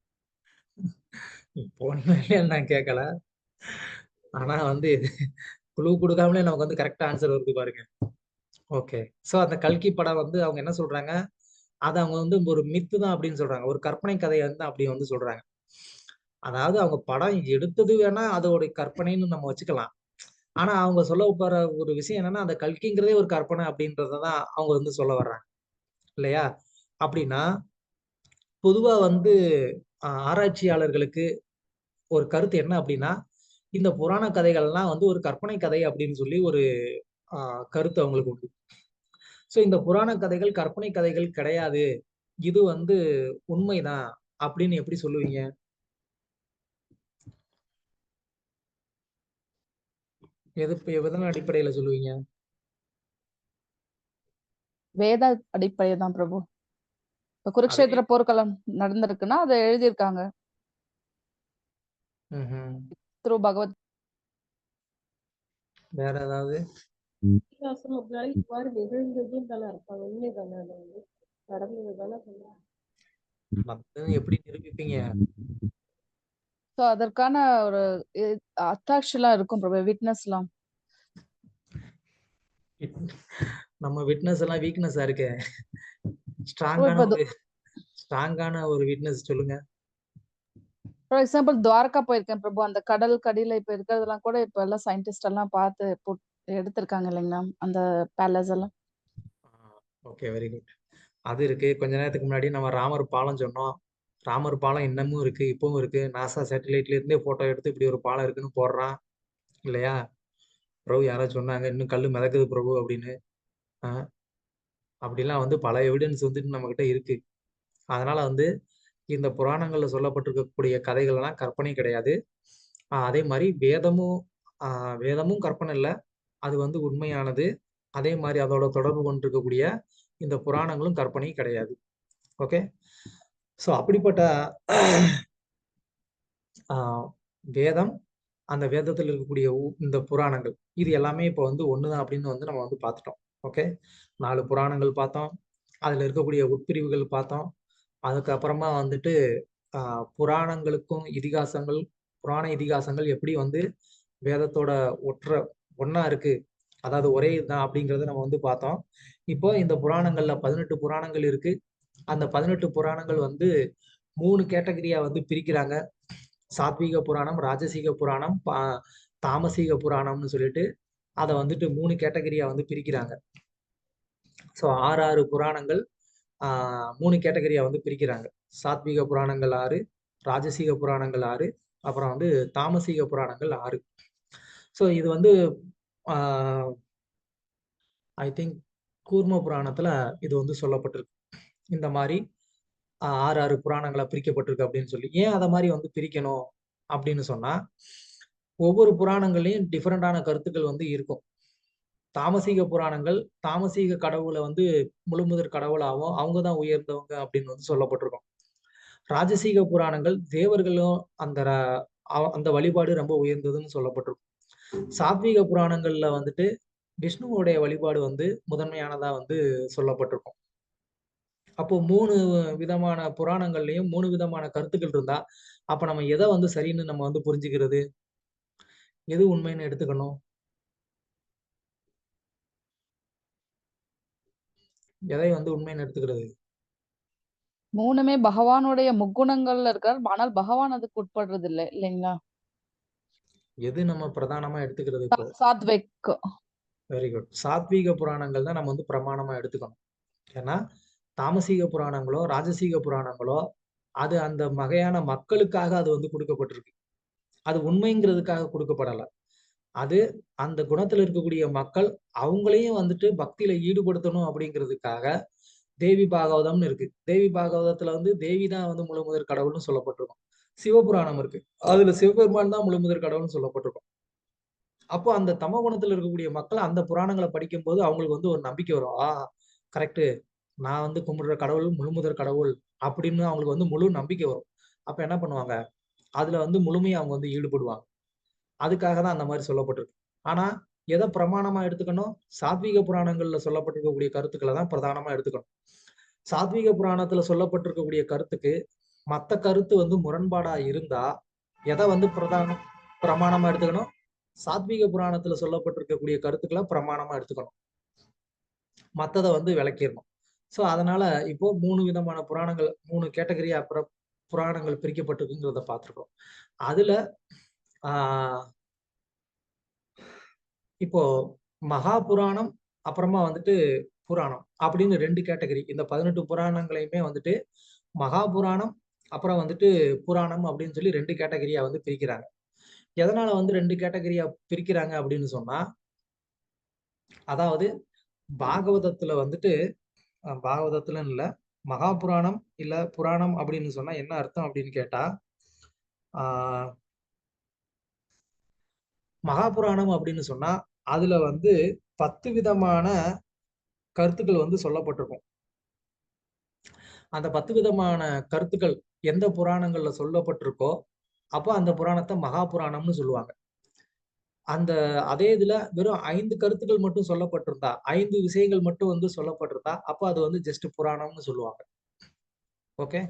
போன நான் கேட்கல, ஆனா வந்து குழு கொடுக்காமலே நமக்கு வந்து கரெக்டா ஆன்சர் வருது பாருங்க. ஓகே, சோ அந்த கல்கி படம் வந்து அவங்க என்ன சொல்றாங்க, அது அவங்க வந்து ஒரு மித்து தான் அப்படின்னு சொல்றாங்க, ஒரு கற்பனை கதையை வந்து அப்படி வந்து சொல்றாங்க. அதாவது அவங்க படம் எடுத்தது வேணா அதோட கற்பனைன்னு நம்ம வச்சுக்கலாம். ஆனா அவங்க சொல்ல போற ஒரு விஷயம் என்னன்னா அந்த கல்கிங்கிறதே ஒரு கற்பனை அப்படின்றதான் அவங்க வந்து சொல்ல வர்றாங்க இல்லையா? அப்படின்னா பொதுவா வந்து ஆராய்ச்சியாளர்களுக்கு ஒரு கருத்து என்ன அப்படின்னா, இந்த புராண கதைகள்லாம் வந்து ஒரு கற்பனை கதை அப்படின்னு சொல்லி ஒரு கருத்து அவங்களுக்கு உண்டு. ஸோ இந்த புராண கதைகள் கற்பனை கதைகள் கிடையாது, இது வந்து உண்மைதான் அப்படின்னு எப்படி சொல்லுவீங்க? எதன் அடிப்படையில சொல்லுவீங்க? வேத அடிப்படை தான் பிரபு. இப்ப குருக்ஷேத்திர போர்க்களம் நடந்திருக்குன்னா அதை எழுதியிருக்காங்க த்ரூ பகவத். வேற ஏதாவது? இதிகாசம் அப்படின்னாலே இவ்வாறு நிகழ்ந்ததுன்னு தானே இருப்பாங்க, உண்மைதானே? அது வந்து நடந்தது தானே சொல்றாங்க. எப்படி நிரூபிப்பீங்க? ஸோ அதற்கான ஒரு அத்தாட்சிலாம் இருக்கும் பிரபு, விட்னஸ்லாம். நம்ம விட்னஸ் எல்லாம் வீக்னஸா இருக்கே. பிரபு இப்போ ஸ்ட்ராங்கான ஒரு விட்னஸ் சொல்லுங்க. ஃபார் எக்ஸாம்பிள் துவாரகா போயிருக்கேன் பிரபு. அந்த கடல் கடியில இப்ப இருக்கிறதெல்லாம் கூட இப்ப எல்லாம் சயின்டிஸ்ட் எல்லாம் பார்த்து எடுத்திருக்காங்க இல்லைங்களா, அந்த பேலஸ் எல்லாம். Okay, very good. அது இருக்கு. கொஞ்ச நேரத்துக்கு முன்னாடி நம்ம ராமர் பாலம் சொன்னோம். ராமர் பாலம் இன்னமும் இருக்கு, இப்பவும் இருக்கு. நாசா சேட்டலைட்ல இருந்தே போட்டோ எடுத்து இப்படி ஒரு பாலம் இருக்குன்னு போடுறான் இல்லையா? பிரபு யாரோ சொன்னாங்க இன்னும் கல்லு மிதக்குது பிரபு அப்படின்னு. அப்படிலாம் வந்து பல எவிடன்ஸ் வந்துட்டு நம்ம கிட்ட இருக்கு. அதனால வந்து இந்த புராணங்கள்ல சொல்லப்பட்டிருக்கக்கூடிய கதைகள் எல்லாம் கற்பனை கிடையாது. அதே மாதிரி வேதமும் கற்பனை இல்லை, அது வந்து உண்மையானது. அதே மாதிரி அதோட தொடர்பு கொண்டிருக்கக்கூடிய இந்த புராணங்களும் கற்பனை கிடையாது. ஓகே, ஸோ அப்படிப்பட்ட வேதம், அந்த வேதத்தில் இருக்கக்கூடிய இந்த புராணங்கள், இது எல்லாமே இப்போ வந்து ஒண்ணுதான் அப்படின்னு வந்து நம்ம வந்து பார்த்துட்டோம். ஓகே, 4 புராணங்கள் பார்த்தோம், அதுல இருக்கக்கூடிய உட்பிரிவுகள் பார்த்தோம். அதுக்கப்புறமா வந்துட்டு புராணங்களுக்கும் புராண இதிகாசங்கள் எப்படி வந்து வேதத்தோட ஒன்னா இருக்கு, அதாவது ஒரே இதுதான் அப்படிங்கறத நம்ம வந்து பார்த்தோம். இப்போ இந்த புராணங்கள்ல 18 புராணங்கள் இருக்கு. அந்த 18 புராணங்கள் வந்து 3 கேட்டகரியா வந்து பிரிக்கிறாங்க. சாத்வீக புராணம், ராஜசீக புராணம், தாமசீக புராணம்னு சொல்லிட்டு அதை வந்துட்டு 3 கேட்டகரியா வந்து பிரிக்கிறாங்க. ஸோ 6 புராணங்கள் 3 கேட்டகரியா வந்து பிரிக்கிறாங்க. சாத்வீக புராணங்கள் 6, ராஜசீக புராணங்கள் 6, அப்புறம் வந்து தாமசீக புராணங்கள் 6. ஸோ இது வந்து ஐ திங்க் கூர்ம புராணத்துல இது வந்து சொல்லப்பட்டிருக்கு. இந்த மாதிரி 6 புராணங்களா பிரிக்கப்பட்டிருக்கு அப்படின்னு சொல்லி. ஏன் அதை மாதிரி வந்து பிரிக்கணும் அப்படின்னு சொன்னா, ஒவ்வொரு புராணங்களையும் டிஃபரெண்டான கருத்துக்கள் வந்து இருக்கும். தாமசீக புராணங்கள் தாமசீக கடவுளை வந்து முழுமுதற் கடவுளாகவும் அவங்கதான் உயர்ந்தவங்க அப்படின்னு வந்து சொல்லப்பட்டிருக்கும். ராஜசீக புராணங்கள் தேவர்களும் அந்த வழிபாடு ரொம்ப உயர்ந்ததுன்னு சொல்லப்பட்டிருக்கும். சாத்வீக புராணங்கள்ல வந்துட்டு விஷ்ணுவோடைய வழிபாடு வந்து முதன்மையானதா வந்து சொல்லப்பட்டிருக்கும். அப்போ 3 விதமான புராணங்கள்லயும் 3 விதமான கருத்துக்கள் இருந்தா, அப்ப நம்ம எதை வந்து சரின்னு நம்ம வந்து புரிஞ்சுக்கிறது, எது உண்மைன்னு எடுத்துக்கணும், எதை வந்து உண்மைன்னு எடுத்துக்கிறது? 3மே பகவானுடைய முக்குணங்கள்ல இருக்கார், ஆனால் பகவான் அதுக்கு உட்படுறது இல்லை இல்லைங்களா? எது நம்ம பிரதானமா எடுத்துக்கிறது? இப்போ சாத்விக். Very good. சாத்வீக புராணங்கள் தான் நம்ம வந்து பிரமாணமா எடுத்துக்கணும். ஏன்னா தாமசீக புராணங்களோ ராஜசீக புராணங்களோ அது அந்த வகையான மக்களுக்காக அது வந்து கொடுக்கப்பட்டிருக்கு. அது உண்மைங்கிறதுக்காக கொடுக்கப்படலை. அது அந்த குணத்துல இருக்கக்கூடிய மக்கள் அவங்களையும் வந்துட்டு பக்தியில ஈடுபடுத்தணும் அப்படிங்கிறதுக்காக தேவி பாகவதம்னு இருக்கு. தேவி பாகவதத்துல வந்து தேவி தான் வந்து முழுமுதற் கடவுள்னு சொல்லப்பட்டிருக்கும். சிவபுராணம் இருக்கு, அதுல சிவபெருமான் தான் முழுமுதற் கடவுள்னு சொல்லப்பட்டிருக்கும். அப்போ அந்த தம குணத்துல இருக்கக்கூடிய மக்கள் அந்த புராணங்களை படிக்கும் போது அவங்களுக்கு வந்து ஒரு நம்பிக்கை வரும். கரெக்டு, நான் வந்து கும்பிடுற கடவுள் முழுமுதற் கடவுள் அப்படின்னு அவங்களுக்கு வந்து முழு நம்பிக்கை வரும். அப்ப என்ன பண்ணுவாங்க, அதுல வந்து முழுமையா அவங்க வந்து ஈடுபடுவாங்க. அதுக்காக தான் அந்த மாதிரி சொல்லப்பட்டிருக்கு. ஆனா எதை பிரமாணமா எடுத்துக்கணும்? சாத்வீக புராணங்கள்ல சொல்லப்பட்டிருக்கக்கூடிய கருத்துக்களை தான் பிரதானமா எடுத்துக்கணும். சாத்வீக புராணத்துல சொல்லப்பட்டிருக்கக்கூடிய கருத்துக்கு மத்த கருத்து வந்து முரண்பாடா இருந்தா எதை வந்து பிரமாணமா எடுத்துக்கணும்? சாத்வீக புராணத்துல சொல்லப்பட்டிருக்கக்கூடிய கருத்துக்களை பிரமாணமா எடுத்துக்கணும், மத்ததை வந்து விளக்கிடணும். ஸோ அதனால இப்போ 3 விதமான புராணங்கள், 3 கேட்டகரியா புராணங்கள் பிரிக்கப்பட்டிருக்குங்கிறத பார்த்துருக்கோம். அதுல இப்போ மகா புராணம் அப்புறமா வந்துட்டு புராணம் அப்படின்னு 2 கேட்டகரி. இந்த 18 புராணங்களையுமே வந்துட்டு மகா புராணம் அப்புறம் வந்துட்டு புராணம் அப்படின்னு சொல்லி 2 கேட்டகரியா வந்து பிரிக்கிறாங்க. எதனால வந்து 2 கேட்டகரியா பிரிக்கிறாங்க அப்படின்னு சொன்னா, அதாவது பாகவதத்துல வந்துட்டு பாகவதத்துல இல்ல, மகா புராணம் இல்ல புராணம் அப்படின்னு சொன்னா என்ன அர்த்தம் அப்படின்னு கேட்டா, மகாபுராணம் அப்படின்னு சொன்னா அதுல வந்து 10 விதமான கருத்துக்கள் வந்து சொல்லப்பட்டிருக்கும். அந்த 10 விதமான கருத்துக்கள் எந்த புராணங்கள்ல சொல்லப்பட்டிருக்கோ அப்போ அந்த புராணத்தை மகாபுராணம்னு சொல்லுவாங்க. அதே இதுல வெறும் 5 கருத்துக்கள் மட்டும் சொல்லப்பட்டிருந்தா, 5 விஷயங்கள் மட்டும் வந்து சொல்லப்பட்டிருந்தா அப்போ அது வந்து ஜஸ்ட் புராணம்னு சொல்லுவாங்க. ஓகே,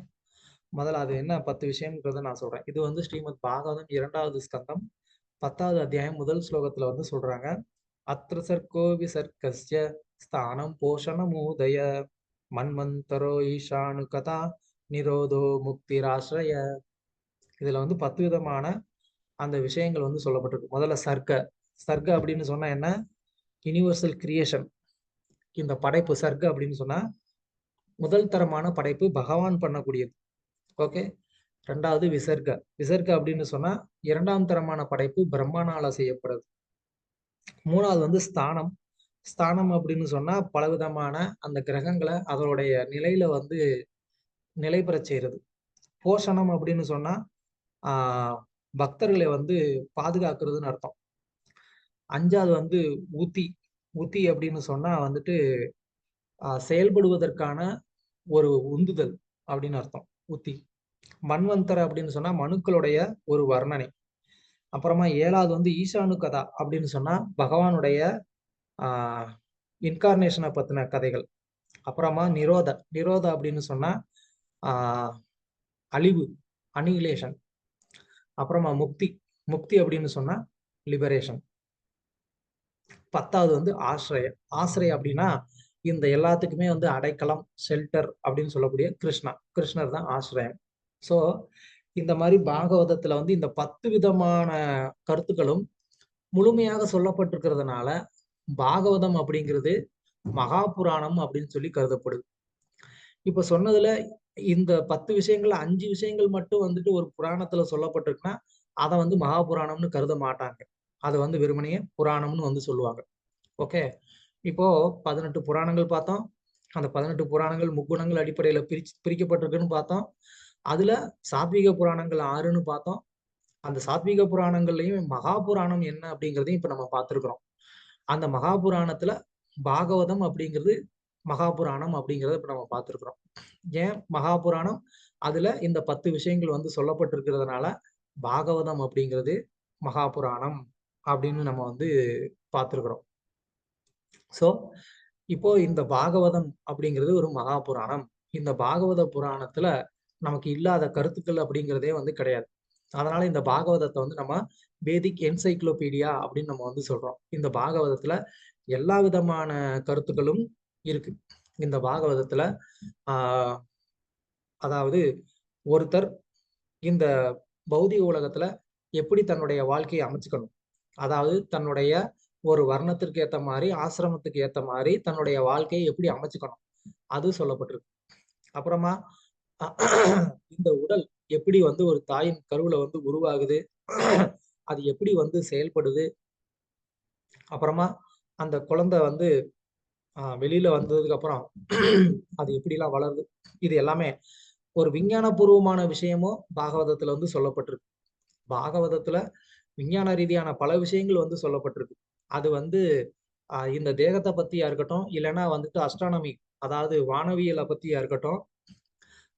முதல்ல அது என்ன 10 விஷயம்ன்றத நான் சொல்றேன். இது வந்து ஸ்ரீமத் பாகவதம் 2வது ஸ்கந்தம் 10வது அத்தியாயம் முதல் ஸ்லோகத்துல வந்து சொல்றாங்க. அத்ர சர்க்கோ விசர்க்கஸ்ய ஸ்தானம் போஷணமூதய மன்வந்தரோ ஈஷானு கதா நிரோதோ முக்திராஸ்ரய. இதுல வந்து 10 விதமான அந்த விஷயங்கள் வந்து சொல்லப்பட்டிருக்கு. முதல்ல சர்க்க அப்படின்னு சொன்னா என்ன? Universal creation. இந்த படைப்பு சர்க்க அப்படின்னு சொன்னா முதல் தரமான படைப்பு பகவான் பண்ணக்கூடியது. ஓகே. 2வது விசர்க்க அப்படின்னு சொன்னா 2ஆம் தரமான படைப்பு பிரம்மனால செய்யப்படுறது. 3வது வந்து ஸ்தானம் அப்படின்னு சொன்னா பலவிதமான அந்த கிரகங்களை அதனுடைய நிலையில வந்து நிலை பெற செய்யறது. போஷணம் அப்படின்னு சொன்னா பக்தர்களை வந்து பாதுகாக்கிறதுன்னு அர்த்தம். 5வது வந்து உத்தி அப்படின்னு சொன்னா வந்துட்டு செயல்படுவதற்கான ஒரு உந்துதல் அப்படின்னு அர்த்தம். உத்தி. மன்வந்தர அப்படின்னு சொன்னா மனுக்களுடைய ஒரு வர்ணனை. அப்புறமா 7வது வந்து ஈசானு கதா அப்படின்னு சொன்னா பகவானுடைய இன்கார்னேஷனை பத்தின கதைகள். அப்புறமா நிரோத அப்படின்னு சொன்னா அழிவு, அனிகிலேஷன். அப்புறமா முக்தி அப்படின்னு சொன்னா லிபரேஷன். 10வது வந்து ஆசிரிய அப்படின்னா இந்த எல்லாத்துக்குமே வந்து அடைக்கலம், ஷெல்டர் அப்படின்னு சொல்லக்கூடிய கிருஷ்ணர் தான் ஆசிரியம். ஸோ இந்த மாதிரி பாகவதத்துல வந்து இந்த 10 விதமான கருத்துக்களும் முழுமையாக சொல்லப்பட்டிருக்கிறதுனால பாகவதம் அப்படிங்கிறது மகாபுராணம் அப்படின்னு சொல்லி கருதப்படுது. இப்ப சொன்னதுல இந்த 10 விஷயங்கள்ல 5 விஷயங்கள் மட்டும் வந்துட்டு ஒரு புராணத்துல சொல்லப்பட்டிருக்குன்னா அதை வந்து மகாபுராணம்னு கருத மாட்டாங்க. அதை வந்து வெறுமனையே புராணம்னு வந்து சொல்லுவாங்க. ஓகே. இப்போ 18 புராணங்கள் பார்த்தோம். அந்த 18 புராணங்கள் முக்குணங்கள் அடிப்படையில பிரிக்கப்பட்டிருக்குன்னு பார்த்தோம். அதுல சாத்வீக புராணங்கள் 6ன்னு பார்த்தோம். அந்த சாத்வீக புராணங்கள்லயும் மகாபுராணம் என்ன அப்படிங்கிறதையும் இப்ப நம்ம பார்த்திருக்கிறோம். அந்த மகாபுராணத்துல பாகவதம் அப்படிங்கிறது மகாபுராணம் அப்படிங்கிறத இப்ப நம்ம பார்த்திருக்கிறோம். ஏன் மகாபுராணம்? அதுல இந்த 10 விஷயங்கள் வந்து சொல்லப்பட்டிருக்கிறதுனால பாகவதம் அப்படிங்கிறது மகாபுராணம் அப்படின்னு நம்ம வந்து பார்த்திருக்கிறோம். சோ இப்போ இந்த பாகவதம் அப்படிங்கிறது ஒரு மகாபுராணம். இந்த பாகவத புராணத்துல நமக்கு இல்லாத கருத்துக்கள் அப்படிங்கிறதே வந்து கிடையாது. அதனால இந்த பாகவதத்தை வந்து நம்ம வேதிக் என்சைக்ளோபீடியா அப்படின்னு நம்ம வந்து சொல்றோம். இந்த பாகவதத்துல எல்லா விதமான கருத்துக்களும் இருக்கு. இந்த பாகவதத்துல அதாவது ஒருத்தர் இந்த பௌதிக உலகத்துல எப்படி தன்னுடைய வாழ்க்கையை அமைச்சுக்கணும், அதாவது தன்னுடைய ஒரு வர்ணத்திற்கு ஏத்த மாதிரி, ஆசிரமத்துக்கு ஏத்த மாதிரி தன்னுடைய வாழ்க்கையை எப்படி அமைச்சுக்கணும் அது சொல்லப்பட்டிருக்கு. அப்புறமா இந்த உடல் எப்படி வந்து ஒரு தாயின் கருவுல வந்து உருவாகுது, அது எப்படி வந்து செயல்படுது, அப்புறமா அந்த குழந்தை வந்து வெளியில வந்ததுக்கு அப்புறம் அது எப்படிலாம் வளருது, இது எல்லாமே ஒரு விஞ்ஞான பூர்வமான விஷயமும் பாகவதத்துல வந்து சொல்லப்பட்டிருக்கு. பாகவதத்துல விஞ்ஞான ரீதியான பல விஷயங்கள் வந்து சொல்லப்பட்டிருக்கு. அது வந்து இந்த தேகத்தை பத்தியா இருக்கட்டும், இல்லைன்னா வந்துட்டு அஸ்ட்ரானமி அதாவது வானவியலை பத்தியா இருக்கட்டும்,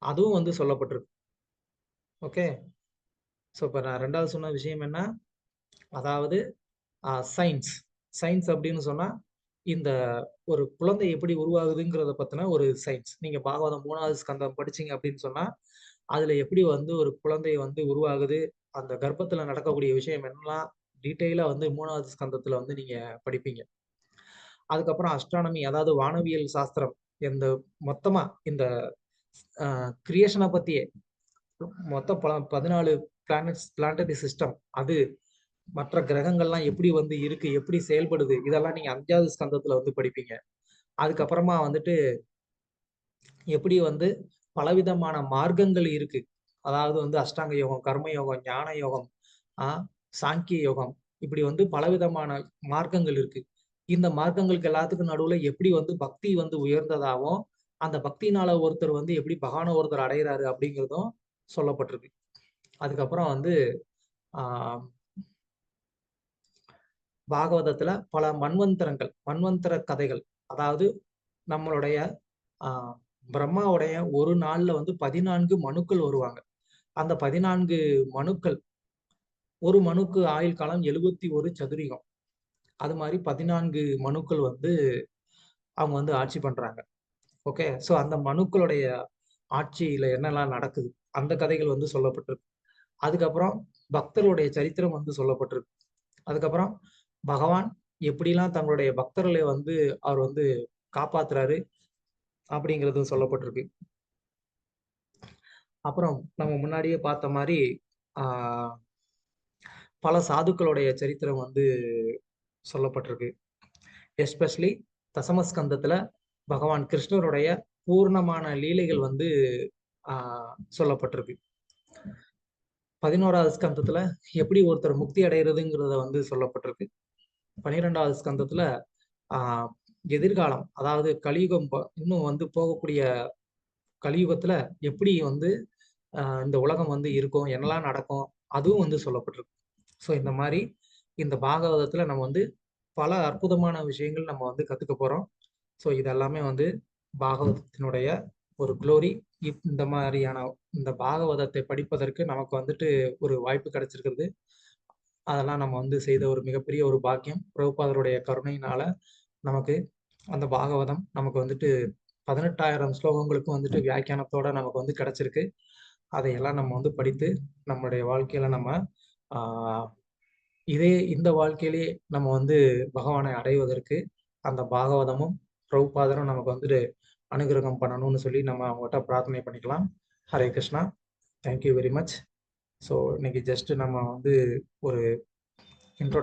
அதுவும் வந்து சொல்லப்பட்டிருக்கு. ஓகே. ஸோ இப்போ நான் 2வது சொன்ன விஷயம் என்ன? அதாவது சயின்ஸ் அப்படின்னு சொன்னா இந்த ஒரு குழந்தை எப்படி உருவாகுதுங்கிறத பத்தின ஒரு சயின்ஸ். நீங்க பாகவதம் 3வது ஸ்கந்தம் படிச்சீங்க அப்படின்னு சொன்னா அதுல எப்படி வந்து ஒரு குழந்தை வந்து உருவாகுது, அந்த கர்ப்பத்துல நடக்கக்கூடிய விஷயம் என்னெல்லாம் டீட்டெயிலா வந்து 3வது ஸ்கந்தத்துல வந்து நீங்க படிப்பீங்க. அதுக்கப்புறம் அஸ்ட்ரானமி அதாவது வானவியல் சாஸ்திரம், இந்த மொத்தமா இந்த கிரியேஷனை பத்தியே மொத்தம் 14 பிளானட்டரி சிஸ்டம், அது மற்ற கிரகங்கள்லாம் எப்படி வந்து இருக்கு, எப்படி செயல்படுது, இதெல்லாம் நீங்க 5வது ஸ்கந்தத்துல வந்து படிப்பீங்க. அதுக்கப்புறமா வந்துட்டு எப்படி வந்து பலவிதமான மார்க்கங்கள் இருக்கு, அதாவது வந்து அஷ்டாங்க யோகம், கர்ம யோகம், ஞான யோகம், சாங்கிய யோகம், இப்படி வந்து பலவிதமான மார்க்கங்கள் இருக்கு. இந்த மார்க்கங்களுக்கு எல்லாத்துக்கும் நடுவுல எப்படி வந்து பக்தி வந்து உயர்ந்ததாகவும் அந்த பக்தினால ஒருத்தர் வந்து எப்படி பகவான ஒருத்தர் அடைகிறாரு அப்படிங்கிறதும் சொல்லப்பட்டிருக்கு. அதுக்கப்புறம் வந்து பாகவதத்துல பல மன்வந்தர கதைகள், அதாவது நம்மளுடைய பிரம்மாவுடைய ஒரு நாள்ல வந்து 14 மனுக்கள் வருவாங்க. அந்த 14 மனுக்கள், ஒரு மனுக்கு ஆயுள் காலம் 71 சதுரிகம். அது மாதிரி 14 மனுக்கள் வந்து அவங்க வந்து ஆட்சி பண்றாங்க. ஓகே. ஸோ அந்த மனுக்களுடைய ஆட்சியில என்னெல்லாம் நடக்குது அந்த கதைகள் வந்து சொல்லப்பட்டிருக்கு. அதுக்கப்புறம் பக்தர்களுடைய சரித்திரம் வந்து சொல்லப்பட்டிருக்கு. அதுக்கப்புறம் பகவான் எப்படிலாம் தங்களுடைய பக்தர்களை வந்து அவர் வந்து காப்பாத்துறாரு அப்படிங்கிறதும் சொல்லப்பட்டிருக்கு. அப்புறம் நம்ம முன்னாடியே பார்த்த மாதிரி பல சாதுக்களுடைய சரித்திரம் வந்து சொல்லப்பட்டிருக்கு. எஸ்பெஷலி தசமஸ்கந்தத்துல பகவான் கிருஷ்ணருடைய பூர்ணமான லீலைகள் வந்து சொல்லப்பட்டிருக்கு. 11வது ஸ்கந்தத்துல எப்படி ஒருத்தர் முக்தி அடைகிறதுங்கிறத வந்து சொல்லப்பட்டிருக்கு. 12வது ஸ்கந்தத்துல எதிர்காலம், அதாவது கலியுகம் இன்னும் வந்து போகக்கூடிய கலியுகத்துல எப்படி வந்து இந்த உலகம் வந்து இருக்கும், என்னெல்லாம் நடக்கும், அதுவும் வந்து சொல்லப்பட்டிருக்கு. ஸோ இந்த மாதிரி இந்த பாகவதத்துல நம்ம வந்து பல அற்புதமான விஷயங்கள் நம்ம வந்து கத்துக்க போறோம். ஸோ இதெல்லாமே வந்து பாகவதத்தினுடைய ஒரு குளோரி. இந்த மாதிரியான இந்த பாகவதத்தை படிப்பதற்கு நமக்கு வந்துட்டு ஒரு வாய்ப்பு கிடைச்சிருக்கிறது. அதெல்லாம் நம்ம வந்து செய்த ஒரு மிகப்பெரிய ஒரு பாக்கியம். பிரபுபாதருடைய கருணையினால நமக்கு அந்த பாகவதம் நமக்கு வந்துட்டு 18,000 ஸ்லோகங்களுக்கும் வந்துட்டு வியாக்கியானத்தோட நமக்கு வந்து கிடைச்சிருக்கு. அதையெல்லாம் நம்ம வந்து படித்து நம்மளுடைய வாழ்க்கையில நம்ம இந்த வாழ்க்கையிலே நம்ம வந்து பகவானை அடைவதற்கு அந்த பாகவதமும் பிரபுபாதரும் நமக்கு வந்துட்டு அனுகிரகம் பண்ணணும்னு சொல்லி நம்ம அவங்ககிட்ட பிரார்த்தனை பண்ணிக்கலாம். Hare Krishna. Thank you very much. So இன்னைக்கு ஜஸ்ட் நம்ம வந்து ஒரு இன்ட்ரோடக்ஷன்